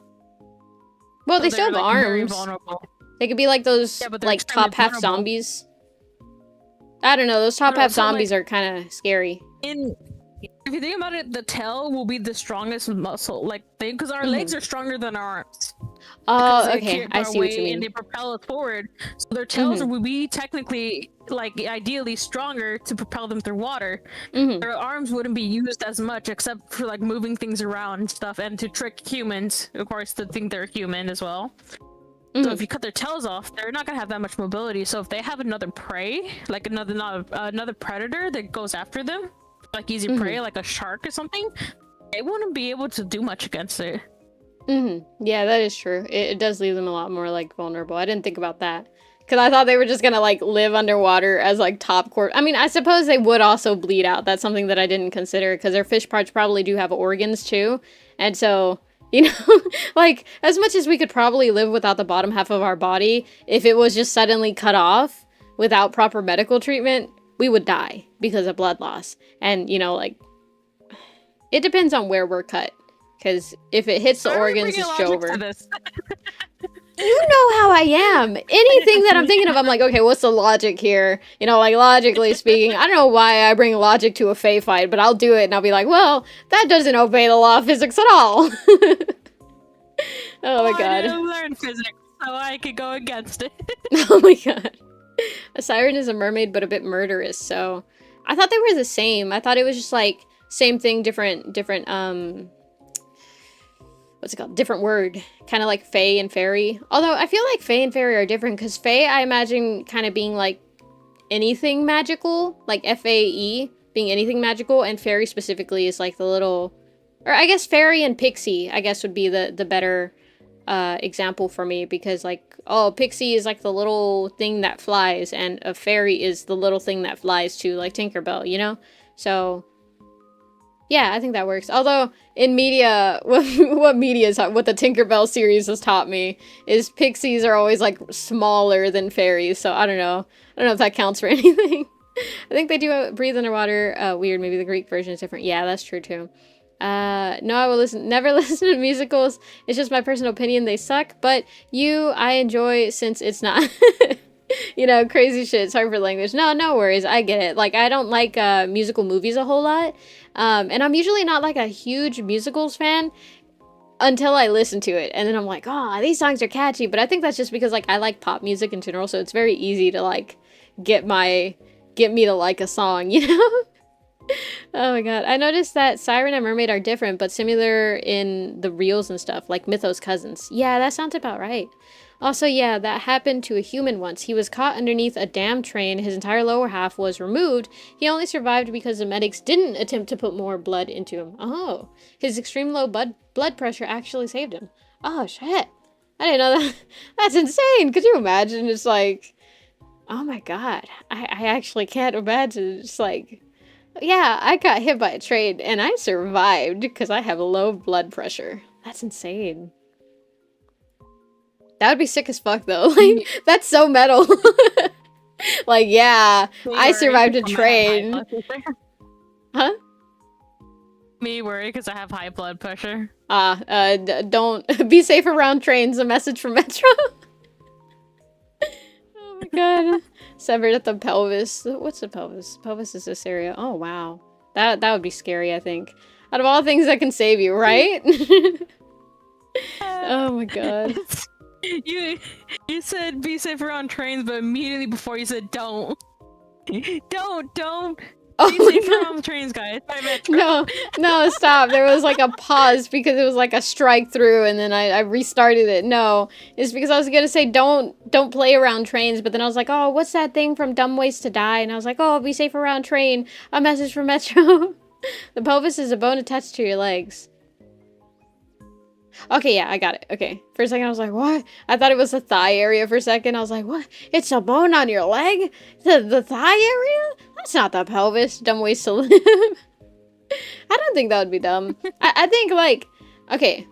Well, So they still have like, very arms. vulnerable. They could be like those, Yeah, but they're like, extremely top half vulnerable. zombies. I don't know, those top half so, like- zombies are kind of scary. If you think about it, the tail will be the strongest muscle, like thing, because our legs are stronger than our arms. Oh, Because they okay, carry I our see what you weight mean. And they propel us forward, so their tails will be technically, like, ideally stronger to propel them through water. Their arms wouldn't be used as much, except for like moving things around and stuff, and to trick humans, of course, to think they're human as well. So if you cut their tails off, they're not gonna have that much mobility. So if they have another prey, like another predator that goes after them, like easy prey, like a shark or something, they wouldn't be able to do much against it. Yeah, that is true. It does leave them a lot more, like, vulnerable. I didn't think about that. Because I thought they were just gonna, like, live underwater as, like, top core. I mean, I suppose they would also bleed out. That's something that I didn't consider, because their fish parts probably do have organs, too. And so, you know, like, as much as we could probably live without the bottom half of our body, if it was just suddenly cut off without proper medical treatment, we would die because of blood loss. And, you know, like, it depends on where we're cut. Because if it hits the organs, it's over. You know how I am. Anything that I'm thinking of, I'm like, okay, what's the logic here? You know, like, logically speaking, I don't know why I bring logic to a Fae fight, but I'll do it, and I'll be like, well, that doesn't obey the law of physics at all. Oh my god. I didn't learn physics, so I could go against it. Oh my god. A siren is a mermaid, but a bit murderous, so... I thought they were the same. I thought it was just, like, same thing, different, what's it called? Different word. Kind of like Fae and Fairy. Although, I feel like Fae and Fairy are different, because Fae, I imagine, kind of being, like, anything magical. Like, F-A-E, being anything magical, and Fairy specifically is, like, the little... Or, I guess Fairy and Pixie, I guess, would be the better example for me, because, like, oh, Pixie is, like, the little thing that flies, and a Fairy is the little thing that flies too, like Tinkerbell, you know? So... yeah, I think that works. Although, in media, what the Tinkerbell series has taught me is pixies are always, like, smaller than fairies, so I don't know. I don't know if that counts for anything. I think they do breathe underwater. Weird, maybe the Greek version is different. Yeah, that's true, too. No, I will never listen to musicals. It's just my personal opinion, they suck, but I enjoy since it's not... You know, crazy shit. Sorry for language. No, no worries. I get it. Like, I don't like musical movies a whole lot. And I'm usually not like a huge musicals fan until I listen to it. And then I'm like, oh, these songs are catchy. But I think that's just because like I like pop music in general, so it's very easy to like get me to like a song, you know? Oh my god. I noticed that Siren and Mermaid are different, but similar in the reels and stuff, like Mythos cousins. Yeah, that sounds about right. Also, yeah, that happened to a human once. He was caught underneath a damn train. His entire lower half was removed. He only survived because the medics didn't attempt to put more blood into him. Oh, his extreme low blood pressure actually saved him. Oh, shit. I didn't know that. That's insane. Could you imagine? It's like, oh my god. I actually can't imagine. It's like, yeah, I got hit by a train and I survived because I have low blood pressure. That's insane. That would be sick as fuck though. Like, that's so metal. Like, yeah, I survived a train. Huh? Me worry because I have high blood pressure. Don't be safe around trains. A message from Metro. Oh my god. Severed at the pelvis. What's the pelvis? Pelvis is this area. Oh wow. That would be scary, I think. Out of all things that can save you, right? Oh my god. You said be safe around trains, but immediately before you said don't. Don't. Oh Be my safe god. around trains, guys. No, stop. There was like a pause because it was like a strike through and then I restarted it. No, it's because I was gonna say don't play around trains, but then I was like, oh, what's that thing from Dumb Ways to Die? And I was like, oh, be safe around train. A message from Metro. The pelvis is a bone attached to your legs. Okay, yeah, I got it. Okay. For a second, I was like, what? I thought it was the thigh area for a second. I was like, what? It's a bone on your leg? The thigh area? That's not the pelvis. Dumb ways to live. I don't think that would be dumb. I think, like, okay.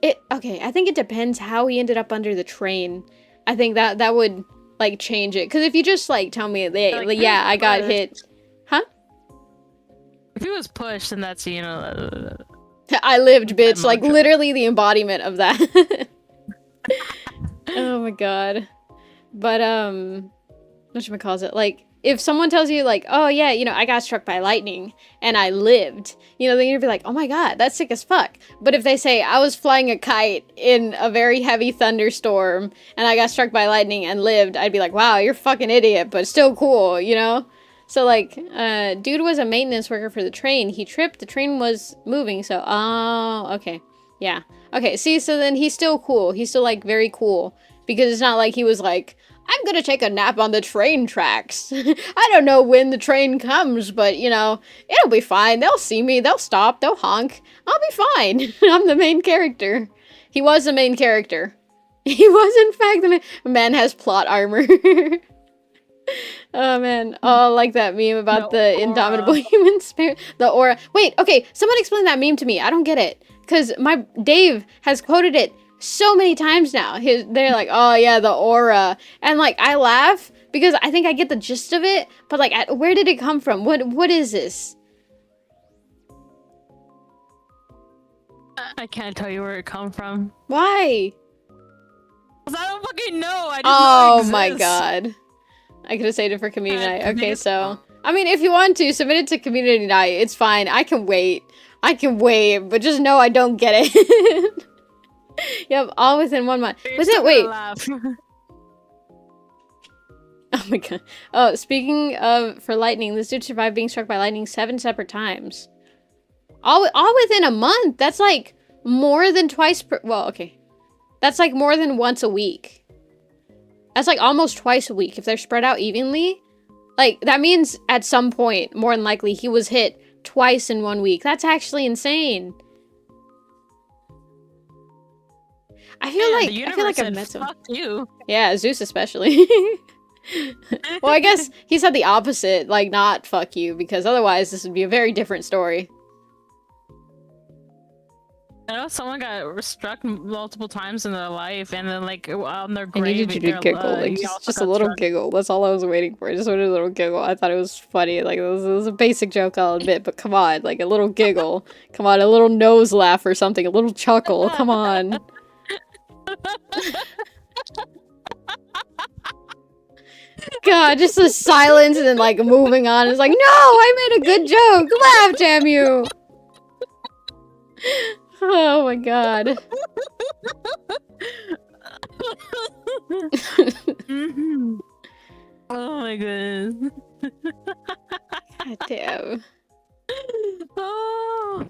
I think it depends how he ended up under the train. I think that would, like, change it. Because if you just, like, tell me, yeah, I got hit. Huh? If he was pushed, then that's, you know... I lived, bitch. Like, literally the embodiment of that. Oh my god. But, whatchamacallit? Like, if someone tells you, like, oh yeah, you know, I got struck by lightning and I lived, you know, then you'd be like, oh my god, that's sick as fuck. But if they say, I was flying a kite in a very heavy thunderstorm and I got struck by lightning and lived, I'd be like, wow, you're a fucking idiot, but still cool, you know? So, like, dude was a maintenance worker for the train. He tripped, the train was moving, so, oh, okay. Yeah. Okay, see, so then he's still cool. He's still, like, very cool. Because it's not like he was like, I'm gonna take a nap on the train tracks. I don't know when the train comes, but, you know, it'll be fine. They'll see me, they'll stop, they'll honk. I'll be fine. I'm the main character. He was the main character. He was, in fact, the man has plot armor. Oh man, oh, like that meme about the indomitable human spirit, the aura. Wait, okay, someone explain that meme to me. I don't get it, because my Dave has quoted it so many times now. They're like, oh yeah, the aura, and like I laugh because I think I get the gist of it, but like, where did it come from? What is this? I can't tell you where it come from. Why? 'Cause I don't fucking know. I just Oh know it my exists. god. I could have saved it for community night. Okay, so I mean, if you want to submit it to community night, it's fine. I can wait, but just know I don't get it. Yep, all within 1 month. Was it? Wait. Oh my god. Oh, speaking of for lightning, this dude survived being struck by lightning 7 separate times. All within a month. That's like more than twice per. Well, okay, that's like more than once a week. That's like almost twice a week if they're spread out evenly. Like, that means at some point, more than likely, he was hit twice in 1 week. That's actually insane. I feel like I've met someone. Fuck you. Yeah, Zeus especially. Well, I guess he said the opposite, like not fuck you, because otherwise this would be a very different story. I know someone got struck multiple times in their life, and then like on their I grave, needed you to giggle, like just a little giggle. That's all I was waiting for. Just a little giggle. I thought it was funny. Like it was a basic joke, I'll admit, but come on, like a little giggle. Come on, a little nose laugh or something, a little chuckle. Come on. god, just the silence and then like moving on. It's like, no, I made a good joke. Laugh, damn you. Oh my god. Oh my goodness. God damn. Oh.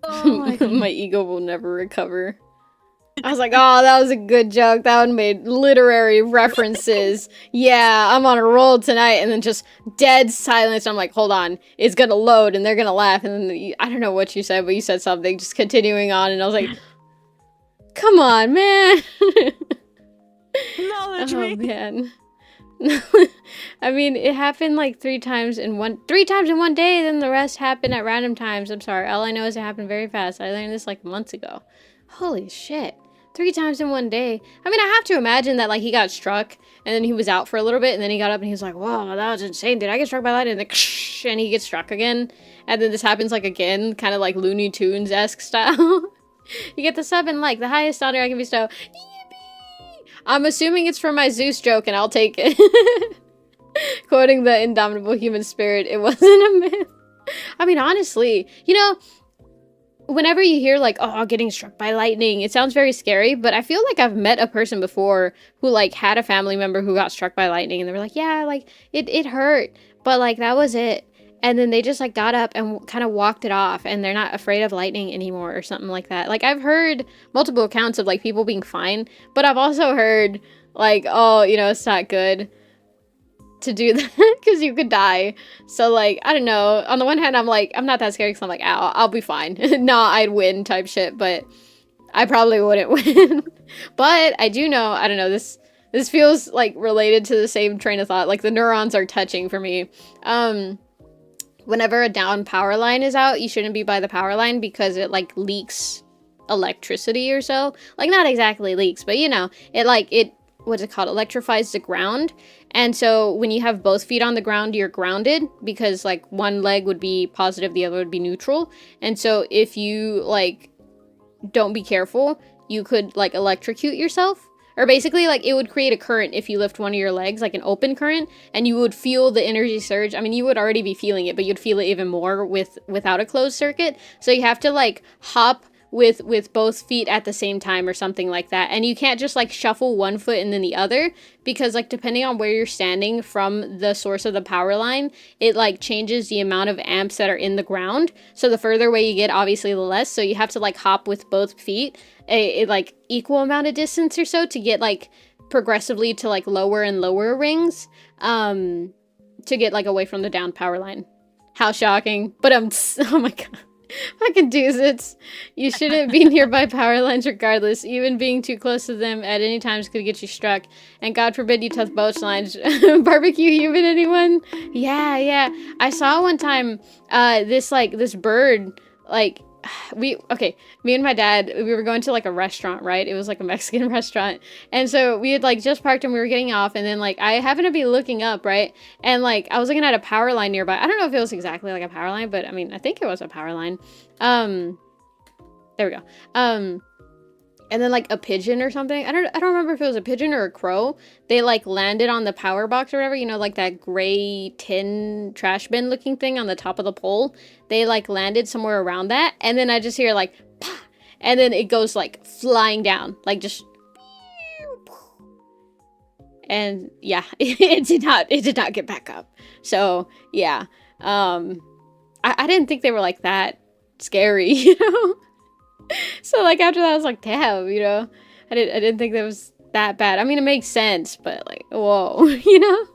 Oh my god. My ego will never recover. I was like, oh, that was a good joke. That one made literary references. Yeah, I'm on a roll tonight. And then just dead silence. I'm like, hold on. It's gonna load and they're gonna laugh. And then I don't know what you said, but you said something. Just continuing on. And I was like, come on, man. Acknowledge Oh, me. man. I mean, it happened like 3 times in one day. Then the rest happened at random times. I'm sorry. All I know is it happened very fast. I learned this like months ago. Holy shit. 3 times in one day. I mean, I have to imagine that like he got struck and then he was out for a little bit and then he got up and he was like, whoa, that was insane. Did I get struck by lightning? And then and he gets struck again. And then this happens like again, kind of like Looney Tunes-esque style. You get the sub and like the highest honor I can bestow. Yippee! I'm assuming it's for my Zeus joke and I'll take it. Quoting the indomitable human spirit, it wasn't a myth. I mean, honestly, you know, whenever you hear like, oh, getting struck by lightning, it sounds very scary, but I feel like I've met a person before who like had a family member who got struck by lightning and they were like, yeah, like it hurt, but like that was it. And then they just like got up and kind of walked it off and they're not afraid of lightning anymore or something like that. Like I've heard multiple accounts of like people being fine, but I've also heard like, oh, you know, it's not good to do that because you could die. So like, I don't know. On the one hand, I'm like, I'm not that scared because I'm like, ow, I'll be fine. Nah, I'd win type shit, but I probably wouldn't win. But I do know, I don't know, this feels like related to the same train of thought. Like the neurons are touching for me. Whenever a down power line is out, you shouldn't be by the power line because it like leaks electricity or so. Like not exactly leaks, but you know, what's it called? Electrifies the ground. And so when you have both feet on the ground, you're grounded because like one leg would be positive, the other would be neutral. And so if you like don't be careful, you could like electrocute yourself. Or basically like it would create a current if you lift one of your legs, like an open current, and you would feel the energy surge. I mean, you would already be feeling it, but you'd feel it even more without a closed circuit. So you have to like hop with both feet at the same time or something like that. And you can't just like shuffle one foot and then the other because like depending on where you're standing from the source of the power line, it like changes the amount of amps that are in the ground. So the further away you get, obviously the less. So you have to like hop with both feet a like equal amount of distance or so to get like progressively to like lower and lower rings to get like away from the down power line. How shocking. But oh my god. Fucking doozies. You shouldn't be nearby power lines regardless. Even being too close to them at any time could get you struck. And God forbid you touch both lines. Barbecue human, anyone? Yeah. I saw one time this bird, like, me and my dad, we were going to like a restaurant, right? It was like a Mexican restaurant. And so we had like just parked and we were getting off, and then like I happened to be looking up, right? And like I was looking at a power line nearby. I don't know if it was exactly like a power line, but I mean I think it was a power line. There we go. And then like a pigeon or something. I don't remember if it was a pigeon or a crow. They like landed on the power box or whatever, you know, like that gray tin trash bin looking thing on the top of the pole. They like landed somewhere around that, and then I just hear like pah, and then it goes like flying down, like just, and yeah, it did not get back up. So yeah, I didn't think they were like that scary, you know. So like after that I was like, damn, you know, I didn't think that was that bad. I mean, it makes sense, but like, whoa, you know,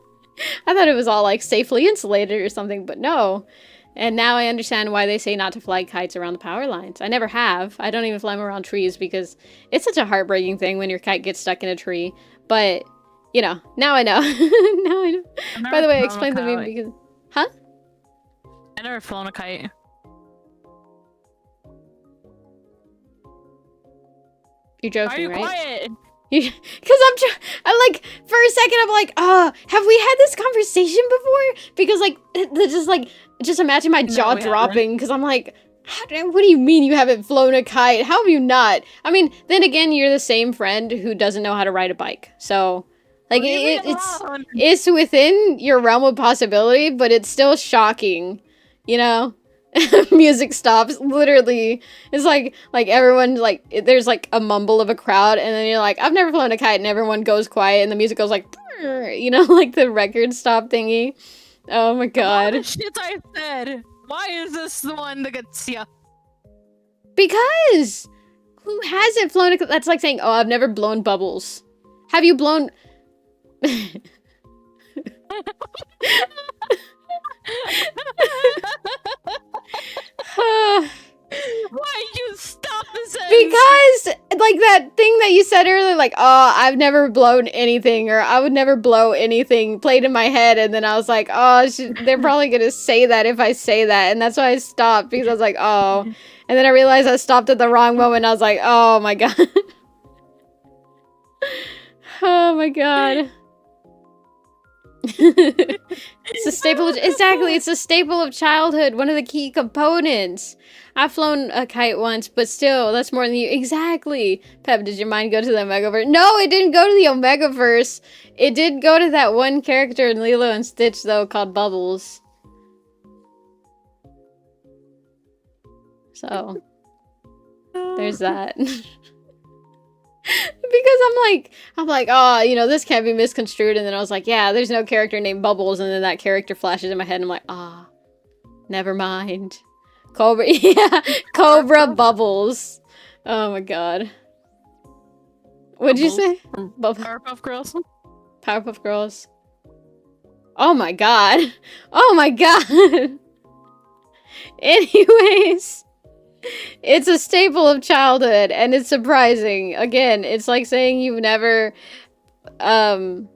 I thought it was all like safely insulated or something, but no. And now I understand why they say not to fly kites around the power lines. I never have. I don't even fly them around trees because it's such a heartbreaking thing when your kite gets stuck in a tree. But you know, now I know. Now I know. By the way, explain the meme because, huh? I never flown a kite. You're joking, Are you right? quiet? Because I like, for a second, I'm like, have we had this conversation before? Because like, just imagine my jaw dropping, because I'm like, what do you mean you haven't flown a kite? How have you not? I mean, then again, you're the same friend who doesn't know how to ride a bike. So, Like Leave me it's alone. it's within your realm of possibility, but it's still shocking, you know. Music stops. Literally, it's like everyone like there's like a mumble of a crowd, and then you're like, I've never flown a kite, and everyone goes quiet, and the music goes like, you know, like the record stop thingy. Oh my All god! the shit I said. Why is this the one that gets ya? Because who hasn't flown a? That's like saying, oh, I've never blown bubbles. Have you blown? Why you stop the sentence? Because, like, that thing that you said earlier, like, oh, I've never blown anything, or I would never blow anything, played in my head, and then I was like, oh, they're probably gonna say that if I say that, and that's why I stopped, because I was like, oh, and then I realized I stopped at the wrong moment, and I was like, oh my god. Oh my god. It's a staple of, exactly, it's a staple of childhood, one of the key components. I've flown a kite once, but still, that's more than you. Exactly. Pep, did your mind go to the Omegaverse? No, it didn't go to the Omegaverse. It did go to that one character in Lilo and Stitch, though, called Bubbles. So, there's that. Because I'm like, oh, you know, this can't be misconstrued. And then I was like, yeah, there's no character named Bubbles. And then that character flashes in my head. And I'm like, ah, never mind. Cobra, yeah, Cobra Bubbles. Oh my god. What'd you say? Powerpuff Girls. Powerpuff Girls. Oh my god. Oh my god. Anyways. It's a staple of childhood, and it's surprising. Again, it's like saying you've never, hold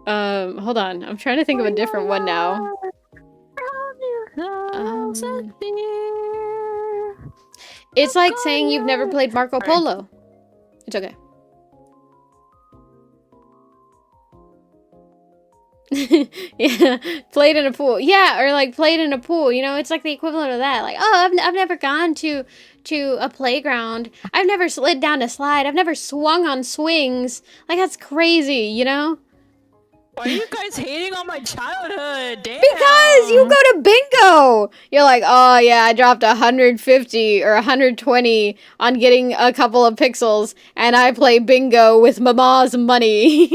on. I'm trying to think of a different one now. It's like saying you've never played Marco Polo. It's okay. Yeah, played in a pool. Yeah, or like played in a pool. You know, it's like the equivalent of that. Like, oh, I've never gone to a playground. I've never slid down a slide. I've never swung on swings. Like, that's crazy, you know? Why are you guys hating on my childhood? Damn. Because you go to bingo. You're like, oh yeah, I dropped 150 or 120 on getting a couple of pixels, and I play bingo with mama's money.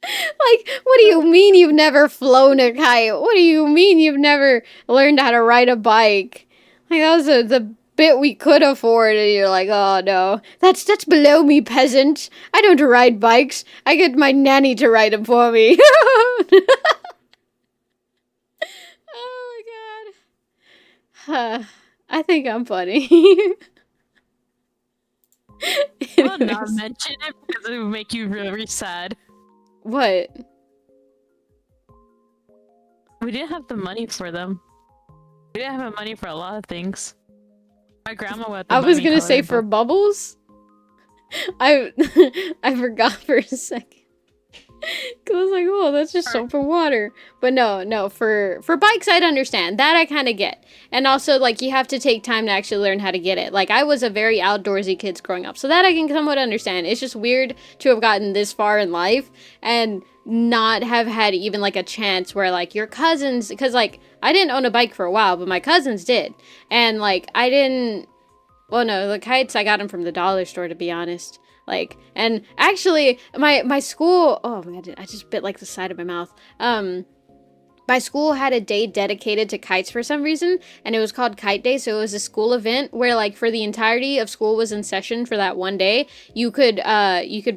Like, what do you mean you've never flown a kite? What do you mean you've never learned how to ride a bike? Like, that was the bit we could afford, and you're like, oh no, that's below me, peasant. I don't ride bikes. I get my nanny to ride them for me. Oh my god. I think I'm funny. I'll not mention it because it would make you really sad. What? We didn't have the money for them. We didn't have the money for a lot of things. My grandma went. I was gonna say for bubbles. I forgot for a second. Cause I was like, oh, that's just soap and water. But no, for bikes, I'd understand. That I kind of get. And also, like, you have to take time to actually learn how to get it. Like, I was a very outdoorsy kid growing up, so that I can somewhat understand. It's just weird to have gotten this far in life and not have had even, like, a chance where, like, your cousins... Because, like, I didn't own a bike for a while, but my cousins did. And, like, I didn't... Well, no, the kites, I got them from the dollar store, to be honest. Like, and actually, my school, oh my god, I just bit like the side of my mouth. My school had a day dedicated to kites for some reason, and it was called Kite Day, so it was a school event where, like, for the entirety of school was in session for that one day. You could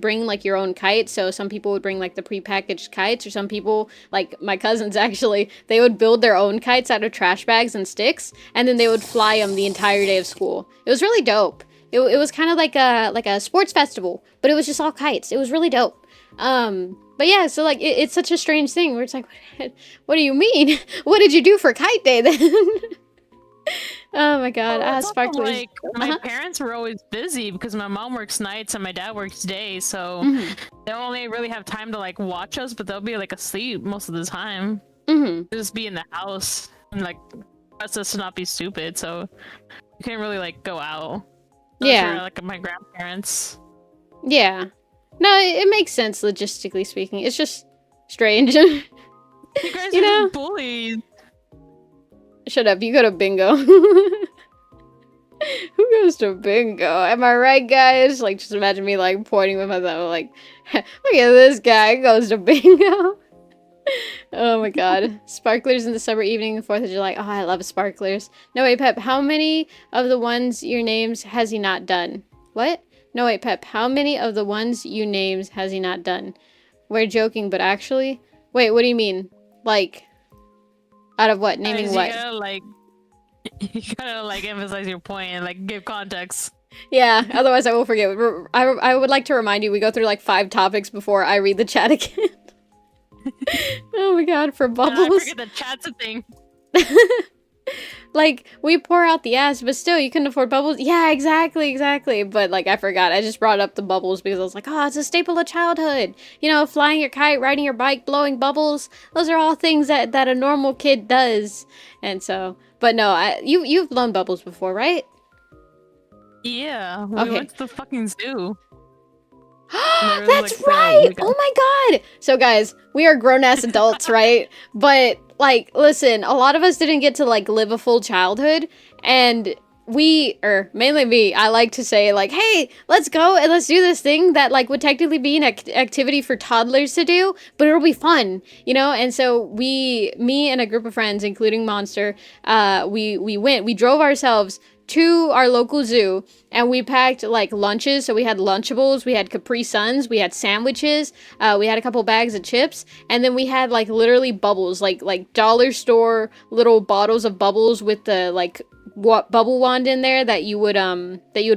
bring, like, your own kite, so some people would bring, like, the prepackaged kites, or some people, like, my cousins, actually, they would build their own kites out of trash bags and sticks, and then they would fly them the entire day of school. It was really dope. It was kind of like a sports festival, but it was just all kites. It was really dope. But yeah, so like it's such a strange thing where it's like, what do you mean? What did you do for Kite Day then? Oh my god, Sparkly. Like, my parents were always busy because my mom works nights and my dad works days, so they only really have time to like watch us, but they'll be like asleep most of the time. Just be in the house and like trust us to not be stupid, so you can't really like go out. Yeah. Like my grandparents. Yeah. No, it makes sense logistically speaking. It's just strange. You guys You are know? just bullies. Shut up, you go to bingo. Who goes to bingo? Am I right, guys? Like, just imagine me, like, pointing with my thumb, like, look at this guy, he goes to bingo. Oh my god. Sparklers in the summer evening, 4th of July. Oh, I love sparklers. No, wait, Pep, how many of the ones your names has he not done? What? No, wait, Pep, how many of the ones you names has he not done? We're joking, but actually? Wait, what do you mean? Like, out of what? Naming Guys, what? you gotta like emphasize your point and like give context. Yeah, otherwise I will forget. I would like to remind you, we go through like 5 topics before I read the chat again. Oh my god, for And bubbles. I forget the chat's a thing. Like, we pour out the ass, but still, you couldn't afford bubbles. Yeah, exactly. But, like, I forgot. I just brought up the bubbles because I was like, oh, it's a staple of childhood. You know, flying your kite, riding your bike, blowing bubbles. Those are all things that a normal kid does. And so, but no, you've blown bubbles before, right? Yeah, we Okay. went to the fucking zoo. That's right! Oh my god! So guys, we are grown-ass adults, right? But, like, listen, a lot of us didn't get to, like, live a full childhood, and mainly me, I like to say, like, hey, let's go and let's do this thing that, like, would technically be an activity for toddlers to do, but it'll be fun, you know? And so me and a group of friends, including Monster, we drove ourselves to our local zoo, and we packed like lunches. So we had Lunchables, we had Capri Suns, we had sandwiches, we had a couple bags of chips, and then we had like literally bubbles, like dollar store little bottles of bubbles with the like bubble wand in there that you would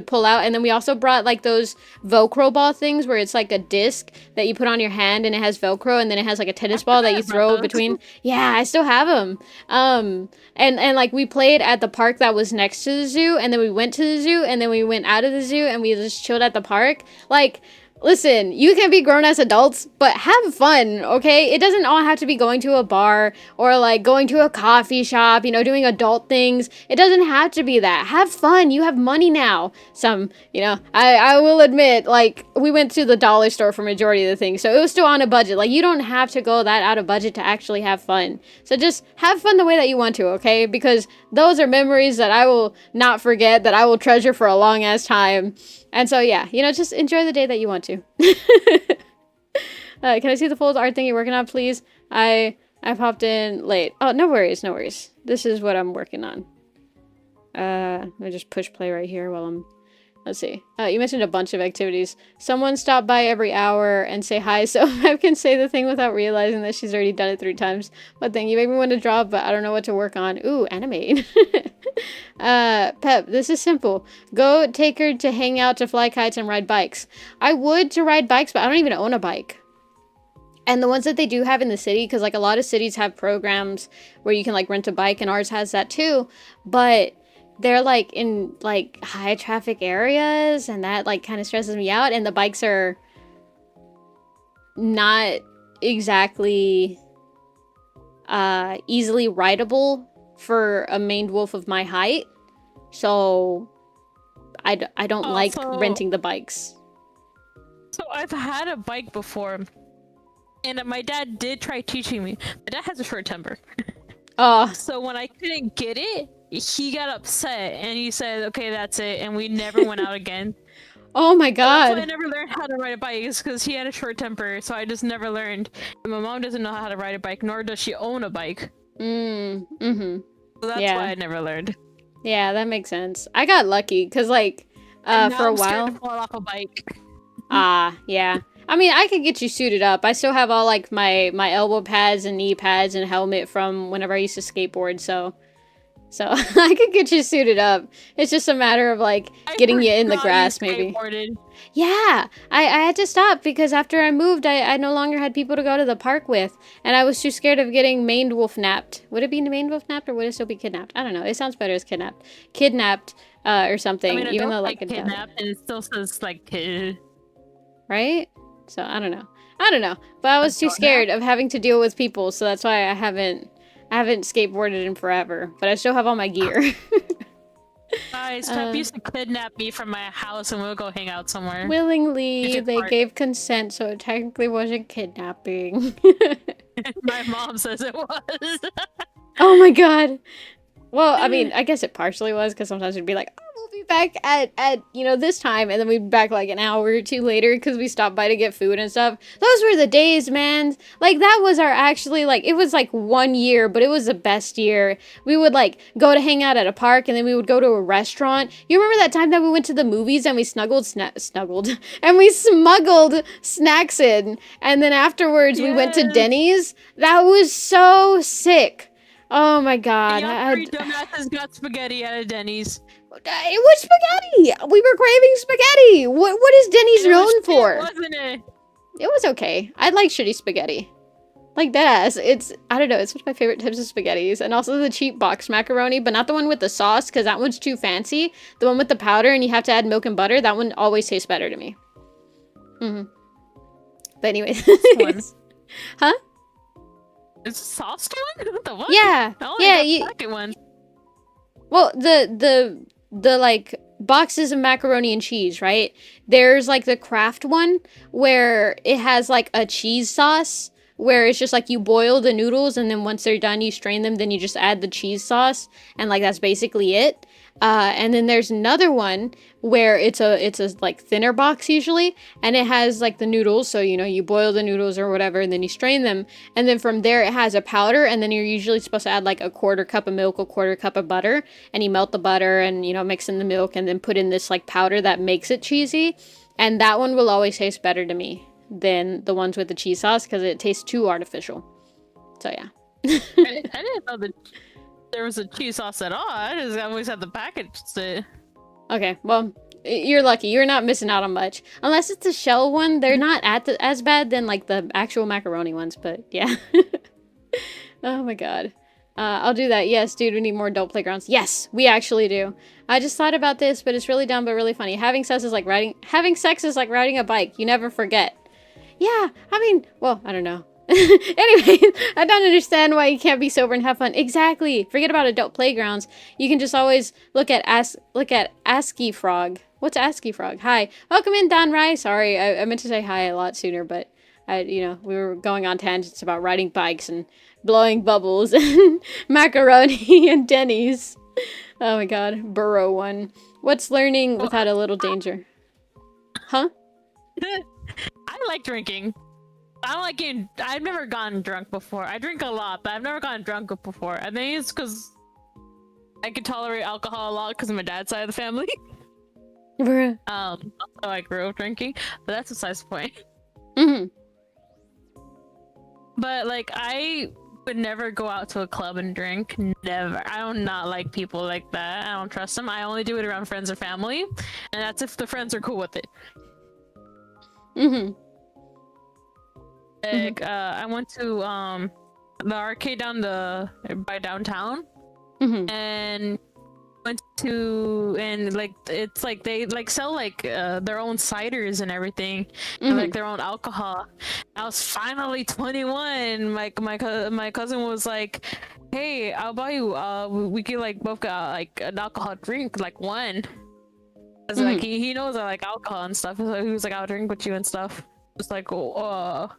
pull out. And then we also brought like those Velcro ball things where it's like a disc that you put on your hand and it has Velcro, and then it has like a tennis ball that you throw between. Yeah, I still have them. And like we played at the park that was next to the zoo, and then we went to the zoo, and then we went out of the zoo, and we just chilled at the park. Like, listen, you can be grown as adults, but have fun, okay? It doesn't all have to be going to a bar or like going to a coffee shop, you know, doing adult things. It doesn't have to be that. Have fun. You have money now. You know, I will admit, like, we went to the dollar store for majority of the things, so it was still on a budget. Like, you don't have to go that out of budget to actually have fun. So just have fun the way that you want to, okay? Because those are memories that I will not forget, that I will treasure for a long ass time. And so, yeah, you know, just enjoy the day that you want to. Can I see the full art thing you're working on, please? I popped in late. Oh, no worries. This is what I'm working on. Let me just push play right here while I'm... Let's see. You mentioned a bunch of activities. Someone stop by every hour and say hi, so I can say the thing without realizing that she's already done it 3 times. What thing? You make me want to draw, but I don't know what to work on. Ooh, animate. Pep, this is simple. Go take her to hang out, to fly kites, and ride bikes. I would to ride bikes, but I don't even own a bike. And the ones that they do have in the city, because like a lot of cities have programs where you can like rent a bike, and ours has that too, but they're like in like high traffic areas, and that like kind of stresses me out. And the bikes are not exactly easily rideable for a maned wolf of my height, so I don't like renting the bikes. So I've had a bike before, and my dad did try teaching me. My dad has a short temper. So when I couldn't get it, he got upset and he said, okay, that's it, and we never went out again. Oh my god. That's why I never learned how to ride a bike, is because he had a short temper, so I just never learned. And my mom doesn't know how to ride a bike, nor does she own a bike. So that's why I never learned. Yeah, that makes sense. I got lucky because like for a while. I'm scared to fall off a bike. Yeah. I mean, I could get you suited up. I still have all like my elbow pads and knee pads and helmet from whenever I used to skateboard, so I could get you suited up. It's just a matter of like getting you in the grass, maybe. Yeah, I had to stop because after I moved, I no longer had people to go to the park with, and I was too scared of getting maned wolf napped. Would it be maned wolf napped, or would it still be kidnapped? I don't know. It sounds better as kidnapped, or something. I mean, even though like kidnapped, and it still says like kid, right? So I don't know. But I was too scared of having to deal with people, so that's why I haven't skateboarded in forever. But I still have all my gear. Guys, Pep used to kidnap me from my house and we'll go hang out somewhere. Willingly, It's they hard. gave consent, so it technically wasn't kidnapping. My mom says it was. Oh my god. Well, I mean, I guess it partially was, because sometimes we'd be like, oh, we'll be back at, you know, this time, and then we'd be back like an hour or two later, because we stopped by to get food and stuff. Those were the days, man. Like, that was our actually, like, it was like 1 year, but it was the best year. We would, like, go to hang out at a park, and then we would go to a restaurant. You remember that time that we went to the movies, and we snuggled, and we smuggled snacks in, and then afterwards we went to Yes. Denny's? That was so sick. Oh my god. Y'all three dumbasses got spaghetti at a Denny's. It was spaghetti. We were craving spaghetti. What is Denny's It was known shit, for? wasn't it? It was okay. I like shitty spaghetti. Like deadass. It's, I don't know, it's one of my favorite types of spaghettis. And also the cheap box macaroni, but not the one with the sauce, because that one's too fancy. The one with the powder and you have to add milk and butter, that one always tastes better to me. But anyway. one? Huh? It's a sauce one? What the fuck? Yeah. I only Yeah. got the second one. Well, the like boxes of macaroni and cheese, right? There's like the Kraft one where it has like a cheese sauce where it's just like you boil the noodles and then once they're done you strain them, then you just add the cheese sauce and like that's basically it. And then there's another one where it's a like thinner box usually, and it has like the noodles, so you know you boil the noodles or whatever and then you strain them, and then from there it has a powder, and then you're usually supposed to add like a 1/4 cup of milk, a 1/4 cup of butter, and you melt the butter and you know mix in the milk and then put in this like powder that makes it cheesy, and that one will always taste better to me than the ones with the cheese sauce because it tastes too artificial. So yeah. I didn't know that there was a cheese sauce at all. I just always had the package. Okay, well, you're lucky. You're not missing out on much. Unless it's a shell one, they're not as bad than, like, the actual macaroni ones, but yeah. Oh my god. I'll do that. Yes, dude, we need more adult playgrounds. Yes, we actually do. I just thought about this, but it's really dumb but really funny. Having sex is like riding a bike. You never forget. Yeah, I mean, well, I don't know. Anyway, I don't understand why you can't be sober and have fun. Exactly. Forget about adult playgrounds. You can just always look at ASCII Frog. What's ASCII Frog? Hi. Welcome in, Don Rye. Sorry, I meant to say hi a lot sooner, but we were going on tangents about riding bikes and blowing bubbles and macaroni and Denny's. Oh my god. Burrow one. What's learning without a little danger? Huh? I like drinking. I don't like getting. I've never gotten drunk before. I drink a lot, but I've never gotten drunk before. I think it's because I can tolerate alcohol a lot because of my dad's side of the family. Bruh. Also I grew up drinking, but that's besides the point. Mm-hmm. But like, I would never go out to a club and drink. Never. I do not like people like that. I don't trust them. I only do it around friends or family, and that's if the friends are cool with it. Mm-hmm. Like, I went to the arcade by downtown, and went to, and like it's like they like sell like their own ciders and everything, and like their own alcohol. I was finally 21. My cousin was like, "Hey, I'll buy you. We could like both get like an alcohol drink, like one." Cause like he knows I like alcohol and stuff. So he was like, "I'll drink with you and stuff." Just like 1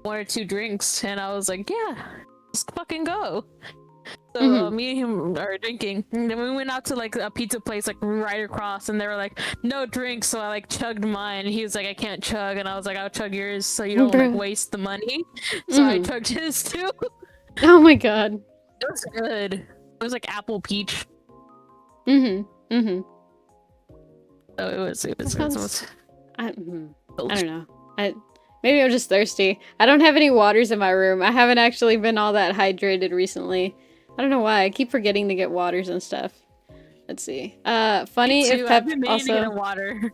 or 2 drinks, and I was like, yeah, let's fucking go. So me and him are drinking, and then we went out to like a pizza place like right across, and they were like, no drinks. So I like chugged mine. He was like, I can't chug, and I was like, I'll chug yours so you don't like waste the money. So I chugged his too. Oh my god. It was good. It was like apple peach. So it was I don't know. Maybe I'm just thirsty. I don't have any waters in my room. I haven't actually been all that hydrated recently. I don't know why. I keep forgetting to get waters and stuff. Let's see. Funny if Pep also. To get water.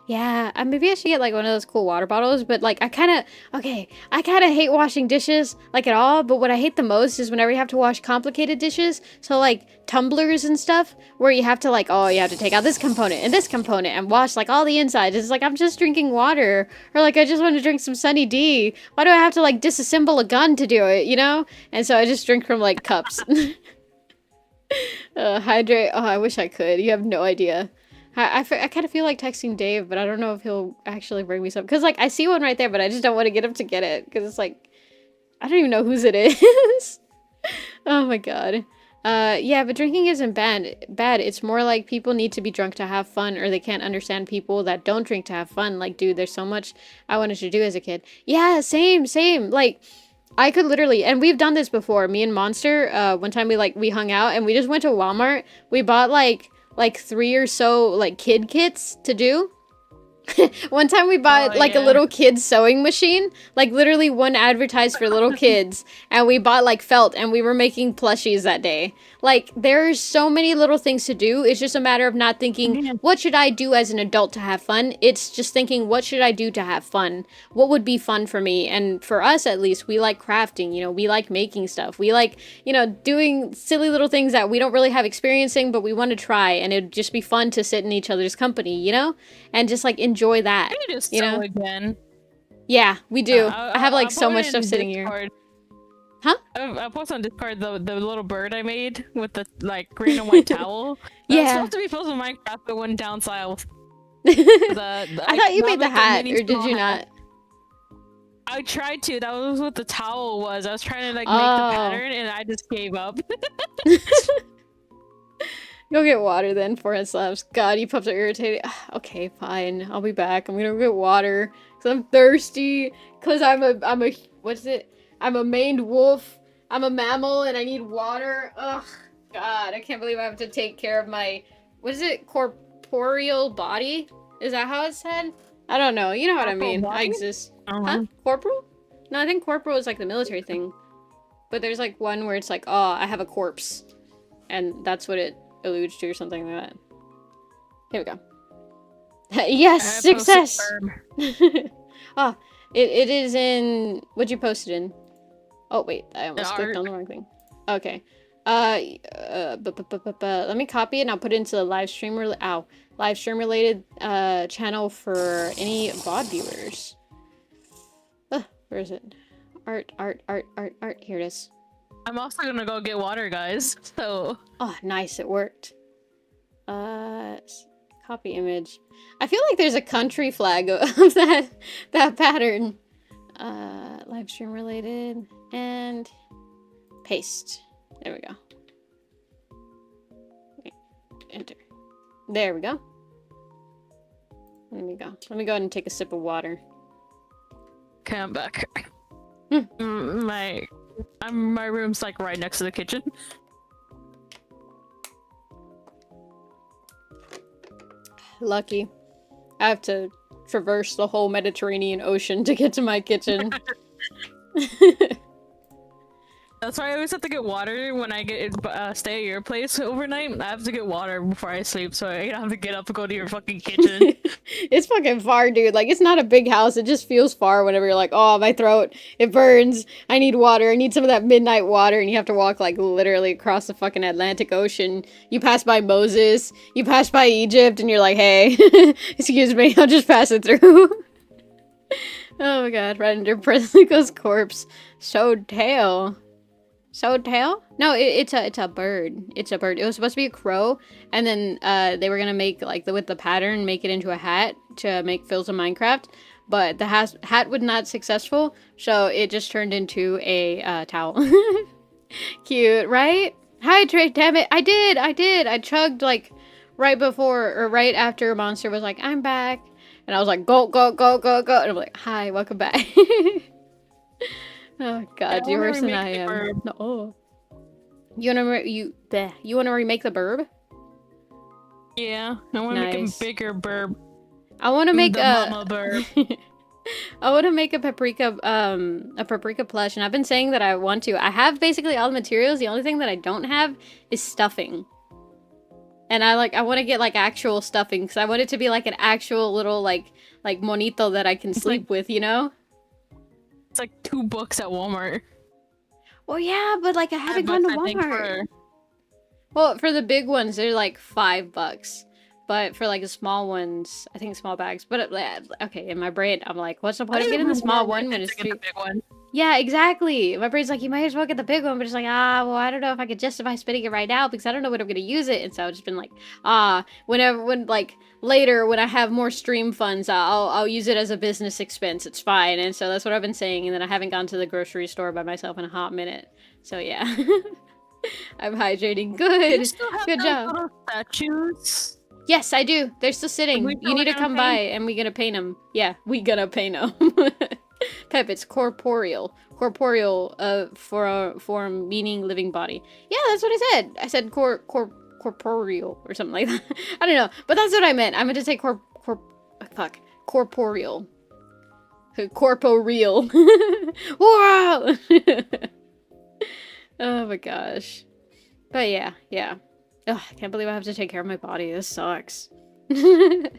Yeah, maybe I should get like one of those cool water bottles, but like I kind of hate washing dishes like at all, but what I hate the most is whenever you have to wash complicated dishes, so like tumblers and stuff, where you have to like, oh, you have to take out this component and wash like all the insides. It's like I'm just drinking water, or like I just want to drink some Sunny D. Why do I have to like disassemble a gun to do it, you know? And so I just drink from like cups. Hydrate. Oh, I wish I could. You have no idea. I kind of feel like texting Dave, but I don't know if he'll actually bring me some. Because, like, I see one right there, but I just don't want to get him to get it. Because it's like, I don't even know whose it is. Oh my god. Yeah, but drinking isn't bad. It's more like people need to be drunk to have fun, or they can't understand people that don't drink to have fun. Like, dude, there's so much I wanted to do as a kid. Yeah, same. Like, I could literally, and we've done this before. Me and Monster, one time we hung out and we just went to Walmart. We bought like 3 or so like kid kits to do. One time we bought like a little kid's sewing machine, like literally one advertised for little kids, and we bought like felt, and we were making plushies that day. Like, there's so many little things to do. It's just a matter of not thinking, what should I do as an adult to have fun? It's just thinking, what should I do to have fun? What would be fun for me? And for us, at least, we like crafting, you know, we like making stuff. We like, you know, doing silly little things that we don't really have experience in, but we want to try, and it'd just be fun to sit in each other's company, you know? And just like enjoy that. I just you know? again. Yeah, we do. I have like I'll so put much it stuff in sitting Discord. here. Huh? I'll post on Discord the little bird I made with the like green and white towel. That was Yeah. supposed to be filled with Minecraft, but went down south. I thought you made the hat, or did you not? I tried to. That was what the towel was. I was trying to like make the pattern, and I just gave up. Go get water then, forehead slaps. God, you pups are irritated. Okay, fine. I'll be back. I'm gonna go get water. Cause I'm thirsty. Cause I'm a, what's it? I'm a maned wolf. I'm a mammal and I need water. Ugh, God, I can't believe I have to take care of my, what is it? Corporeal body? Is that how it's said? I don't know. You know what I mean. I exist. Huh? Corporal? No, I think corporal is like the military thing. But there's like one where it's like, oh, I have a corpse. And that's what it alludes to or something like that. Here we go. Yes, success! Oh, it is in... What'd you post it in? Oh, wait. I almost clicked on the wrong thing. Okay. Let me copy it and I'll put it into the live stream related channel for any VOD viewers. Where is it? Art. Here it is. I'm also gonna go get water, guys. So. Oh, nice. It worked. Copy image. I feel like there's a country flag of that pattern. Live stream related and paste. There we go. Wait, enter. There we go. Let me go. Let me go ahead and take a sip of water. Okay, I'm back. My room's like right next to the kitchen. Lucky. I have to traverse the whole Mediterranean Ocean to get to my kitchen. That's why I always have to get water when I stay at your place overnight. I have to get water before I sleep, so I don't have to get up and go to your fucking kitchen. It's fucking far, dude. Like, it's not a big house. It just feels far whenever you're like, oh, my throat, it burns. I need water. I need some of that midnight water. And you have to walk, like, literally across the fucking Atlantic Ocean. You pass by Moses. You pass by Egypt. And you're like, hey, excuse me. I'll just pass it through. Oh, my God. Right under Presnico's corpse. Showed tail. Showed tail? No, it's a bird. It's a bird. It was supposed to be a crow, and then they were gonna make like with the pattern, make it into a hat to make fills of Minecraft, but the hat was not successful, so it just turned into a towel. Cute, right? Hydrate, damn it! I did. I chugged like right before or right after Monster was like, "I'm back," and I was like, "Go, go, go, go, go," and I'm like, "Hi, welcome back." Oh God, you're worse than I am. No. You wanna remake the burb? Yeah, I wanna make a bigger burb. I wanna make mama burb. I wanna make a paprika plush, and I've been saying that I want to. I have basically all the materials. The only thing that I don't have is stuffing. And I want to get like actual stuffing because I want it to be like an actual little like monito that I can sleep with, you know? It's like 2 books at Walmart. Well, yeah, but like I haven't gone to Walmart. Well, for the big ones, they're like $5. But for like the small ones, I think small bags. But okay, in my brain, I'm like, what's the point of getting the small one when it's too... the big one? Yeah, exactly. My brain's like, you might as well get the big one, but it's like, well, I don't know if I could justify spending it right now because I don't know when I'm gonna use it. And so I've just been like, later when I have more stream funds, I'll use it as a business expense. It's fine. And so that's what I've been saying. And then I haven't gone to the grocery store by myself in a hot minute. So yeah, I'm hydrating. Do you Good, still have good those job. little statues? Yes, I do. They're still sitting. We You need to gonna come by paint? and we gonna paint them. Yeah, we gonna paint them. Pep, it's corporeal. Corporeal, form meaning living body. Yeah, that's what I said. I said corporeal or something like that. I don't know, but that's what I meant. I meant to say corporeal. Corporeal. Wow! Oh my gosh. But yeah. Ugh, I can't believe I have to take care of my body. This sucks. Hip.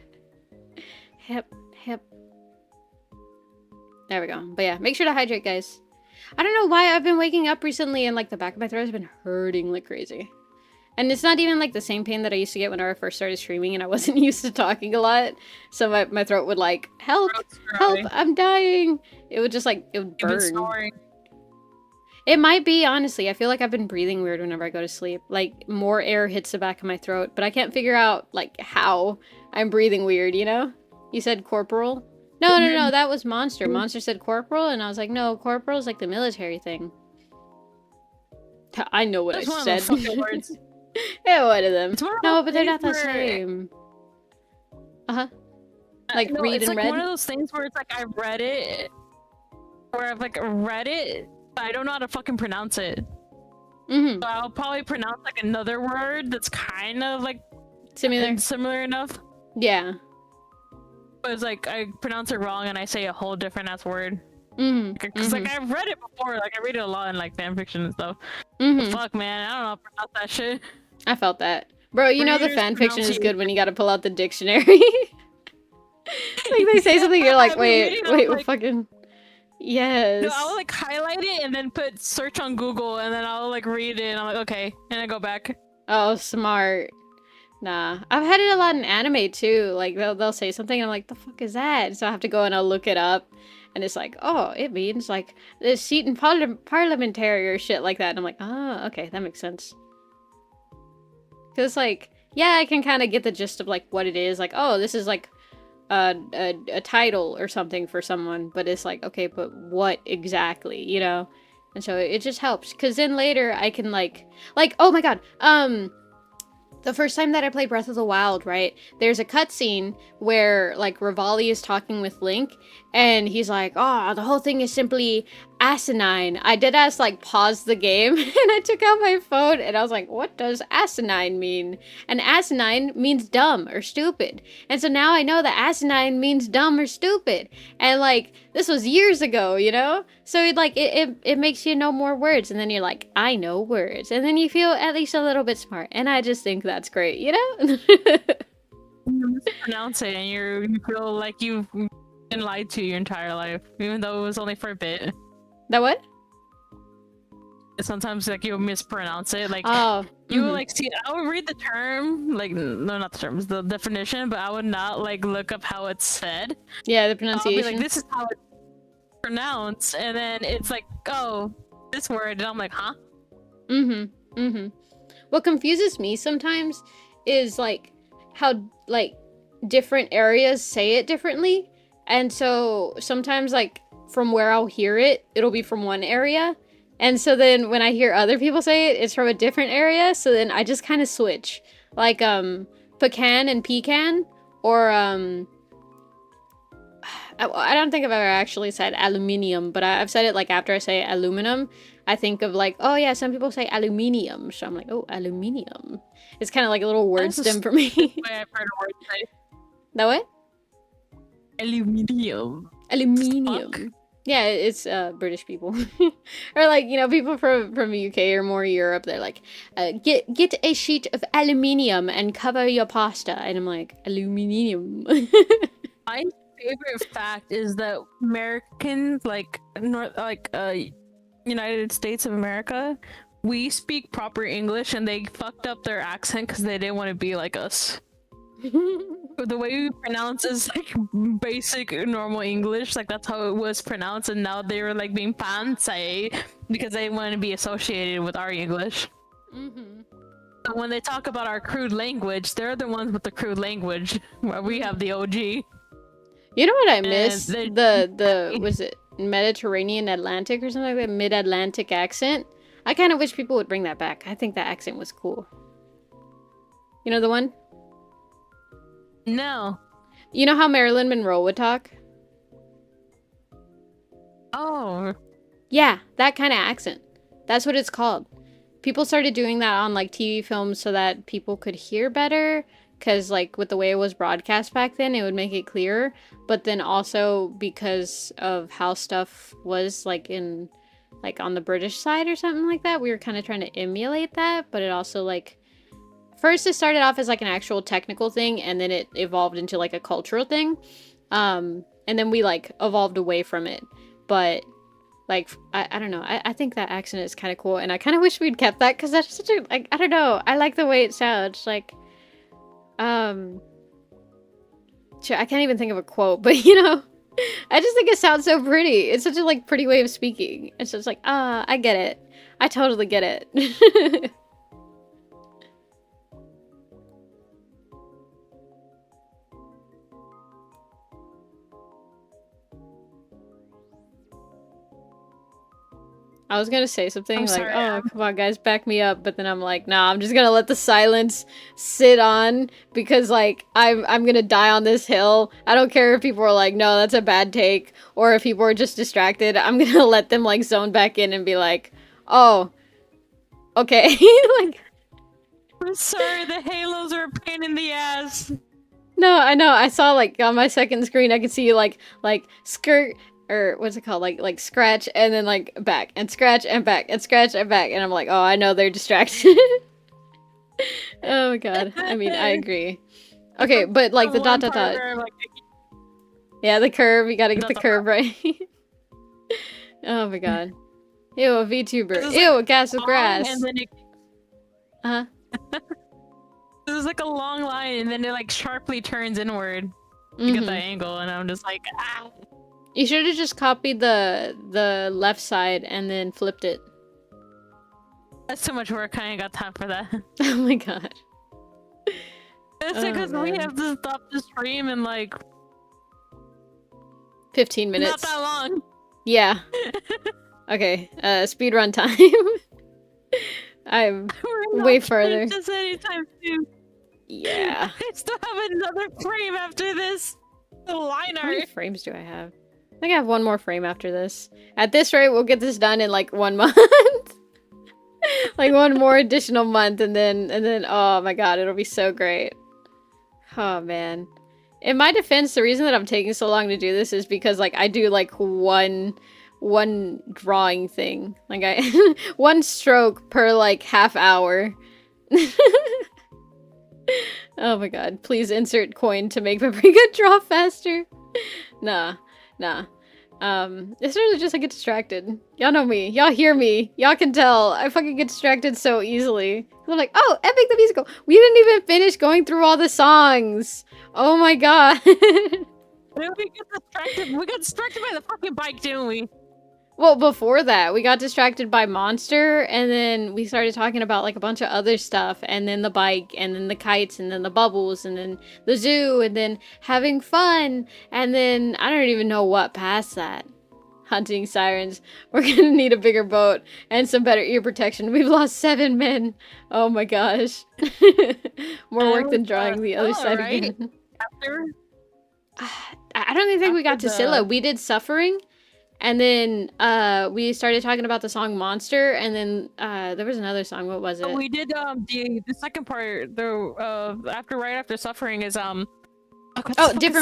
There we go. But yeah, make sure to hydrate, guys. I don't know why I've been waking up recently and like the back of my throat has been hurting like crazy. And it's not even like the same pain that I used to get when I first started streaming and I wasn't used to talking a lot. So my throat would like, help, I'm dying. It would just like, it would burn. It might be, honestly. I feel like I've been breathing weird whenever I go to sleep. Like, more air hits the back of my throat, but I can't figure out, like, how I'm breathing weird, you know? You said corporal? No, that was Monster. Monster said corporal, and I was like, no, corporal is like the military thing. I know what I said. Words. Yeah, one of them. One of No, those but they're not the things where- same. Uh-huh. Like, No, read it's and like read? one of those things where it's like I read it, or I've like read it, but I don't know how to fucking pronounce it. Mm-hmm. So I'll probably pronounce like another word that's kind of like Similar enough. Yeah. But it's like I pronounce it wrong and I say a whole different ass word. Mm-hmm. Because like I've read it before, like I read it a lot in like fanfiction and stuff. Mm-hmm. Fuck, man, I don't know how to pronounce that shit. I felt that. Bro, you know the Reader's fan fiction is pronunciation. good when you gotta pull out the dictionary. Like they say something, you're like, I've been wait, reading, I'm like- fucking... Yes. No, I'll like highlight it and then put search on Google and then I'll like read it and I'm like, okay, and I go back. Oh, smart. Nah. I've had it a lot in anime too. Like they'll say something and I'm like, the fuck is that? So I have to go and I'll look it up. And it's like, oh, it means like the seat in parliamentary or shit like that. And I'm like, oh, okay, that makes sense. Because like, yeah, I can kind of get the gist of like what it is. Like, oh, this is like a title or something for someone, but it's like, okay, but what exactly, you know? And so it just helps, because then later I can like, oh my god, the first time that I played Breath of the Wild, right, there's a cutscene where like Rivali is talking with Link, and he's like, oh, the whole thing is simply asinine. I did like pause the game and I took out my phone and I was like, what does asinine mean? And asinine means dumb or stupid. And so now I know that asinine means dumb or stupid. And like, this was years ago, you know? So it makes you know more words, and then you're like, I know words. And then you feel at least a little bit smart. And I just think that's great, you know? You mispronounce it and you feel like you've been lied to your entire life, even though it was only for a bit. That what? Sometimes like you'll mispronounce it, like Oh, you would like see. I would read the term, like no, not the terms, the definition, but I would not like look up how it's said. yeah, the I'll pronunciation. be like, this is how it's pronounced, and then it's like, oh, this word, and I'm like, huh? What confuses me sometimes is like how like different areas say it differently. And so sometimes like from where I'll hear it, it'll be from one area. And so then when I hear other people say it, it's from a different area. So then I just kind of switch. Like pecan and pecan, or I don't think I've ever actually said aluminium, but I've said it like after I say aluminum, I think of like, oh yeah, some people say aluminium. So I'm like, oh, aluminium. It's kind of like a little word stem for me. Way I've heard a word say. That what? Aluminium. Aluminium. Fuck. Yeah, it's British people. Or like, you know, people from the UK or more Europe, they're like, get a sheet of aluminium and cover your pasta. And I'm like, aluminium. My favorite fact is that Americans, like United States of America, we speak proper English and they fucked up their accent because they didn't want to be like us. The way we pronounce is like basic normal English, like that's how it was pronounced, and now they were like being fancy because they want to be associated with our English. But when they talk about our crude language, they're the ones with the crude language, where we have the OG. You know what I miss? The was it Mediterranean Atlantic or something like that? Mid-Atlantic accent? I kind of wish people would bring that back. I think that accent was cool. You know the one? No. You know how Marilyn Monroe would talk? Oh. Yeah, that kind of accent. That's what it's called. People started doing that on like TV films so that people could hear better, because like with the way it was broadcast back then, it would make it clearer. But then also because of how stuff was like in like on the British side or something like that, we were kind of trying to emulate that. But it also like first it started off as like an actual technical thing, and then it evolved into like a cultural thing, and then we like evolved away from it. But like I don't know, I think that accent is kind of cool, and I kind of wish we'd kept that, because that's such a like, I don't know, I like the way it sounds. Like sure, I can't even think of a quote, but you know, I just think it sounds so pretty. It's such a like pretty way of speaking. It's just like, I get it, I totally get it. I was gonna say something like, sorry, oh, come on, guys, back me up. But then I'm like, nah, I'm just gonna let the silence sit on, because, like, I'm gonna die on this hill. I don't care if people are like, no, that's a bad take, or if people are just distracted. I'm gonna let them, like, zone back in and be like, oh, okay. Like, I'm sorry, the halos are a pain in the ass. no, I know. I saw, like, on my second screen, I could see, like, skirt, or what's it called, like scratch and then like back and scratch and back and scratch and back, and I'm like, oh, I know they're distracted. Oh my god, I mean, I agree. Okay, but like the dot dot dot, yeah, the curve, you gotta get the curve right. Oh my god. Ew, a VTuber. Ew, a gas of grass. And then it... There's like a long line, and then it like sharply turns inward to get the angle, and I'm just like, ah. You should have just copied the left side and then flipped it. That's too much work. I ain't got time for that. Oh my god. It's because we have to stop the stream in like 15 minutes. Not that long. Yeah. Okay. Speedrun time. I'm way further. Just anytime soon. Yeah. I still have another frame after this. The line How many art. frames do I have? I think I have one more frame after this. At this rate, we'll get this done in like 1 month. Like one more additional month, and then oh my god, it'll be so great. Oh man. In my defense, the reason that I'm taking so long to do this is because like I do like one drawing thing. Like I one stroke per like half hour. Oh my god, please insert coin to make Paprika draw faster. Nah. It's really just I get distracted. Y'all know me. Y'all hear me. Y'all can tell. I fucking get distracted so easily. I'm like, oh, Epic the Musical. We didn't even finish going through all the songs. Oh my god. We got distracted. We got distracted by the fucking bike, didn't we? Well, before that, we got distracted by Monster, and then we started talking about like a bunch of other stuff, and then the bike, and then the kites, and then the bubbles, and then the zoo, and then having fun, and then I don't even know what past that. Hunting sirens. We're gonna need a bigger boat and some better ear protection. We've lost 7 men. Oh my gosh. More work than drawing the other side again. After? I don't even think we got to Scylla. We did Suffering. And then we started talking about the song Monster, and then there was another song. What was it? We did the second part. The right after Suffering is Different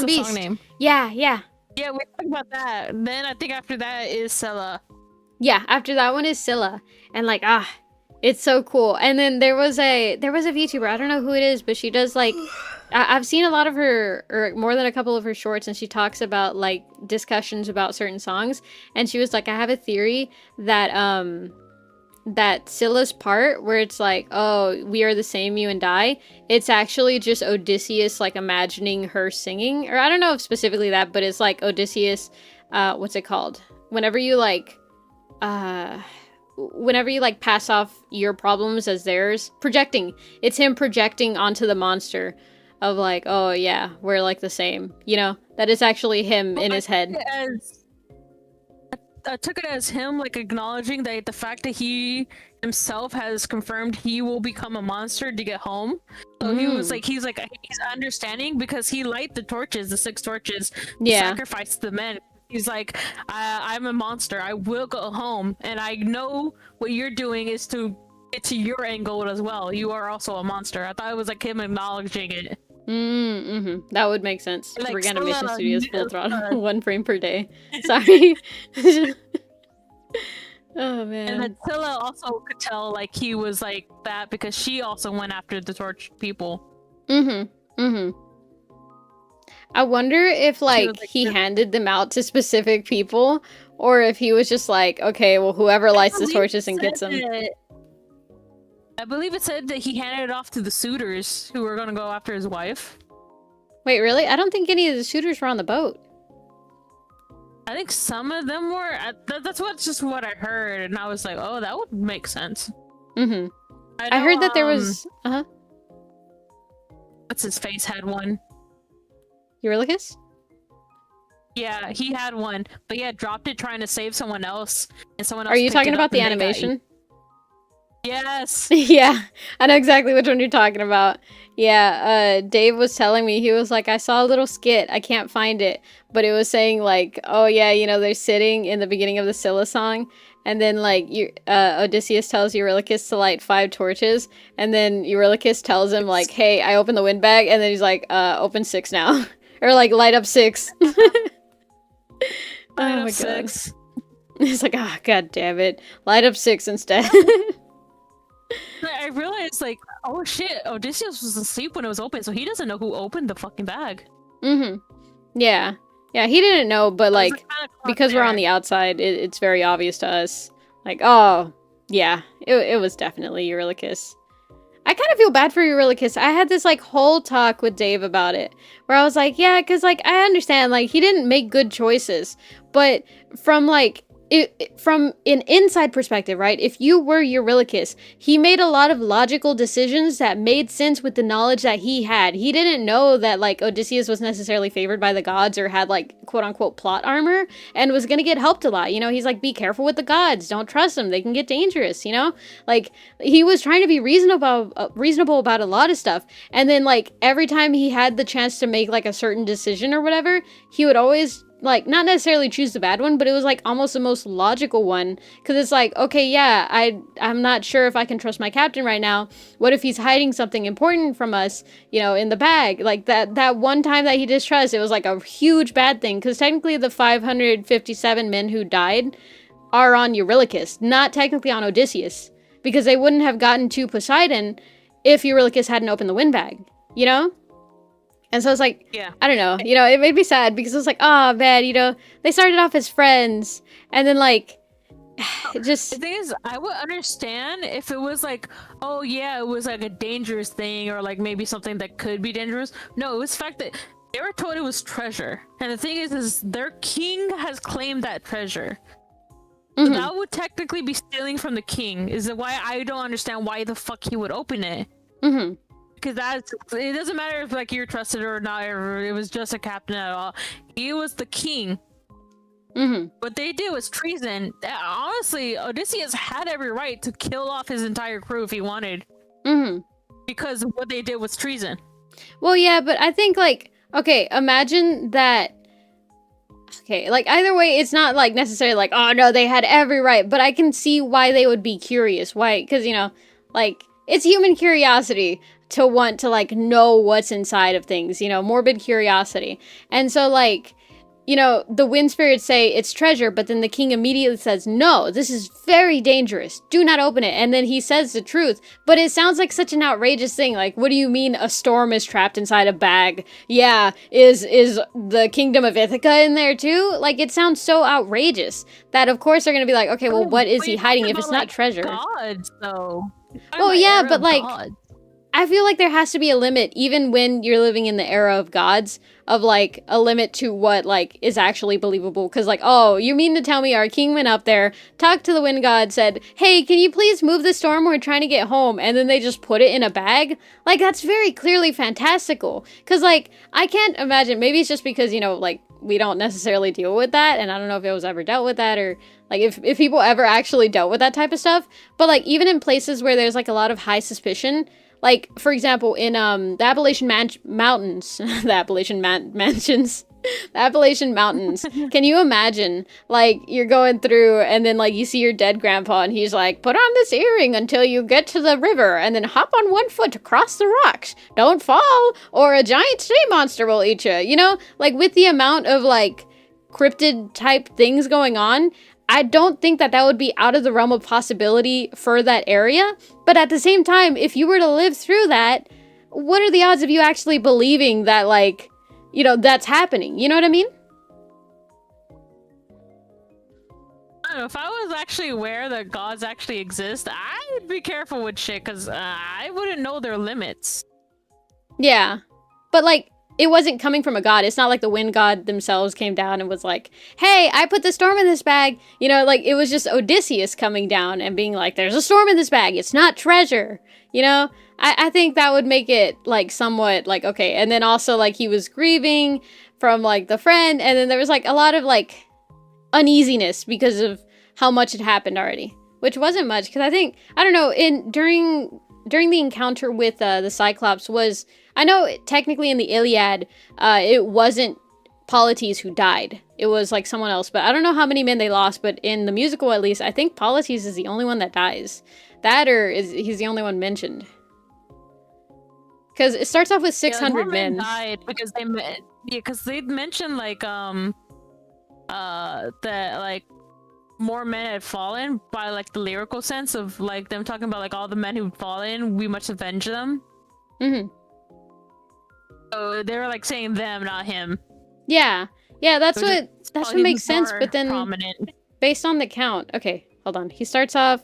Beast. Song name? Yeah. Yeah, we talked about that. Then I think after that is Scylla. Yeah, after that one is Scylla, and like it's so cool. And then there was a VTuber. I don't know who it is, but she does like. I've seen a lot of her, or more than a couple of her shorts, and she talks about like discussions about certain songs. And she was like, I have a theory that that Scylla's part where it's like, oh, we are the same, you and I, it's actually just Odysseus like imagining her singing, or I don't know if specifically that, but it's like Odysseus, what's it called? Whenever you like pass off your problems as theirs, projecting. It's him projecting onto the monster of like, oh yeah, we're like the same, you know? That is actually him in his head. I took it as him like acknowledging that the fact that he himself has confirmed he will become a monster to get home. So he's understanding because he light the torches, the 6 torches, sacrifice the men. He's like, I'm a monster. I will go home, and I know what you're doing is to get to your end goal as well. You are also a monster. I thought it was like him acknowledging it. That would make sense. Like, We're Animation Studios full throttle, 1 frame per day. Sorry. Oh man. And then Scylla also could tell like he was like that because she also went after the torch people. I wonder if like he handed them out to specific people, or if he was just like, okay, well, whoever lights the torches and gets them. I believe it said that he handed it off to the suitors who were gonna go after his wife. Wait, really? I don't think any of the suitors were on the boat. I think some of them were. That's just what I heard, and I was like, oh, that would make sense. I heard that there was. What's his face had one. Eurylochus? Yeah, he had one, but he had dropped it trying to save someone else, and someone else. Are you talking about the animation? Yes. Yeah, I know exactly which one you're talking about. Yeah, Dave was telling me, he was like, I saw a little skit, I can't find it, but it was saying like, oh yeah, you know, they're sitting in the beginning of the Scylla song, and then like Odysseus tells Eurylochus to light 5 torches, and then Eurylochus tells him like, hey, I opened the windbag, and then he's like, open 6 now. Or like, light up 6. Oh my god. He's like, ah, god damn it. Light up 6 instead. I realized, like, oh shit, Odysseus was asleep when it was open, so he doesn't know who opened the fucking bag. Yeah. Yeah, he didn't know, but like, because we're on the outside, it's very obvious to us. Like, oh, yeah, it was definitely Eurylochus. I kind of feel bad for Eurylochus. I had this like whole talk with Dave about it, where I was like, yeah, because like I understand, like he didn't make good choices, but from like from an inside perspective, right? If you were Eurylochus, he made a lot of logical decisions that made sense with the knowledge that he had. He didn't know that like Odysseus was necessarily favored by the gods or had like quote unquote plot armor and was gonna get helped a lot. You know, he's like, be careful with the gods. Don't trust them. They can get dangerous, you know? Like he was trying to be reasonable about a lot of stuff. And then like every time he had the chance to make like a certain decision or whatever, he would always like not necessarily choose the bad one, but it was like almost the most logical one, because it's like, okay, yeah, I'm not sure if I can trust my captain right now. What if he's hiding something important from us, you know, in the bag? Like that one time that he distrusts, it was like a huge bad thing, because technically the 557 men who died are on Eurylochus, not technically on Odysseus, because they wouldn't have gotten to Poseidon if Eurylochus hadn't opened the windbag, you know? And so it's like, yeah, I don't know, you know, it made me sad because it was like, oh man, you know, they started off as friends, and then like, it just... The thing is, I would understand if it was like, oh yeah, it was like a dangerous thing, or like maybe something that could be dangerous. No, it was the fact that they were told it was treasure. And the thing is their king has claimed that treasure. So that would technically be stealing from the king, is why I don't understand why the fuck he would open it. Because it doesn't matter if like you're trusted or not, or it was just a captain at all. He was the king. What they did was treason. Honestly, Odysseus had every right to kill off his entire crew if he wanted. Because what they did was treason. Well, yeah, but I think like, okay, imagine that. Okay, like either way, it's not like necessarily like, oh no, they had every right, but I can see why they would be curious. Why? Because, you know, like it's human curiosity to want to like know what's inside of things, you know, morbid curiosity. And so like, you know, the wind spirits say it's treasure, but then the king immediately says, no, this is very dangerous. Do not open it. And then he says the truth. But it sounds like such an outrageous thing. Like, what do you mean a storm is trapped inside a bag? Yeah, is the kingdom of Ithaca in there too? Like, it sounds so outrageous that of course they're gonna be like, okay, well, what is he hiding if it's not treasure? Gods, though. Well, yeah, but like, I feel like there has to be a limit, even when you're living in the era of gods, of like a limit to what like is actually believable. Because like, oh, you mean to tell me our king went up there, talked to the wind god, said, hey, can you please move the storm? We're trying to get home. And then they just put it in a bag? Like, that's very clearly fantastical. Because like, I can't imagine, maybe it's just because, you know, like, we don't necessarily deal with that. And I don't know if it was ever dealt with that, or like if people ever actually dealt with that type of stuff. But like, even in places where there's like a lot of high suspicion, like, for example, in the Appalachian Mountains, the Appalachian Mansions, the Appalachian Mountains, can you imagine, like, you're going through and then, like, you see your dead grandpa and he's like, put on this earring until you get to the river and then hop on one foot across the rocks. Don't fall or a giant sea monster will eat you. You know, like, with the amount of, like, cryptid type things going on, I don't think that would be out of the realm of possibility for that area. But at the same time, if you were to live through that, what are the odds of you actually believing that, like, you know, that's happening? You know what I mean? I don't know, if I was actually aware that gods actually exist, I'd be careful with shit, because I wouldn't know their limits. Yeah. But, like, it wasn't coming from a god. It's not like the wind god themselves came down and was like, hey, I put the storm in this bag. You know, like, it was just Odysseus coming down and being like, there's a storm in this bag. It's not treasure. You know, I think that would make it, like, somewhat, like, okay. And then also, like, he was grieving from, like, the friend. And then there was, like, a lot of, like, uneasiness because of how much had happened already. Which wasn't much. Because I think, I don't know, during the encounter with the Cyclops was... I know technically in the Iliad, it wasn't Polites who died. It was like someone else, but I don't know how many men they lost, but in the musical at least, I think Polites is the only one that dies. That or he's the only one mentioned. Because it starts off with 600 men. Died because they mentioned like that like more men had fallen by like the lyrical sense of like them talking about like all the men who'd fallen, we must avenge them. Mm-hmm. So they were like saying them, not him. Yeah. Yeah, that's what makes sense, but then prominent. Based on the count. Okay, hold on. He starts off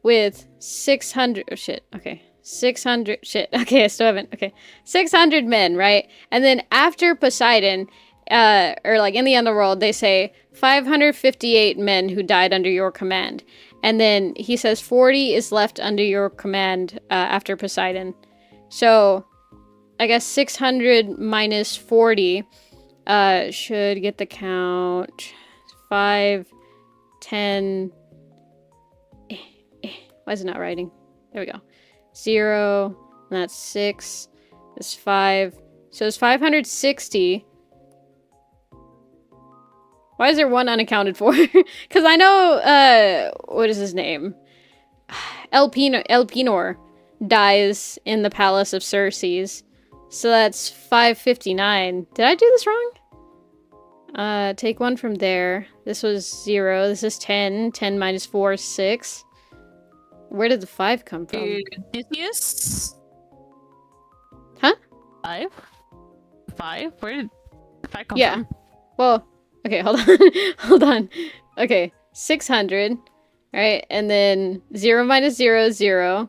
with 600 oh shit. Okay. 600 shit. Okay, I still haven't. Okay. 600 men, right? And then after Poseidon, or like in the underworld, they say 558 men who died under your command. And then he says 40 is left under your command after Poseidon. So I guess 600 minus 40 should get the count. 5, 10. Why is it not writing? There we go. 0. And that's 6. That's 5. So it's 560. Why is there one unaccounted for? Because I know, what is his name? Elpenor dies in the palace of Circes. So that's 559. Did I do this wrong? Take 1 from there. This was 0. This is 10. 10 minus 4 is 6. Where did the 5 come from? Odysseus? Huh? 5? 5? Where did the 5 come from? Well, okay, hold on. Hold on. Okay, 600. Right? And then 0 minus 0 is 0.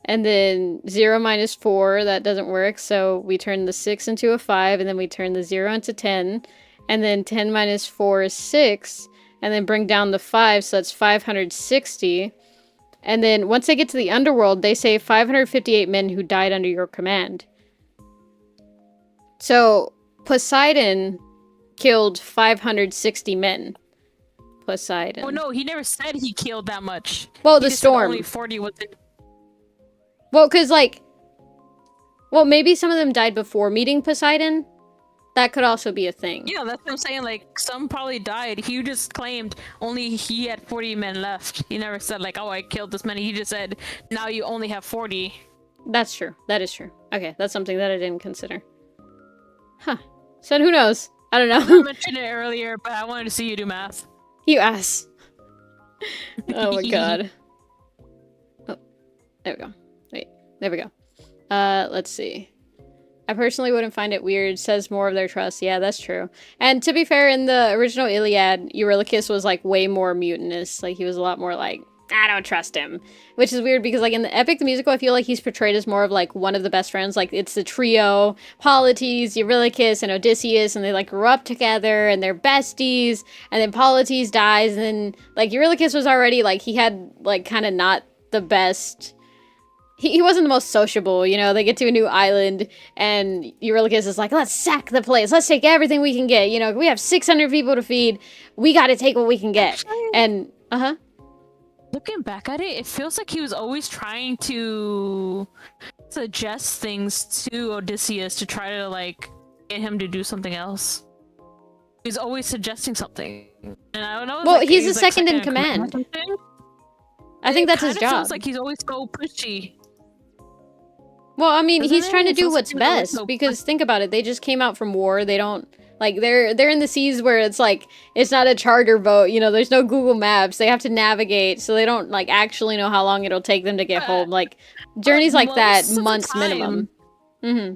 And then 0 minus 4, that doesn't work. So we turn the 6 into a 5. And then we turn the 0 into 10. And then 10 minus 4 is 6. And then bring down the 5. So that's 560. And then once they get to the underworld, they say 558 men who died under your command. So Poseidon killed 560 men. Poseidon. Oh no, he never said he killed that much. Well, the storm. Only 40 was it. Well, because, like... Well, maybe some of them died before meeting Poseidon. That could also be a thing. Yeah, that's what I'm saying. Like, some probably died. He just claimed only he had 40 men left. He never said, like, oh, I killed this many. He just said, now you only have 40. That's true. That is true. Okay, that's something that I didn't consider. Huh. So who knows? I don't I know. mentioned it earlier, but I wanted to see you do math. You ass. Oh my god. Oh, there we go. Wait, there we go. Let's see. I personally wouldn't find it weird. Says more of their trust. Yeah, that's true. And to be fair, in the original Iliad, Eurylochus was like way more mutinous. Like he was a lot more like, I don't trust him. Which is weird because like in the epic, the musical, I feel like he's portrayed as more of like one of the best friends. Like it's the trio, Polites, Eurylochus, and Odysseus, and they like grew up together and they're besties. And then Polites dies, and then like Eurylochus was already like he had like kind of not the best. He wasn't the most sociable, you know. They get to a new island, and Eurylochus is like, let's sack the place. Let's take everything we can get. You know, we have 600 people to feed. We got to take what we can get. Actually, And, looking back at it, it feels like he was always trying to suggest things to Odysseus to try to, like, get him to do something else. He's always suggesting something. And I don't know. Well, like, he's the like, second in command. or something. I think that's his It kinda job. feels like he's always so pushy. Well, I mean, Doesn't he's it? trying to It do feels what's like he's always best, so because think about it. They just came out from war. They don't, like, they're in the seas where it's like, it's not a charter boat, you know, there's no Google Maps. They have to navigate, so they don't, like, actually know how long it'll take them to get home. Like, journeys like that, most of the months time- minimum. Mm-hmm.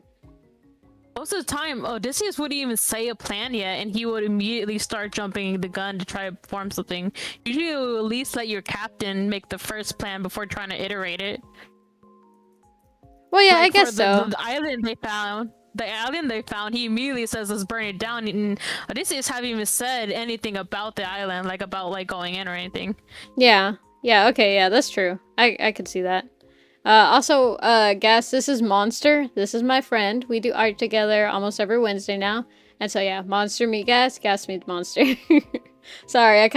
Most of the time, Odysseus wouldn't even say a plan yet, and he would immediately start jumping the gun to try to form something. Usually, you'll at least let your captain make the first plan before trying to iterate it. Well, yeah, Like, I guess for so. The island they found, he immediately says, let's burn it down, and Odysseus haven't even said anything about the island, like about like going in or anything. Yeah. Yeah, okay, yeah, that's true. I could see that. Also, Gas, this is Monster. This is my friend. We do art together almost every Wednesday now. And so, yeah, Monster meet Gas, Gas meet Monster. Sorry, I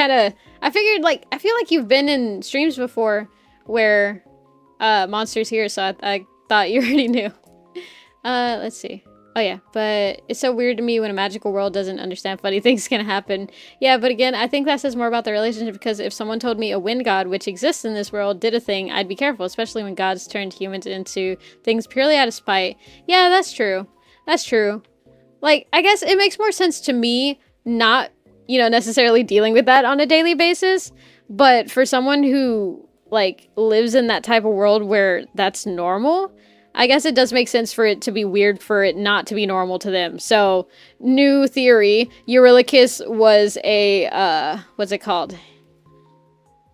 figured, like, I feel like you've been in streams before where, Monster's here, so I thought you already knew. Let's see. Oh yeah, but it's so weird to me when a magical world doesn't understand funny things can happen. Yeah, but again, I think that says more about the relationship, because if someone told me a wind god, which exists in this world, did a thing, I'd be careful, especially when gods turned humans into things purely out of spite. Yeah, that's true. That's true. Like, I guess it makes more sense to me not, you know, necessarily dealing with that on a daily basis, but for someone who, like, lives in that type of world where that's normal, I guess it does make sense for it to be weird for it not to be normal to them. So, new theory, Eurylochus was a, what's it called?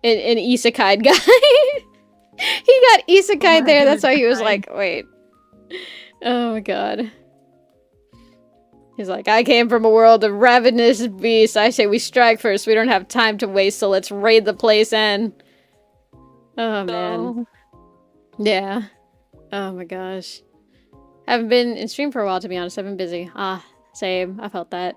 An isekai guy. He got isekai there, that's why he was like, wait. Oh my god. He's like, I came from a world of ravenous beasts. I say we strike first. We don't have time to waste, so let's raid the place and... Oh, man. Yeah. Oh my gosh. Haven't been in stream for a while, to be honest. I've been busy. Ah, same. I felt that.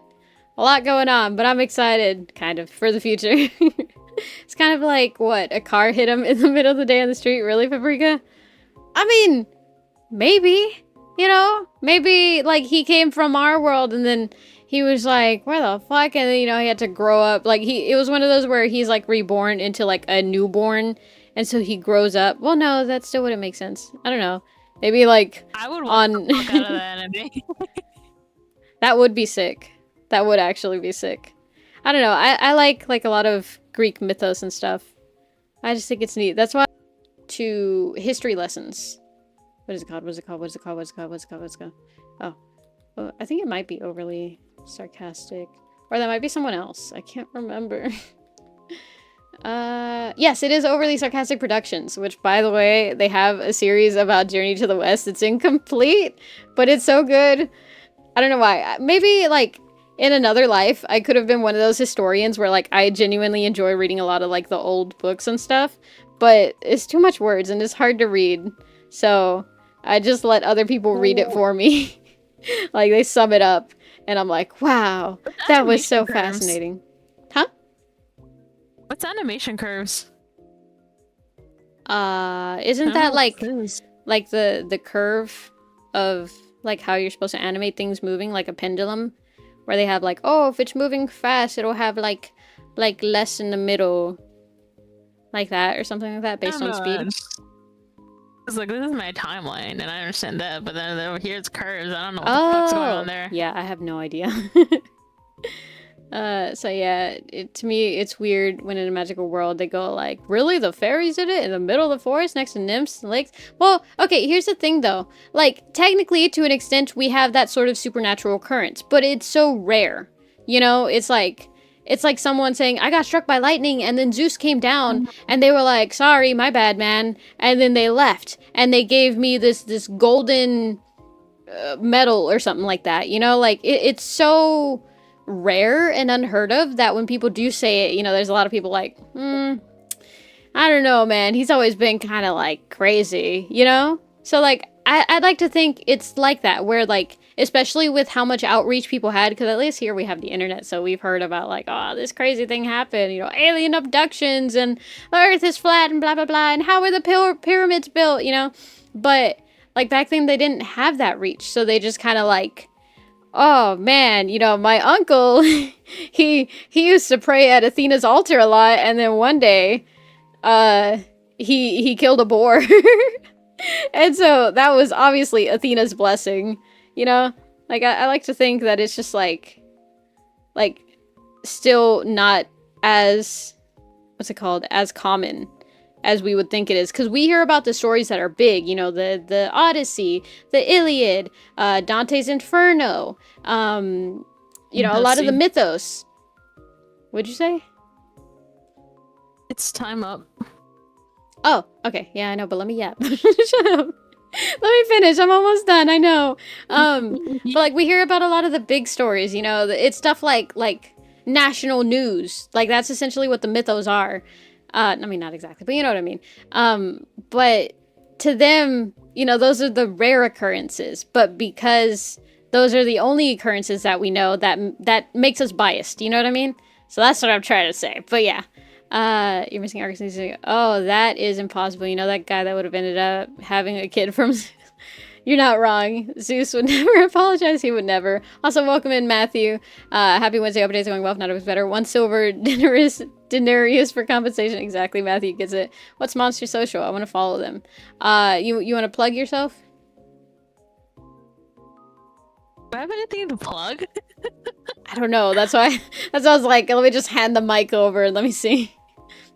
A lot going on, but I'm excited, kind of, for the future. It's kind of like, what, a car hit him in the middle of the day on the street? Really, Paprika? I mean, maybe. You know? Maybe, like, he came from our world and then he was like, where the fuck? And then, you know, he had to grow up. Like, it was one of those where he's, like, reborn into, like, a newborn. And so he grows up. Well, no, that still wouldn't make sense. I don't know. Maybe, like, I would want to walk out of the anime. That would be sick. That would actually be sick. I don't know. I like a lot of Greek mythos and stuff. I just think it's neat. That's why to history lessons. What is it called? What is it called? What is it called? What is it called? What is it called? What is it called? Oh. Well, I think it might be overly sarcastic. Or that might be someone else. I can't remember. Yes, it is Overly Sarcastic Productions, which, by the way, they have a series about Journey to the West. It's incomplete, but it's so good. I don't know why. Maybe, like, in another life, I could have been one of those historians where, like, I genuinely enjoy reading a lot of, like, the old books and stuff, but it's too much words and it's hard to read, so I just let other people read it for me. Like, they sum it up, and I'm like, wow, that was so fascinating. Huh? What's animation curves? Isn't that like the curve of like how you're supposed to animate things moving, like a pendulum, where they have like, oh, if it's moving fast, it'll have like less in the middle, like that or something like that, based on speed. It's like, this is my timeline, and I understand that, but then over here it's curves. I don't know what the fuck's going on there. Yeah, I have no idea. So yeah, to me, it's weird when in a magical world they go like, really? The fairies did it in the middle of the forest next to nymphs and lakes? Well, okay, here's the thing though. Like, technically, to an extent, we have that sort of supernatural occurrence, but it's so rare. You know, it's like someone saying, I got struck by lightning, and then Zeus came down, and they were like, sorry, my bad, man. And then they left, and they gave me this golden medal or something like that. You know, like, it's so rare and unheard of that when people do say it, you know, there's a lot of people like, I don't know, man. He's always been kind of like crazy, you know? So like, I'd like to think it's like that, where like, especially with how much outreach people had, because at least here we have the internet, so we've heard about like, oh, this crazy thing happened, you know, alien abductions, and the earth is flat, and blah, blah, blah, and how were the pyramids built, you know? But like back then they didn't have that reach, so they just kind of like, oh man, you know, my uncle, he used to pray at Athena's altar a lot, and then one day, he killed a boar. And so that was obviously Athena's blessing, you know? Like, I like to think that it's just like, still not as, what's it called, as common as we would think it is. Because we hear about the stories that are big, you know, the Odyssey, the Iliad, Dante's Inferno, you know, a lot of the mythos. What'd you say? It's time up. Oh, okay. Yeah, I know, but let me yap. Shut up. Let me finish. I'm almost done. I know. But like we hear about a lot of the big stories, you know, it's stuff like national news. Like that's essentially what the mythos are. I mean, not exactly, but you know what I mean. But to them, you know, those are the rare occurrences, but because those are the only occurrences that we know, that makes us biased. You know what I mean? So that's what I'm trying to say. But yeah. You're missing Arkansas. Oh, that is impossible. You know that guy that would have ended up having a kid from... You're not wrong. Zeus would never apologize. He would never. Also, welcome in, Matthew. Happy Wednesday. Hope today's going well. If not, it was better. 1 silver denarius for compensation. Exactly. Matthew gets it. What's Monster Social? I want to follow them. You want to plug yourself? Do I have anything to plug? I don't know. That's why I was like, let me just hand the mic over and let me see.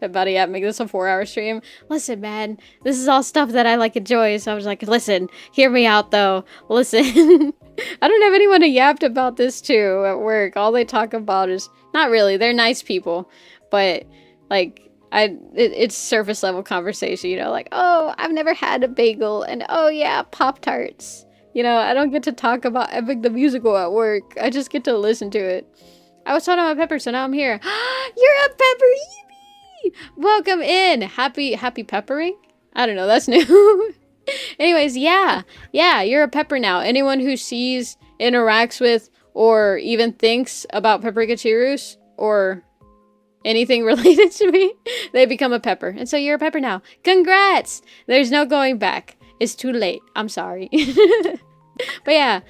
But buddy, yeah, make this a 4-hour stream. Listen, man, this is all stuff that I like enjoy. So I was like, listen, hear me out though. Listen, I don't have anyone to yap about this to at work. All they talk about is, not really, they're nice people, but like, it's surface level conversation, you know, like, oh, I've never had a bagel, and oh yeah, Pop-Tarts. You know, I don't get to talk about Epic the Musical at work. I just get to listen to it. I was talking about Pepper, so now I'm here. You're a Pepper! Yippee! Welcome in! Happy peppering? I don't know, that's new. Anyways, yeah, you're a Pepper now. Anyone who sees, interacts with, or even thinks about Paprika Chirus, or anything related to me, they become a Pepper. And so you're a Pepper now. Congrats! There's no going back. It's too late. I'm sorry. But yeah,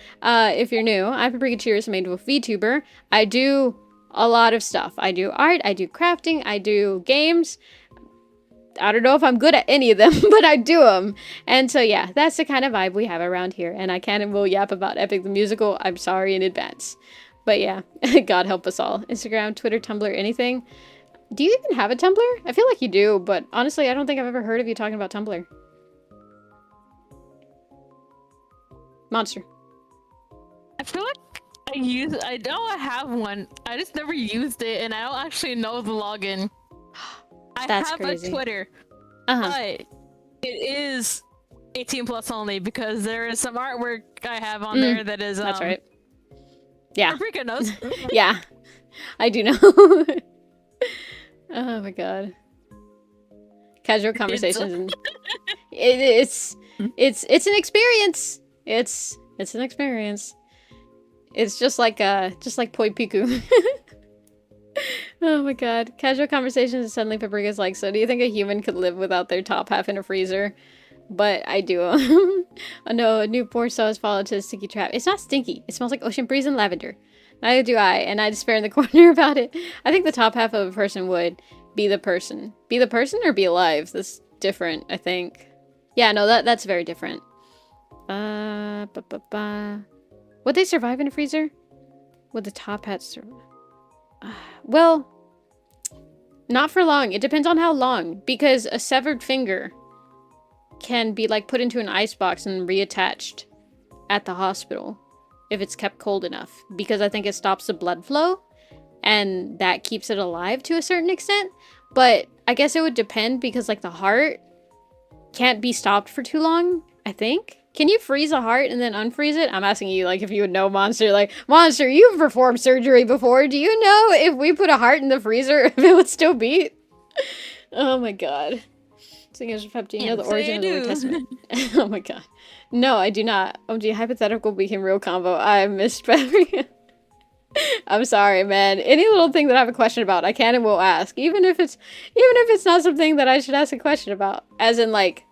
if you're new, I'm Paprika Cheers, made with VTuber. I do a lot of stuff. I do art, I do crafting, I do games. I don't know if I'm good at any of them, but I do them. And so yeah, that's the kind of vibe we have around here. And I can and will yap about Epic the Musical. I'm sorry in advance. But yeah, God help us all. Instagram, Twitter, Tumblr, anything. Do you even have a Tumblr? I feel like you do, but honestly, I don't think I've ever heard of you talking about Tumblr. Monster. I feel like I know I have one. I just never used it, and I don't actually know the login. That's have crazy. A Twitter, but it is 18 plus only because there is some artwork I have on there that is. That's right. Yeah. Paprika knows. Yeah, I do know. Oh my god. Casual conversations. It's an experience. It's an experience. It's just like Poi Piku. Oh my god. Casual conversations and suddenly Paprika's like, so do you think a human could live without their top half in a freezer? But I do. Oh no, a new poor soul has fallen into a sticky trap. It's not stinky. It smells like ocean breeze and lavender. Neither do I, and I despair in the corner about it. I think the top half of a person would be the person. Be the person or be alive? That's different, I think. Yeah, no, that's very different. Would they survive in a freezer? Would the top hat survive? Well, not for long. It depends on how long, because a severed finger can be like put into an ice box and reattached at the hospital if it's kept cold enough, because I think it stops the blood flow and that keeps it alive to a certain extent. But I guess it would depend, because like the heart can't be stopped for too long, I think. Can you freeze a heart and then unfreeze it? I'm asking you, like, if you would know, Monster. Like, Monster, you've performed surgery before. Do you know if we put a heart in the freezer, if it would still beat? Oh my god. Singers of Pep, do you know the origin of the Old Testament? Oh my god. No, I do not. OMG, hypothetical became real combo. I missed Pepper. I'm sorry, man. Any little thing that I have a question about, I can and will ask. Even if it's not something that I should ask a question about. As in, like,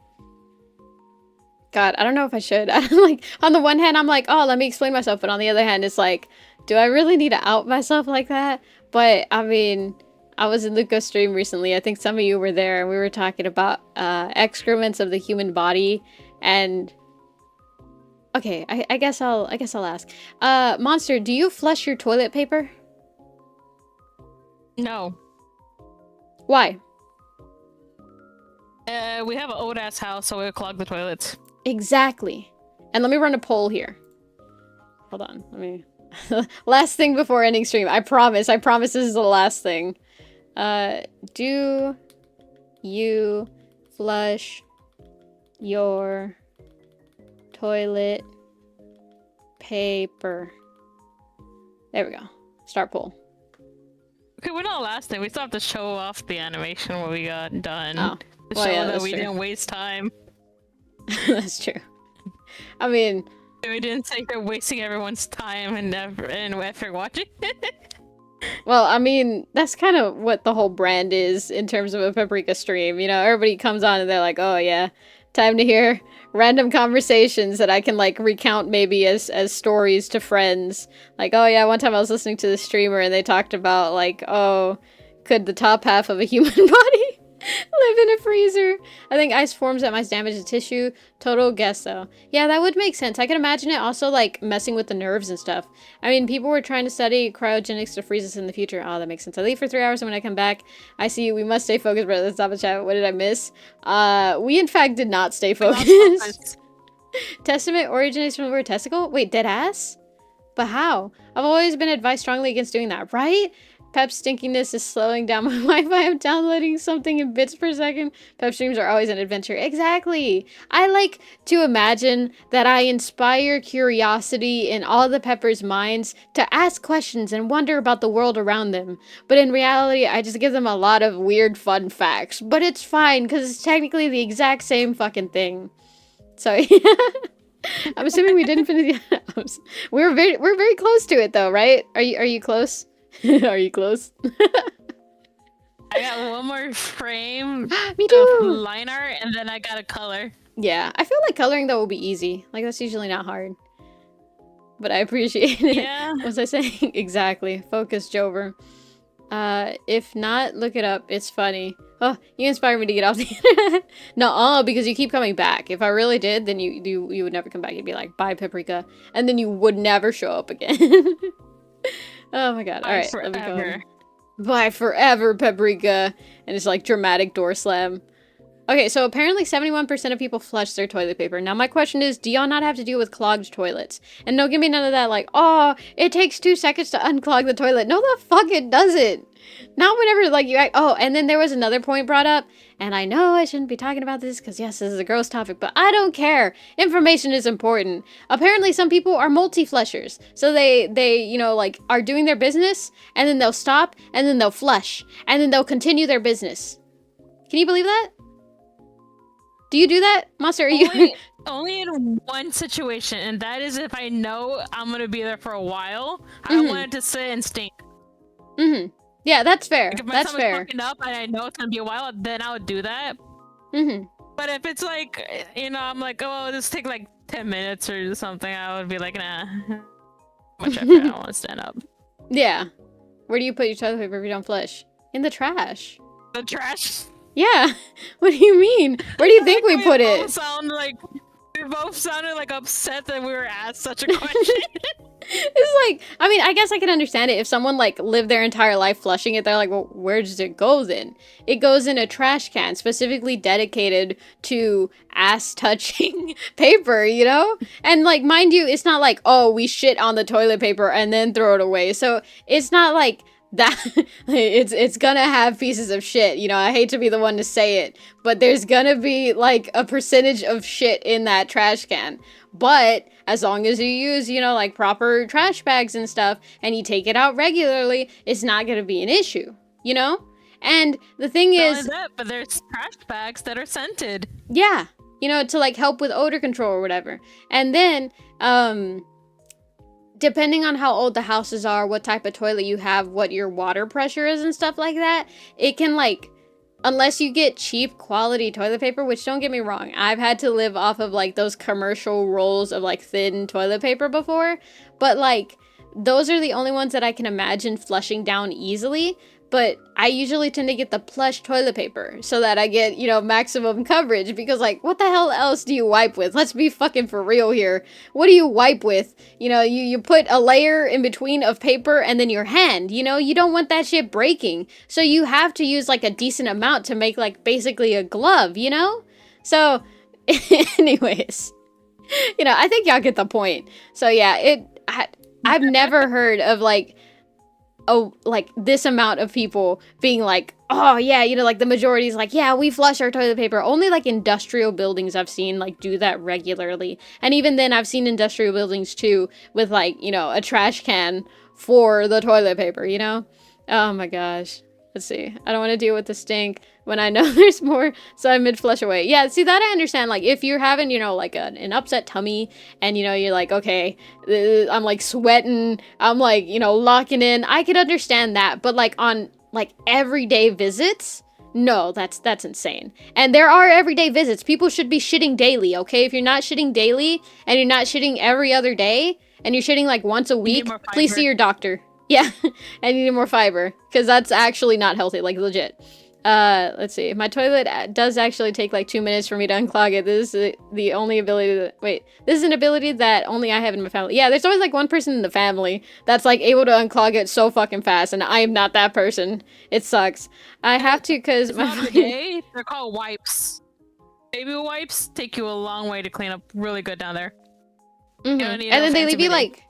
God, I don't know if I should. Like, on the one hand, I'm like, oh, let me explain myself. But on the other hand, it's like, do I really need to out myself like that? But, I mean, I was in Luca's stream recently. I think some of you were there. And we were talking about excrements of the human body. And, okay, I guess I'll ask. Monster, do you flush your toilet paper? No. Why? We have an old ass house, so we clog the toilets. Exactly. And let me run a poll here. Hold on. Let me... Last thing before ending stream. I promise this is the last thing. Do you flush your toilet paper? There we go. Start poll. Okay, we're not last thing. We still have to show off the animation when we got done. Oh. To Well, show yeah, that that's we true. didn't waste time. That's true. I mean... We didn't think they're wasting everyone's time and effort watching it. Well, I mean, that's kind of what the whole brand is in terms of a Paprika stream. You know, everybody comes on and they're like, oh yeah, time to hear random conversations that I can, like, recount maybe as stories to friends. Like, oh yeah, one time I was listening to the streamer and they talked about, like, oh, could the top half of a human body live in a freezer? I think ice forms that might damage the tissue. Total guess, though. Yeah, that would make sense. I can imagine it also, like, messing with the nerves and stuff. I mean, people were trying to study cryogenics to freeze us in the future. Oh, that makes sense. I leave for 3 hours, and when I come back, I see we must stay focused, brother. Let's stop and chat. What did I miss? We, in fact, did not stay focused. Testament originates from the word testicle? Wait, dead ass? But how? I've always been advised strongly against doing that, right? Pep's stinkiness is slowing down my Wi-Fi. I'm downloading something in bits per second. Pep streams are always an adventure. Exactly. I like to imagine that I inspire curiosity in all the Peppers' minds to ask questions and wonder about the world around them. But in reality, I just give them a lot of weird fun facts. But it's fine, because it's technically the exact same fucking thing. So, I'm assuming we didn't finish. We're very close to it, though, right? Are you close? Are you close? I got one more frame Me too. of line art, and then I got a color. Yeah, I feel like coloring, though, will be easy. Like, that's usually not hard. But I appreciate it. Yeah. What was I saying? Exactly. Focus, Jover. If not, look it up. It's funny. Oh, you inspired me to get off the internet. No, because you keep coming back. If I really did, then you would never come back. You'd be like, bye, Paprika. And then you would never show up again. Oh my god. Alright, let me go. Bye forever, Paprika. And it's like dramatic door slam. Okay, so apparently 71% of people flush their toilet paper. Now my question is, do y'all not have to deal with clogged toilets? And don't give me none of that like, oh, it takes 2 seconds to unclog the toilet. No, the fuck it doesn't. Not whenever, like, you act. Oh, and then there was another point brought up. And I know I shouldn't be talking about this because, yes, this is a gross topic, but I don't care. Information is important. Apparently, some people are multi-flushers. So they, you know, like, are doing their business, and then they'll stop, and then they'll flush, and then they'll continue their business. Can you believe that? Do you do that, Monster? Are you... Only in one situation, and that is if I know I'm gonna be there for a while. I don't want it to sit and stink. Mm-hmm. Yeah, that's fair. Like if my that's stomach's fair. fucking up and I know it's gonna be a while, then I would do that. Mm-hmm. But if it's like, you know, I'm like, oh, this take like 10 minutes or something, I would be like, nah. Much effort, I don't want to stand up. Yeah. Where do you put your toilet paper if you don't flush? In the trash. The trash? Yeah. What do you mean? Where do you think we put it? We both sounded like upset that we were asked such a question. It's like, I mean, I guess I can understand it if someone like lived their entire life flushing it. They're like, well, where does it go then? It goes in a trash can specifically dedicated to ass touching paper, you know? And like, mind you, it's not like, oh, we shit on the toilet paper and then throw it away. So it's not like that. It's gonna have pieces of shit, you know. I hate to be the one to say it, but there's gonna be like a percentage of shit in that trash can. But as long as you use, you know, like proper trash bags and stuff, and you take it out regularly, it's not gonna be an issue, you know? And the thing Not is, only that, but there's trash bags that are scented. yeah, you know, to like help with odor control or whatever. And then, depending on how old the houses are, what type of toilet you have, what your water pressure is and stuff like that, it can like, unless you get cheap quality toilet paper, which don't get me wrong, I've had to live off of like those commercial rolls of like thin toilet paper before, but like those are the only ones that I can imagine flushing down easily. But I usually tend to get the plush toilet paper so that I get, you know, maximum coverage, because like, what the hell else do you wipe with? Let's be fucking for real here. What do you wipe with? You know, you put a layer in between of paper and then your hand, you know, you don't want that shit breaking. So you have to use like a decent amount to make like basically a glove, you know? So anyways, you know, I think y'all get the point. So yeah, I've never heard of like, oh, like this amount of people being like, oh yeah, you know, like the majority is like, yeah, we flush our toilet paper. Only like industrial buildings I've seen like do that regularly. And even then I've seen industrial buildings too with like, you know, a trash can for the toilet paper, you know? Oh my gosh. Let's see. I don't want to deal with the stink when I know there's more, so I mid-flush away. Yeah, see, that I understand. Like, if you're having, you know, like an upset tummy, and, you know, you're like, okay, I'm, like, sweating, I'm, like, you know, locking in, I could understand that. But, like, on, like, everyday visits, no, that's insane. And there are everyday visits. People should be shitting daily, okay? If you're not shitting daily, and you're not shitting every other day, and you're shitting, like, once a week, please see your doctor. Yeah, I need more fiber, because that's actually not healthy, like, legit. Let's see. My toilet does actually take like 2 minutes for me to unclog it. This is the only ability that, wait, this is an ability that only I have in my family. Yeah, there's always like one person in the family that's like able to unclog it so fucking fast, and I am not that person. It sucks. I have to, because my They're called wipes. Baby wipes take you a long way to clean up really good down there. And then they leave you like,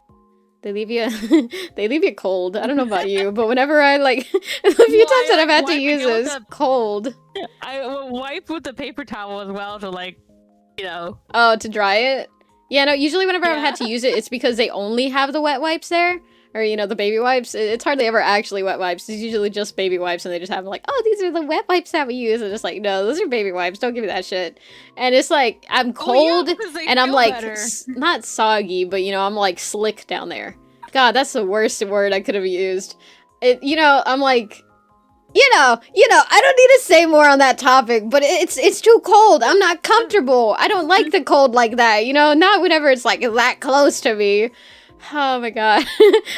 they leave you cold. I don't know about you, but whenever I like, a few times that I've had to use it, it's cold. I will wipe with the paper towel as well to like, you know. Oh, to dry it? Yeah, no, usually whenever I've had to use it, it's because they only have the wet wipes there. Or, you know, the baby wipes. It's hardly ever actually wet wipes. It's usually just baby wipes, and they just have like, oh, these are the wet wipes that we use. And it's like, no, those are baby wipes. Don't give me that shit. And it's like, I'm cold, and I'm like, not soggy, but, you know, I'm like slick down there. God, that's the worst word I could have used. You know, I'm like, you know, I don't need to say more on that topic, but it's too cold. I'm not comfortable. I don't like the cold like that, you know, not whenever it's like that close to me. Oh my god.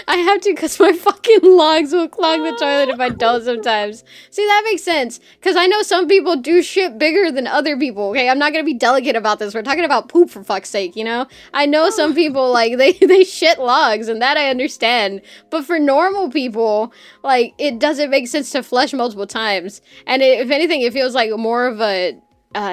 I have to, because my fucking lungs will clog the toilet if I don't sometimes. See, that makes sense. Because I know some people do shit bigger than other people, okay? I'm not going to be delicate about this. We're talking about poop, for fuck's sake, you know? I know some people, like, they shit logs, and that I understand. But for normal people, like, it doesn't make sense to flush multiple times. And if anything, it feels like more of a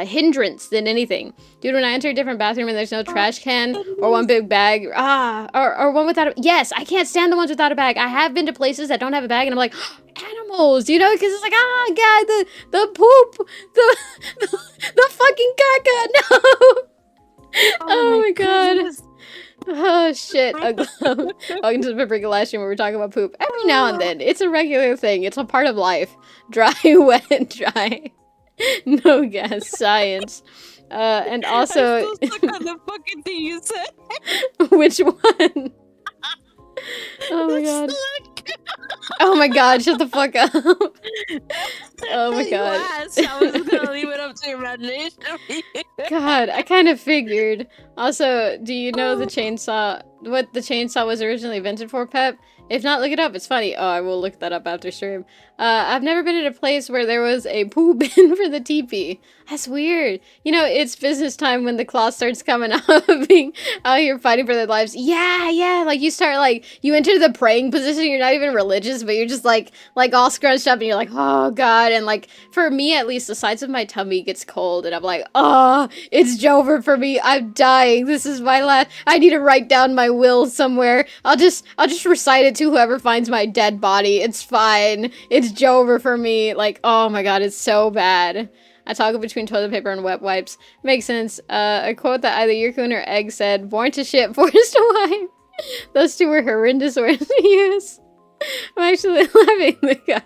hindrance than anything. Dude, when I enter a different bathroom and there's no trash can or one big bag, or one without a, yes, I can't stand the ones without a bag. I have been to places that don't have a bag and I'm like, animals, you know, because it's like, god, the poop, the fucking caca, no. Oh my god. Oh shit. Welcome to the Pipper Galatian, where we're talking about poop every now and then. It's a regular thing. It's a part of life. Dry, wet, dry. No gas, science. And also, I'm still stuck on the fucking thing you said. Which one? Oh my god. Oh my god, shut the fuck up. Oh my god. I was gonna leave it up to your imagination. God, I kind of figured. Also, do you know the chainsaw, what the chainsaw was originally invented for, Pep? If not, look it up. It's funny. Oh, I will look that up after stream. I've never been in a place where there was a poo bin for the teepee. That's weird. You know, it's business time when the claw starts coming out of being out here fighting for their lives. Yeah, yeah. Like, you start, like, you enter the praying position. You're not even religious, but you're just, like all scrunched up, and you're like, oh, God. And, like, for me, at least, the sides of my tummy gets cold, and I'm like, oh, it's over for me. I'm dying. This is my last. I need to write down my will somewhere. I'll just recite it to whoever finds my dead body. It's fine. It's Jover for me. Like, oh my god, it's so bad. I toggle between toilet paper and wet wipes. Makes sense. A quote that either Yurkun or Egg said, born to shit, forced to wipe. Those two were horrendous words to use. I'm actually laughing. The guy.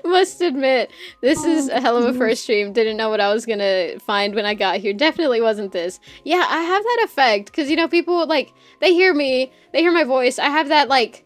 Must admit, this is a hell of a first stream. Didn't know what I was gonna find when I got here. Definitely wasn't this. Yeah, I have that effect. Because, you know, people, like, they hear me. They hear my voice. I have that, like,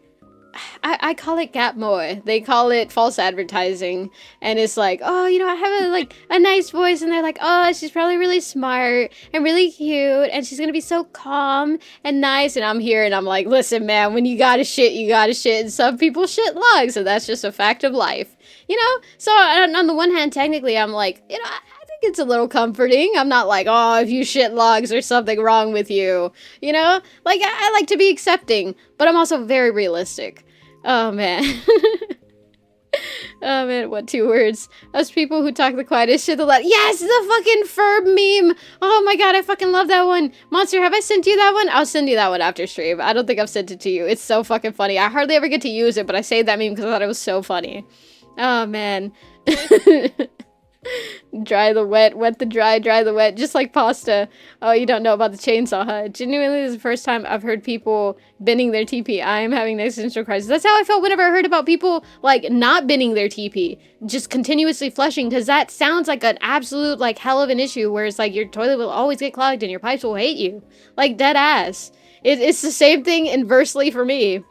I call it gap moe. They call it false advertising. And it's like, oh, you know, I have a nice voice. And they're like, oh, she's probably really smart and really cute. And she's gonna be so calm and nice. And I'm here and I'm like, listen, man, when you gotta shit, you gotta shit. And some people shit logs. And that's just a fact of life. You know? So on the one hand, technically, I'm like, you know, I think it's a little comforting. I'm not like, oh, if you shit logs, there's something wrong with you. You know? Like, I like to be accepting. But I'm also very realistic. Oh, man. Oh, man, what 2 words? Us people who talk the quietest shit the loudest. Yes, the fucking Ferb meme! Oh my god, I fucking love that one. Monster, have I sent you that one? I'll send you that one after stream. I don't think I've sent it to you. It's so fucking funny. I hardly ever get to use it, but I saved that meme because I thought it was so funny. Oh, man. Dry the wet, wet the dry, dry the wet, just like pasta. Oh, you don't know about the chainsaw, huh? Genuinely, this is the first time I've heard people bending their TP. I am having an existential crisis. That's how I felt whenever I heard about people, like, not bending their TP. Just continuously flushing, because that sounds like an absolute, like, hell of an issue, where it's like your toilet will always get clogged and your pipes will hate you. Like, dead ass. It's the same thing inversely for me.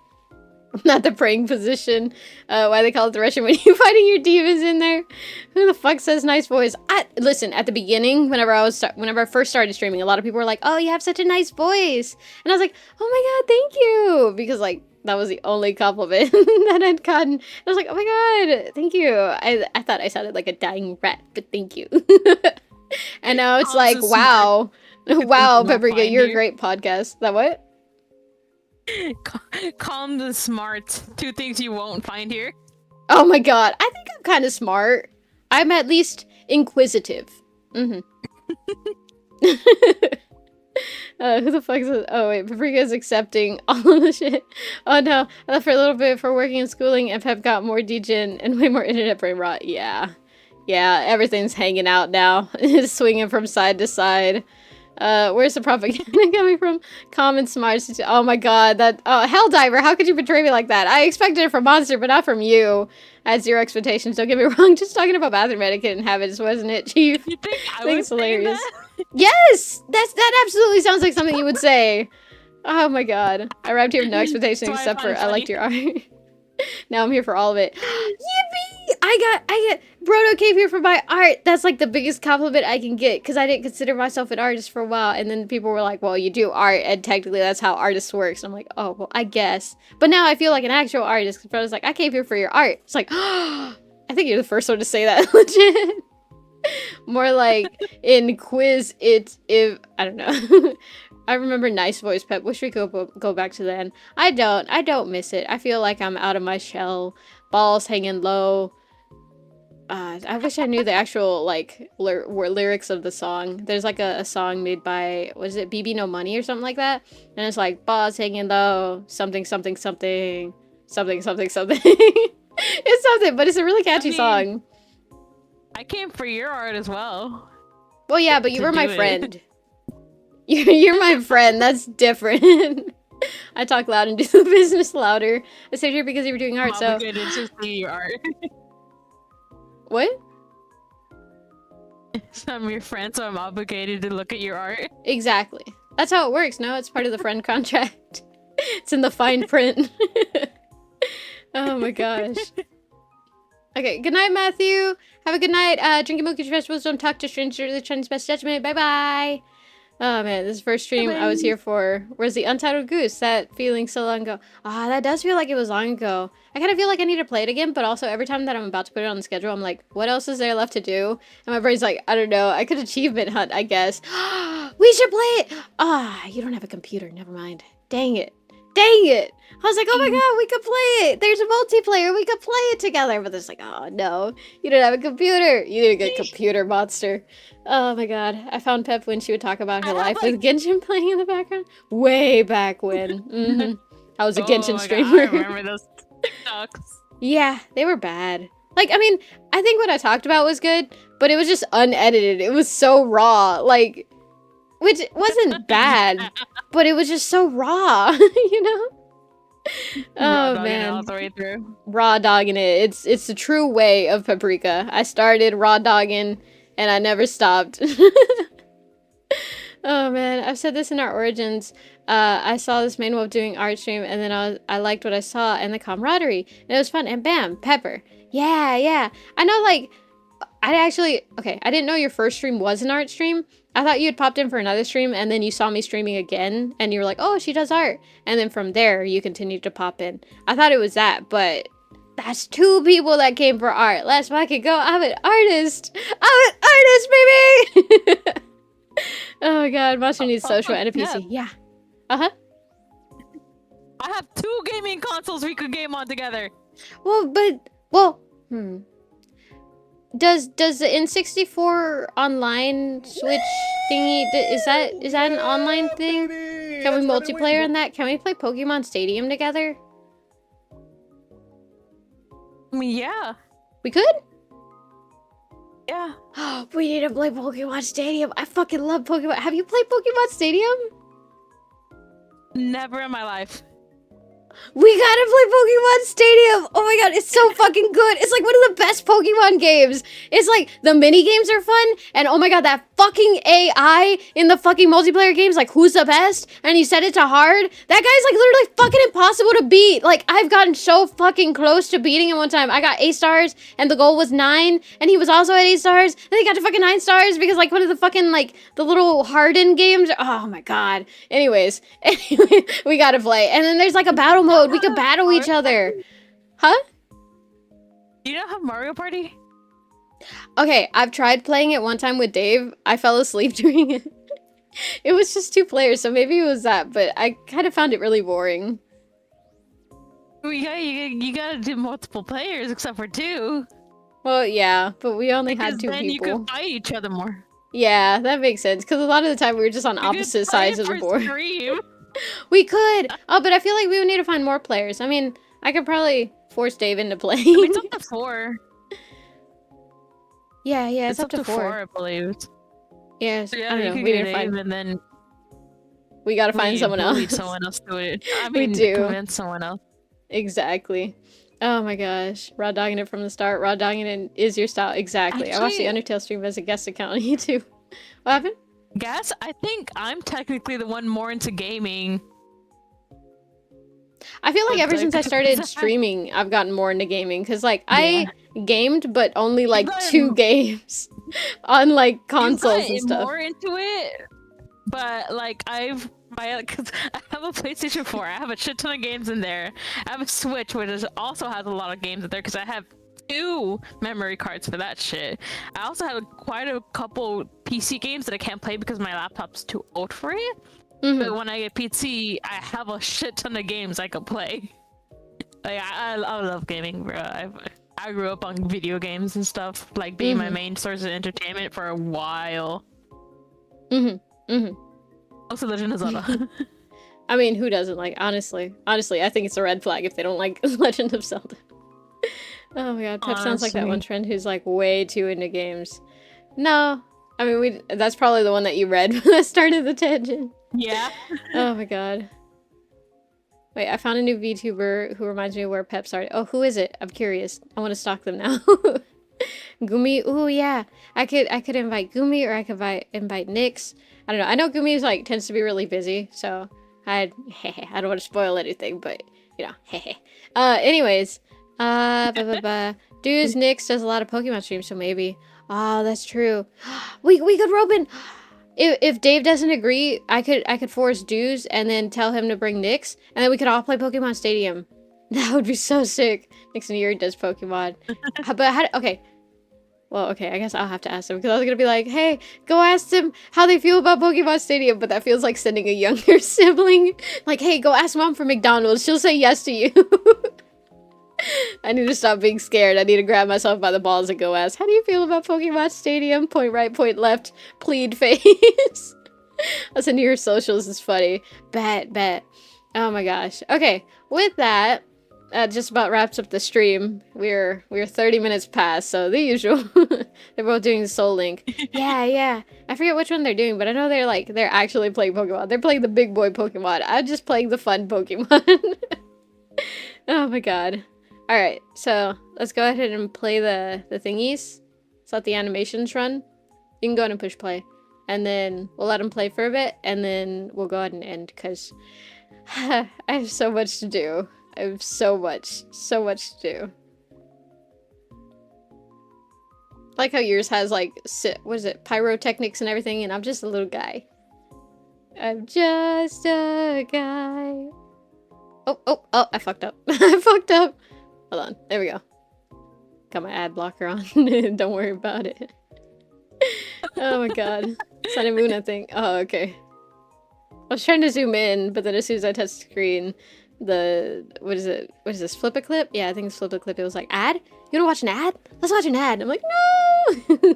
Not the praying position. Why they call it the Russian when you're fighting your divas in there. Who the fuck says nice voice? Listen, at the beginning, whenever I first started streaming, a lot of people were like, oh, you have such a nice voice. And I was like, oh my god, thank you. Because, like, that was the only compliment that I'd gotten. I was like, oh my god, thank you. I thought I sounded like a dying rat, but thank you. And now it's like, wow. Wow, Paprika, you're a great podcast. That what? Calm the smart. 2 things you won't find here. Oh my god, I think I'm kind of smart. I'm at least inquisitive. Mm-hmm. Who the fuck is it? Oh wait, Paprika's accepting all of the shit. Oh no, I left for a little bit for working and schooling, and Pep got more degen and way more internet brain rot. Yeah. Yeah, everything's hanging out now. It's swinging from side to side. Where's the propaganda coming from? Common smarts. Oh my god, that Helldiver, how could you betray me like that? I expected it from Monster, but not from you. I had 0 expectations, don't get me wrong. Just talking about bathroom etiquette and habits, wasn't it, Chief? You think I think was it's hilarious. that? Yes! That absolutely sounds like something you would say. Oh my god. I arrived here with no expectations except for I liked your art. Now I'm here for all of it. Yippee! I got Brodo came here for my art. That's like the biggest compliment I can get, because I didn't consider myself an artist for a while, and then people were like, well, you do art, and technically that's how artists works. And I'm like, oh, well, I guess. But now I feel like an actual artist, because Brodo's like, I came here for your art. It's like, oh, I think you're the first one to say that. Legit. More like in quiz, if I don't know. I remember nice voice, Pep. Wish we could go back to then. I don't miss it. I feel like I'm out of my shell. Balls hanging low. I wish I knew the actual, like, lyrics of the song. There's, like, a song made by, what is it, BB No Money or something like that? And it's like, balls hanging low, something, something, something, something, something, something. It's something, but it's a really catchy song. I came for your art as well. Well, yeah, but you were my friend. You're my friend. That's different. I talk loud and do the business louder. I stayed here because you were doing art, so... I'm obligated to see your art. What? So I'm your friend, so I'm obligated to look at your art. Exactly. That's how it works, no? It's part of the friend contract. It's in the fine print. Oh my gosh. Okay, good night, Matthew. Have a good night. Drinking milk, eat your vegetables, don't talk to strangers, the Chinese best judgment. Bye-bye. Oh man, this first stream I was here for was the Untitled Goose. That feeling so long ago. Ah, that does feel like it was long ago. I kind of feel like I need to play it again, but also every time that I'm about to put it on the schedule, I'm like, what else is there left to do? And my brain's like, I don't know. I could achievement hunt, I guess. We should play it! Ah, you don't have a computer. Never mind. Dang it. Dang it! I was like, oh my god, we could play it! There's a multiplayer, we could play it together! But it's like, oh no, you don't have a computer! You need a good computer monster. Oh my god, I found Pep when she would talk about her life with Genshin playing in the background. Way back when. I was a Genshin streamer. God, I remember those TikToks. Yeah, they were bad. Like, I mean, I think what I talked about was good, but it was just unedited. It was so raw, like... Which wasn't bad, but it was just so raw, you know? Oh man, all the way through. Raw dogging it. It's the true way of Paprika. I started raw dogging, and I never stopped. Oh man, I've said this in our origins. I saw this main wolf doing art stream, and then I liked what I saw and the camaraderie, and it was fun. And bam, Pepper. Yeah. I know, like, I didn't know your first stream was an art stream. I thought you had popped in for another stream, and then you saw me streaming again, and you were like, oh, she does art. And then from there, you continued to pop in. I thought it was that, but that's 2 people that came for art. Let's fucking go. I'm an artist. I'm an artist, baby! Oh my god, Monster needs social and a PC. Yeah. Uh-huh. I have 2 gaming consoles we could game on together. Does the N64 online Switch thingy, is that an online thing? Can we multiplayer on that? Can we play Pokemon Stadium together? I mean, yeah. We could? Yeah. We need to play Pokemon Stadium. I fucking love Pokemon. Have you played Pokemon Stadium? Never in my life. We gotta play Pokemon Stadium! Oh my god, it's so fucking good! It's like one of the best Pokemon games! It's like, the mini games are fun, and oh my god, that fucking AI in the fucking multiplayer games, like, who's the best? And you set it to hard? That guy's like literally fucking impossible to beat! Like, I've gotten so fucking close to beating him one time. I got 8 stars, and the goal was 9, and he was also at 8 stars, and he got to fucking 9 stars because, like, one of the fucking, like, the little hardened games. Oh my god. Anyways, we gotta play. And then there's like a battle mode. We could battle each other. Huh? Do you not have Mario Party? Okay, I've tried playing it one time with Dave. I fell asleep during it. It was just 2 players, so maybe it was that, but I kind of found it really boring. You gotta do multiple players except for 2. Well, yeah, but we only Because had 2 then people. you could fight each other more. Yeah, that makes sense, because a lot of the time we were just on opposite sides of the board. We could! Oh, but I feel like we would need to find more players. I mean, I could probably force Dave into playing. I mean, it's up to 4. Yeah, it's up to 4. I believe. Yeah, So, yeah, I don't know. you We can need to get find. Dave and then We gotta find someone bully else. someone else to it. I We mean, do. convince someone else. Exactly. Oh my gosh. Raw dogging it from the start. Raw dogging it is your style. Exactly. I watched the Actually- Undertale stream as a guest account on YouTube. What happened? Guess I think I'm technically the one more into gaming. I feel like But, ever since I like, started streaming, I've gotten more into gaming. Because, like, I gamed, but only, like, gotten- 2 games on, like, consoles I've and stuff. more into it, but like cause I have a PlayStation 4. I have a shit ton of games in there. I have a Switch, which also has a lot of games in there because I have 2 memory cards for that shit. I also have quite a couple PC games that I can't play because my laptop's too old for it. But when I get PC, I have a shit ton of games I could play. Like I love gaming, bro. I grew up on video games and stuff, like being my main source of entertainment for a while. Also, Legend of Zelda. I mean, who doesn't like, honestly, I think it's a red flag if they don't like Legend of Zelda. Oh my god, Pep sounds like that one friend who's like way too into games. No, I mean, that's probably the one that you read that started the tangent. Yeah. Oh my god. Wait, I found a new VTuber who reminds me of where Pep started. Oh, who is it? I'm curious. I want to stalk them now. Gumi, ooh yeah. I could invite Gumi or I could invite Nyx. I don't know. I know Gumi's like tends to be really busy, so I don't want to spoil anything, but you know, anyways. Dudes, Nyx does a lot of Pokemon streams, so maybe. Oh, that's true. We could rope in. if Dave doesn't agree, I could force dues and then tell him to bring Nyx, and then we could all play Pokemon Stadium. That would be so sick. Next year does Pokemon. But how? Okay. Well, okay. I guess I'll have to ask them because I was gonna be like, "Hey, go ask them how they feel about Pokemon Stadium." But that feels like sending a younger sibling. Like, "Hey, go ask mom for McDonald's. She'll say yes to you." I need to stop being scared. I need to grab myself by the balls and go ask, "How do you feel about Pokemon Stadium?" Point right, point left, plead face. I'll send you your socials. It's funny. Bet. Oh my gosh. Okay, with that. Just about wraps up the stream. We're 30 minutes past, so the usual. They're both doing Soul Link. Yeah. I forget which one they're doing, but I know they're actually playing Pokemon. They're playing the big boy Pokemon. I'm just playing the fun Pokemon. Oh my god. Alright, so let's go ahead and play the thingies. Let's let the animations run. You can go ahead and push play. And then we'll let them play for a bit, and then we'll go ahead and end, because I have so much to do. I have so much to do. I like how yours has like, what is it, pyrotechnics and everything, and I'm just a little guy. I'm just a guy. Oh, I fucked up. I fucked up. Hold on, there we go. Got my ad blocker on. Don't worry about it. Oh my god. Sun and Moon, I think. Oh, okay. I was trying to zoom in, but then as soon as I touched the screen, what is this, flip a clip? Yeah, I think it's flip a clip. It was like, ad? You wanna watch an ad? Let's watch an ad. I'm like, no.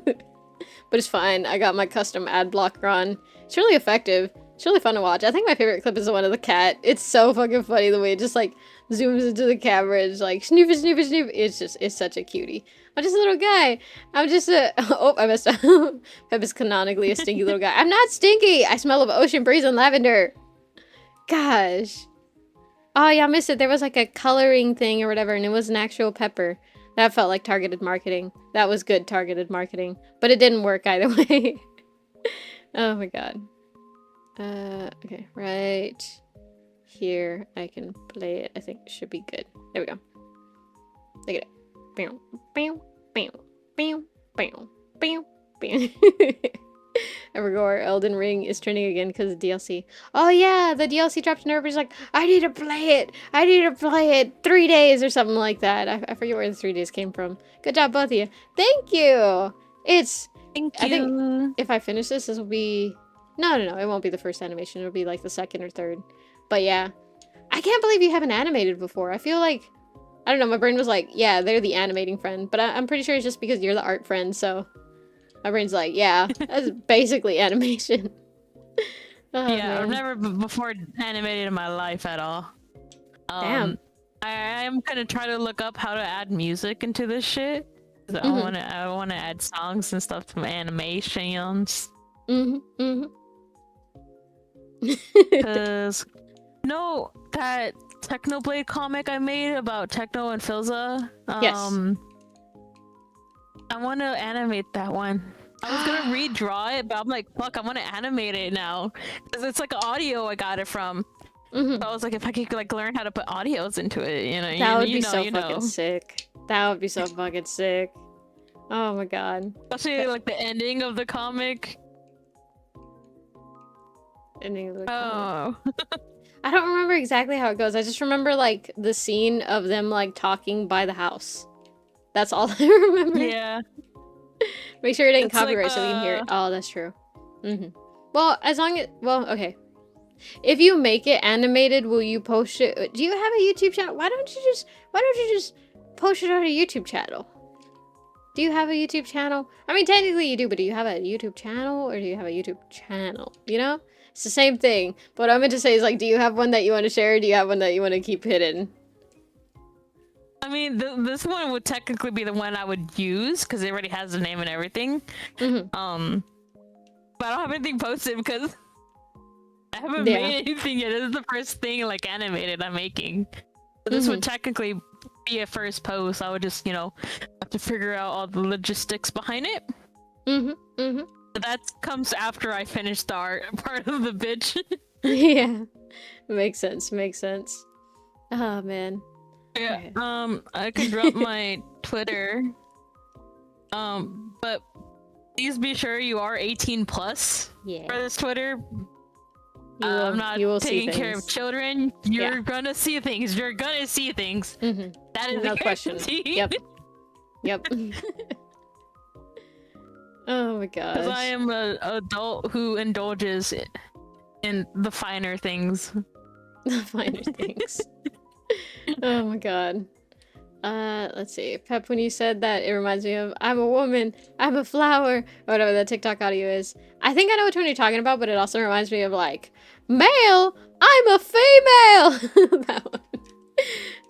But it's fine. I got my custom ad blocker on. It's really effective. It's really fun to watch. I think my favorite clip is the one of the cat. It's so fucking funny the way it just like zooms into the camera. It's like snoop. It's such a cutie. I'm just a little guy. I'm just a oh, I messed up. Pep is canonically a stinky little guy. I'm not stinky. I smell of ocean breeze and lavender. Gosh. Oh, yeah, I missed it. There was like a coloring thing or whatever, and it was an actual pepper. That felt like targeted marketing. That was good targeted marketing. But it didn't work either way. Oh my god. Okay, right here. I can play it. I think it should be good. There we go. Look at it. Bam, bam, bam, bam, bam, bam, bam. Evergore, Elden Ring is trending again because of DLC. Oh yeah, the DLC dropped and everybody's like, I need to play it. I need to play it. 3 days or something like that. I forget where the 3 days came from. Good job, both of you. Thank you. I think if I finish this will be... No, it won't be the first animation. It'll be like the second or third. But yeah. I can't believe you haven't animated before. I feel like... I don't know, my brain was like, yeah, they're the animating friend. But I'm pretty sure it's just because you're the art friend, so... My brain's like, yeah, that's basically animation. Oh, yeah, man. I've never before animated in my life at all. Damn. I am gonna try to look up how to add music into this shit. I wanna add songs and stuff to my animations. Cause no, that Technoblade comic I made about Techno and Filza. Yes. I want to animate that one. I was gonna redraw it, but I'm like, fuck, I want to animate it now because it's like audio I got it from. So I was like, if I could like learn how to put audios into it, you know, that would be so fucking sick. That would be so fucking sick. Oh my god. Especially like the ending of the comic. Ending of the comic. I don't remember exactly how it goes. I just remember like the scene of them like talking by the house. That's all I remember. Yeah. Make sure it ain't It's like, copyright so we can hear it. Oh, that's true. Well, as long as... Well, okay. If you make it animated, will you post it? Do you have a YouTube channel? Why don't you just post it on a YouTube channel? Do you have a YouTube channel? I mean, technically you do, but do you have a YouTube channel or do you have a YouTube channel? You know? It's the same thing. But what I meant to say is, like, do you have one that you want to share or do you have one that you want to keep hidden? I mean, this one would technically be the one I would use because it already has the name and everything. But I don't have anything posted because I haven't made anything yet. This is the first thing like animated I'm making. So this would technically be a first post. I would just, you know, have to figure out all the logistics behind it. But that comes after I finish the art part of the bitch. Yeah, makes sense. Oh man. Yeah, I can drop my Twitter. But Please be sure you are 18 plus Yeah. for this Twitter. You I'm will not see taking care of things. children. You're gonna see things. You're gonna see things. Mm-hmm. That is No question. Yep. Yep. Oh my gosh. Because I am an adult who indulges in the finer things. The finer things. Oh my god. Let's see. Pep, when you said that, it reminds me of I'm a woman, I'm a flower, or whatever that TikTok audio is. I think I know which one you're talking about, but it also reminds me of like, male, I'm a female! That one.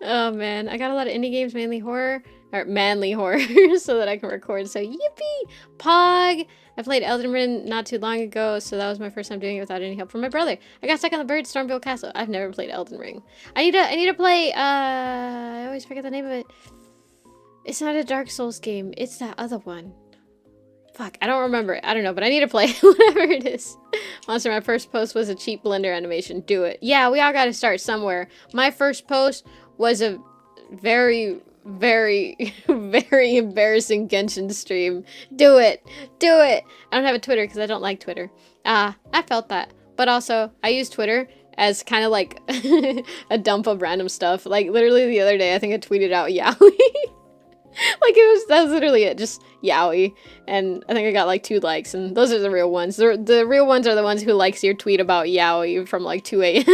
Oh man, I got a lot of indie games, mainly horror, or manly horror, so that I can record, so yippee! Pog! I played Elden Ring not too long ago, so that was my first time doing it without any help from my brother. I got stuck on the bird, Stormville Castle. I've never played Elden Ring. I need to play, I always forget the name of it. It's not a Dark Souls game, it's that other one. Fuck, I don't remember it. I don't know, but I need to play whatever it is. Monster, my first post was a cheap Blender animation. Do it. Yeah, we all gotta start somewhere. My first post was a very, very, very embarrassing Genshin stream. Do it. Do it. I don't have a Twitter because I don't like Twitter. I felt that. But also, I use Twitter as kind of like a dump of random stuff. Like, literally the other day, I think I tweeted out Yaoi. Like, that was literally it, just Yaoi. And I think I got like 2 likes, and those are the real ones. The real ones are the ones who likes your tweet about Yaoi from like 2 a.m.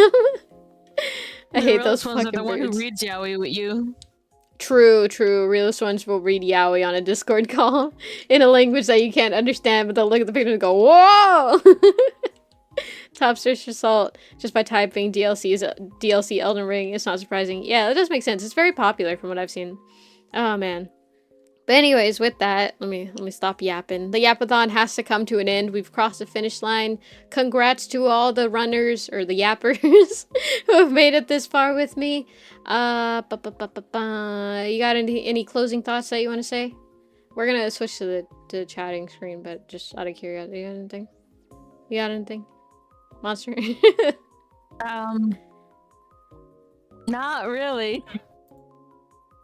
I hate those ones fucking are the one birds. who reads yaoi with you. True, true. Realist ones will read Yaoi on a Discord call in a language that you can't understand, but they'll look at the picture and go, whoa! Top search result just by typing DLC Elden Ring. It's not surprising. Yeah, that does make sense. It's very popular from what I've seen. Oh man. But anyways, with that, let me stop yapping. The Yapathon has to come to an end. We've crossed the finish line. Congrats to all the runners, or the yappers, who have made it this far with me. You got any closing thoughts that you want to say? We're gonna switch to the chatting screen, but just out of curiosity, you got anything? You got anything? Monster? Not really.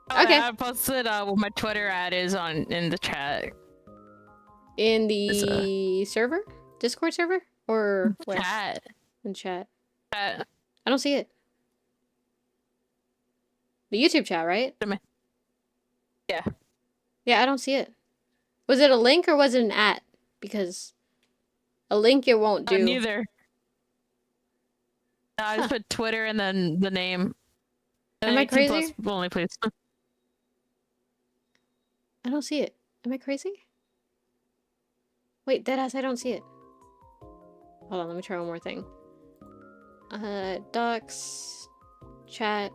Okay. I posted what my Twitter ad is in the chat. In the server? Discord server? Or where? Chat. In chat. I don't see it. The YouTube chat, right? Yeah. Yeah, I don't see it. Was it a link or was it an @ Because a link it won't do. Neither. I just put Twitter and then the name. Am I crazy? Only, please. I don't see it. Am I crazy? Wait, deadass, I don't see it. Hold on, let me try one more thing. Docs, chat.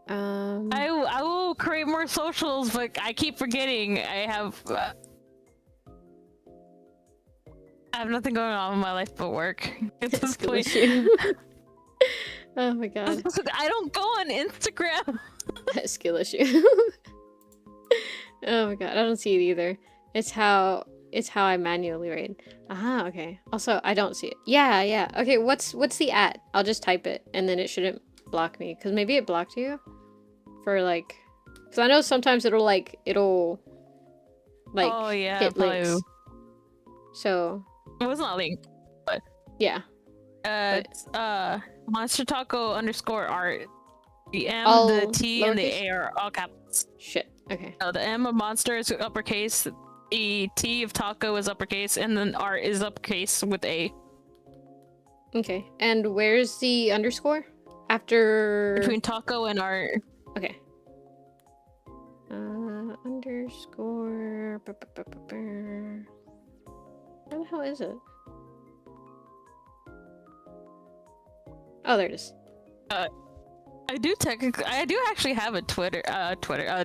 I will create more socials, but I keep forgetting. I have nothing going on in my life but work. At this point. Oh my god. I don't go on Instagram. Skill issue. Oh my god, I don't see it either. It's how I manually read. Aha, okay. Also, I don't see it. Yeah. Okay, what's the @ I'll just type it, and then it shouldn't block me, because maybe it blocked you for like, because I know sometimes it'll oh yeah, hit probably. links. So it wasn't a link, but yeah. It's Monster Taco _art. The M, All the T, and the lowercase? A are all capitals. Shit. Okay. The M of monster is uppercase, the T of taco is uppercase, and then art is uppercase with A. Okay. And where's the underscore? After Between taco and art. Okay. Underscore. Where the hell is it? Oh, there it is. I do actually have a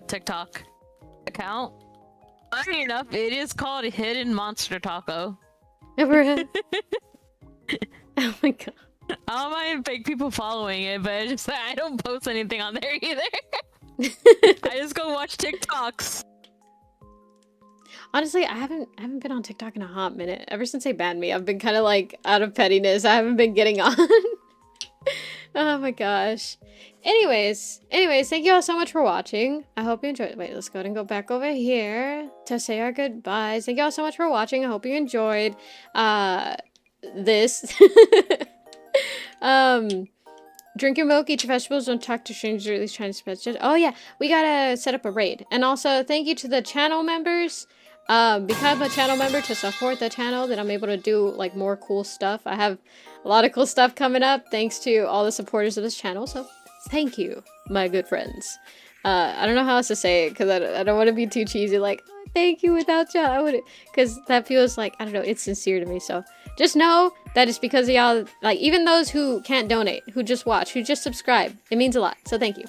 TikTok account. Funny enough, it is called Hidden Monster Taco. Oh my god. I don't mind fake people following it, but it's just that I don't post anything on there either. I just go watch TikToks. Honestly, I haven't been on TikTok in a hot minute. Ever since they banned me, I've been kind of like out of pettiness. I haven't been getting on. Oh my gosh. Anyways, thank you all so much for watching. I hope you enjoyed. Wait, let's go ahead and go back over here to say our goodbyes. Thank you all so much for watching. I hope you enjoyed this. Drink your milk, eat your vegetables, don't talk to strangers, or at least try to spread shit. Oh yeah, we gotta set up a raid. And also, thank you to the channel members. Become a channel member to support the channel, that I'm able to do like more cool stuff. I have a lot of cool stuff coming up thanks to all the supporters of this channel, so thank you, my good friends. I don't know how else to say it, because I don't want to be too cheesy, like, thank you, without y'all, I wouldn't, because that feels like, I don't know, it's sincere to me, so just know that it's because of y'all, like, even those who can't donate, who just watch, who just subscribe, it means a lot, so thank you.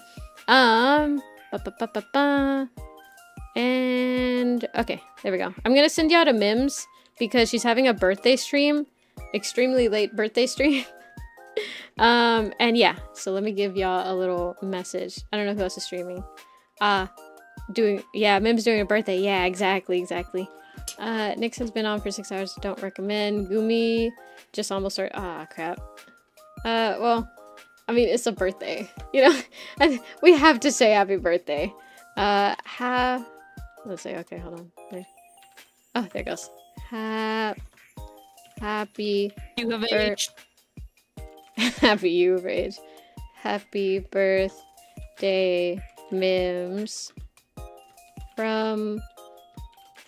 And, okay, there we go. I'm gonna send y'all to Mims, because she's having a birthday stream, extremely late birthday stream. And yeah, so let me give y'all a little message. I don't know who else is streaming. Mim's doing a birthday. Yeah, exactly. Nixon's been on for 6 hours. Don't recommend. Gumi just almost started. Crap. Well, I mean, it's a birthday. You know, we have to say happy birthday. Let's say, okay, hold on. There. Oh, there it goes. Happy. You have age. Happy you of age. Happy birthday, Mims. From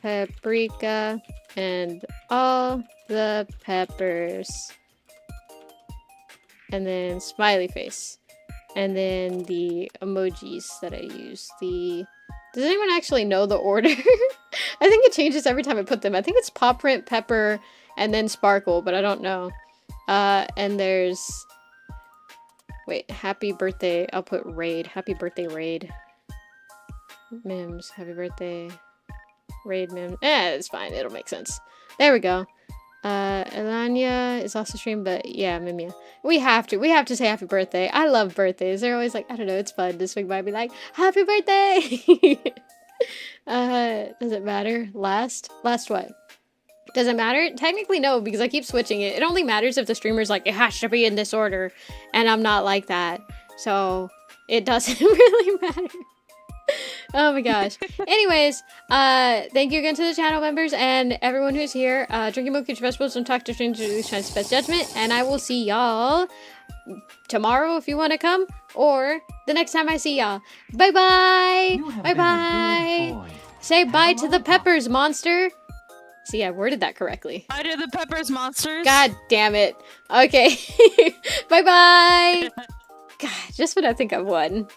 Paprika and all the peppers. And then smiley face. And then the emojis that I use. Does anyone actually know the order? I think it changes every time I put them. I think it's paw print, pepper, and then sparkle, but I don't know. And there's... Wait, happy birthday. I'll put raid. Happy birthday, raid. Mims, happy birthday. Raid Mims. It's fine. It'll make sense. There we go. Elania is also streamed, but yeah, Mimia. We have to say happy birthday. I love birthdays. They're always like, I don't know, it's fun to swing by and be like, happy birthday! Does it matter? Last what? Does it matter? Technically no, because I keep switching it. It only matters if the streamer's like, it has to be in this order, and I'm not like that. So, it doesn't really matter. Oh my gosh. Anyways, thank you again to the channel members and everyone who's here. Drinking milk, eat your vegetables, don't talk to strangers, trying to best judgment, and I will see y'all tomorrow if you want to come, or the next time I see y'all. Bye bye. Bye bye. Say bye to the peppers, monster. See, I worded that correctly. Bye to the peppers, monsters. God damn it. Okay. Bye bye. God, just when I think I've won.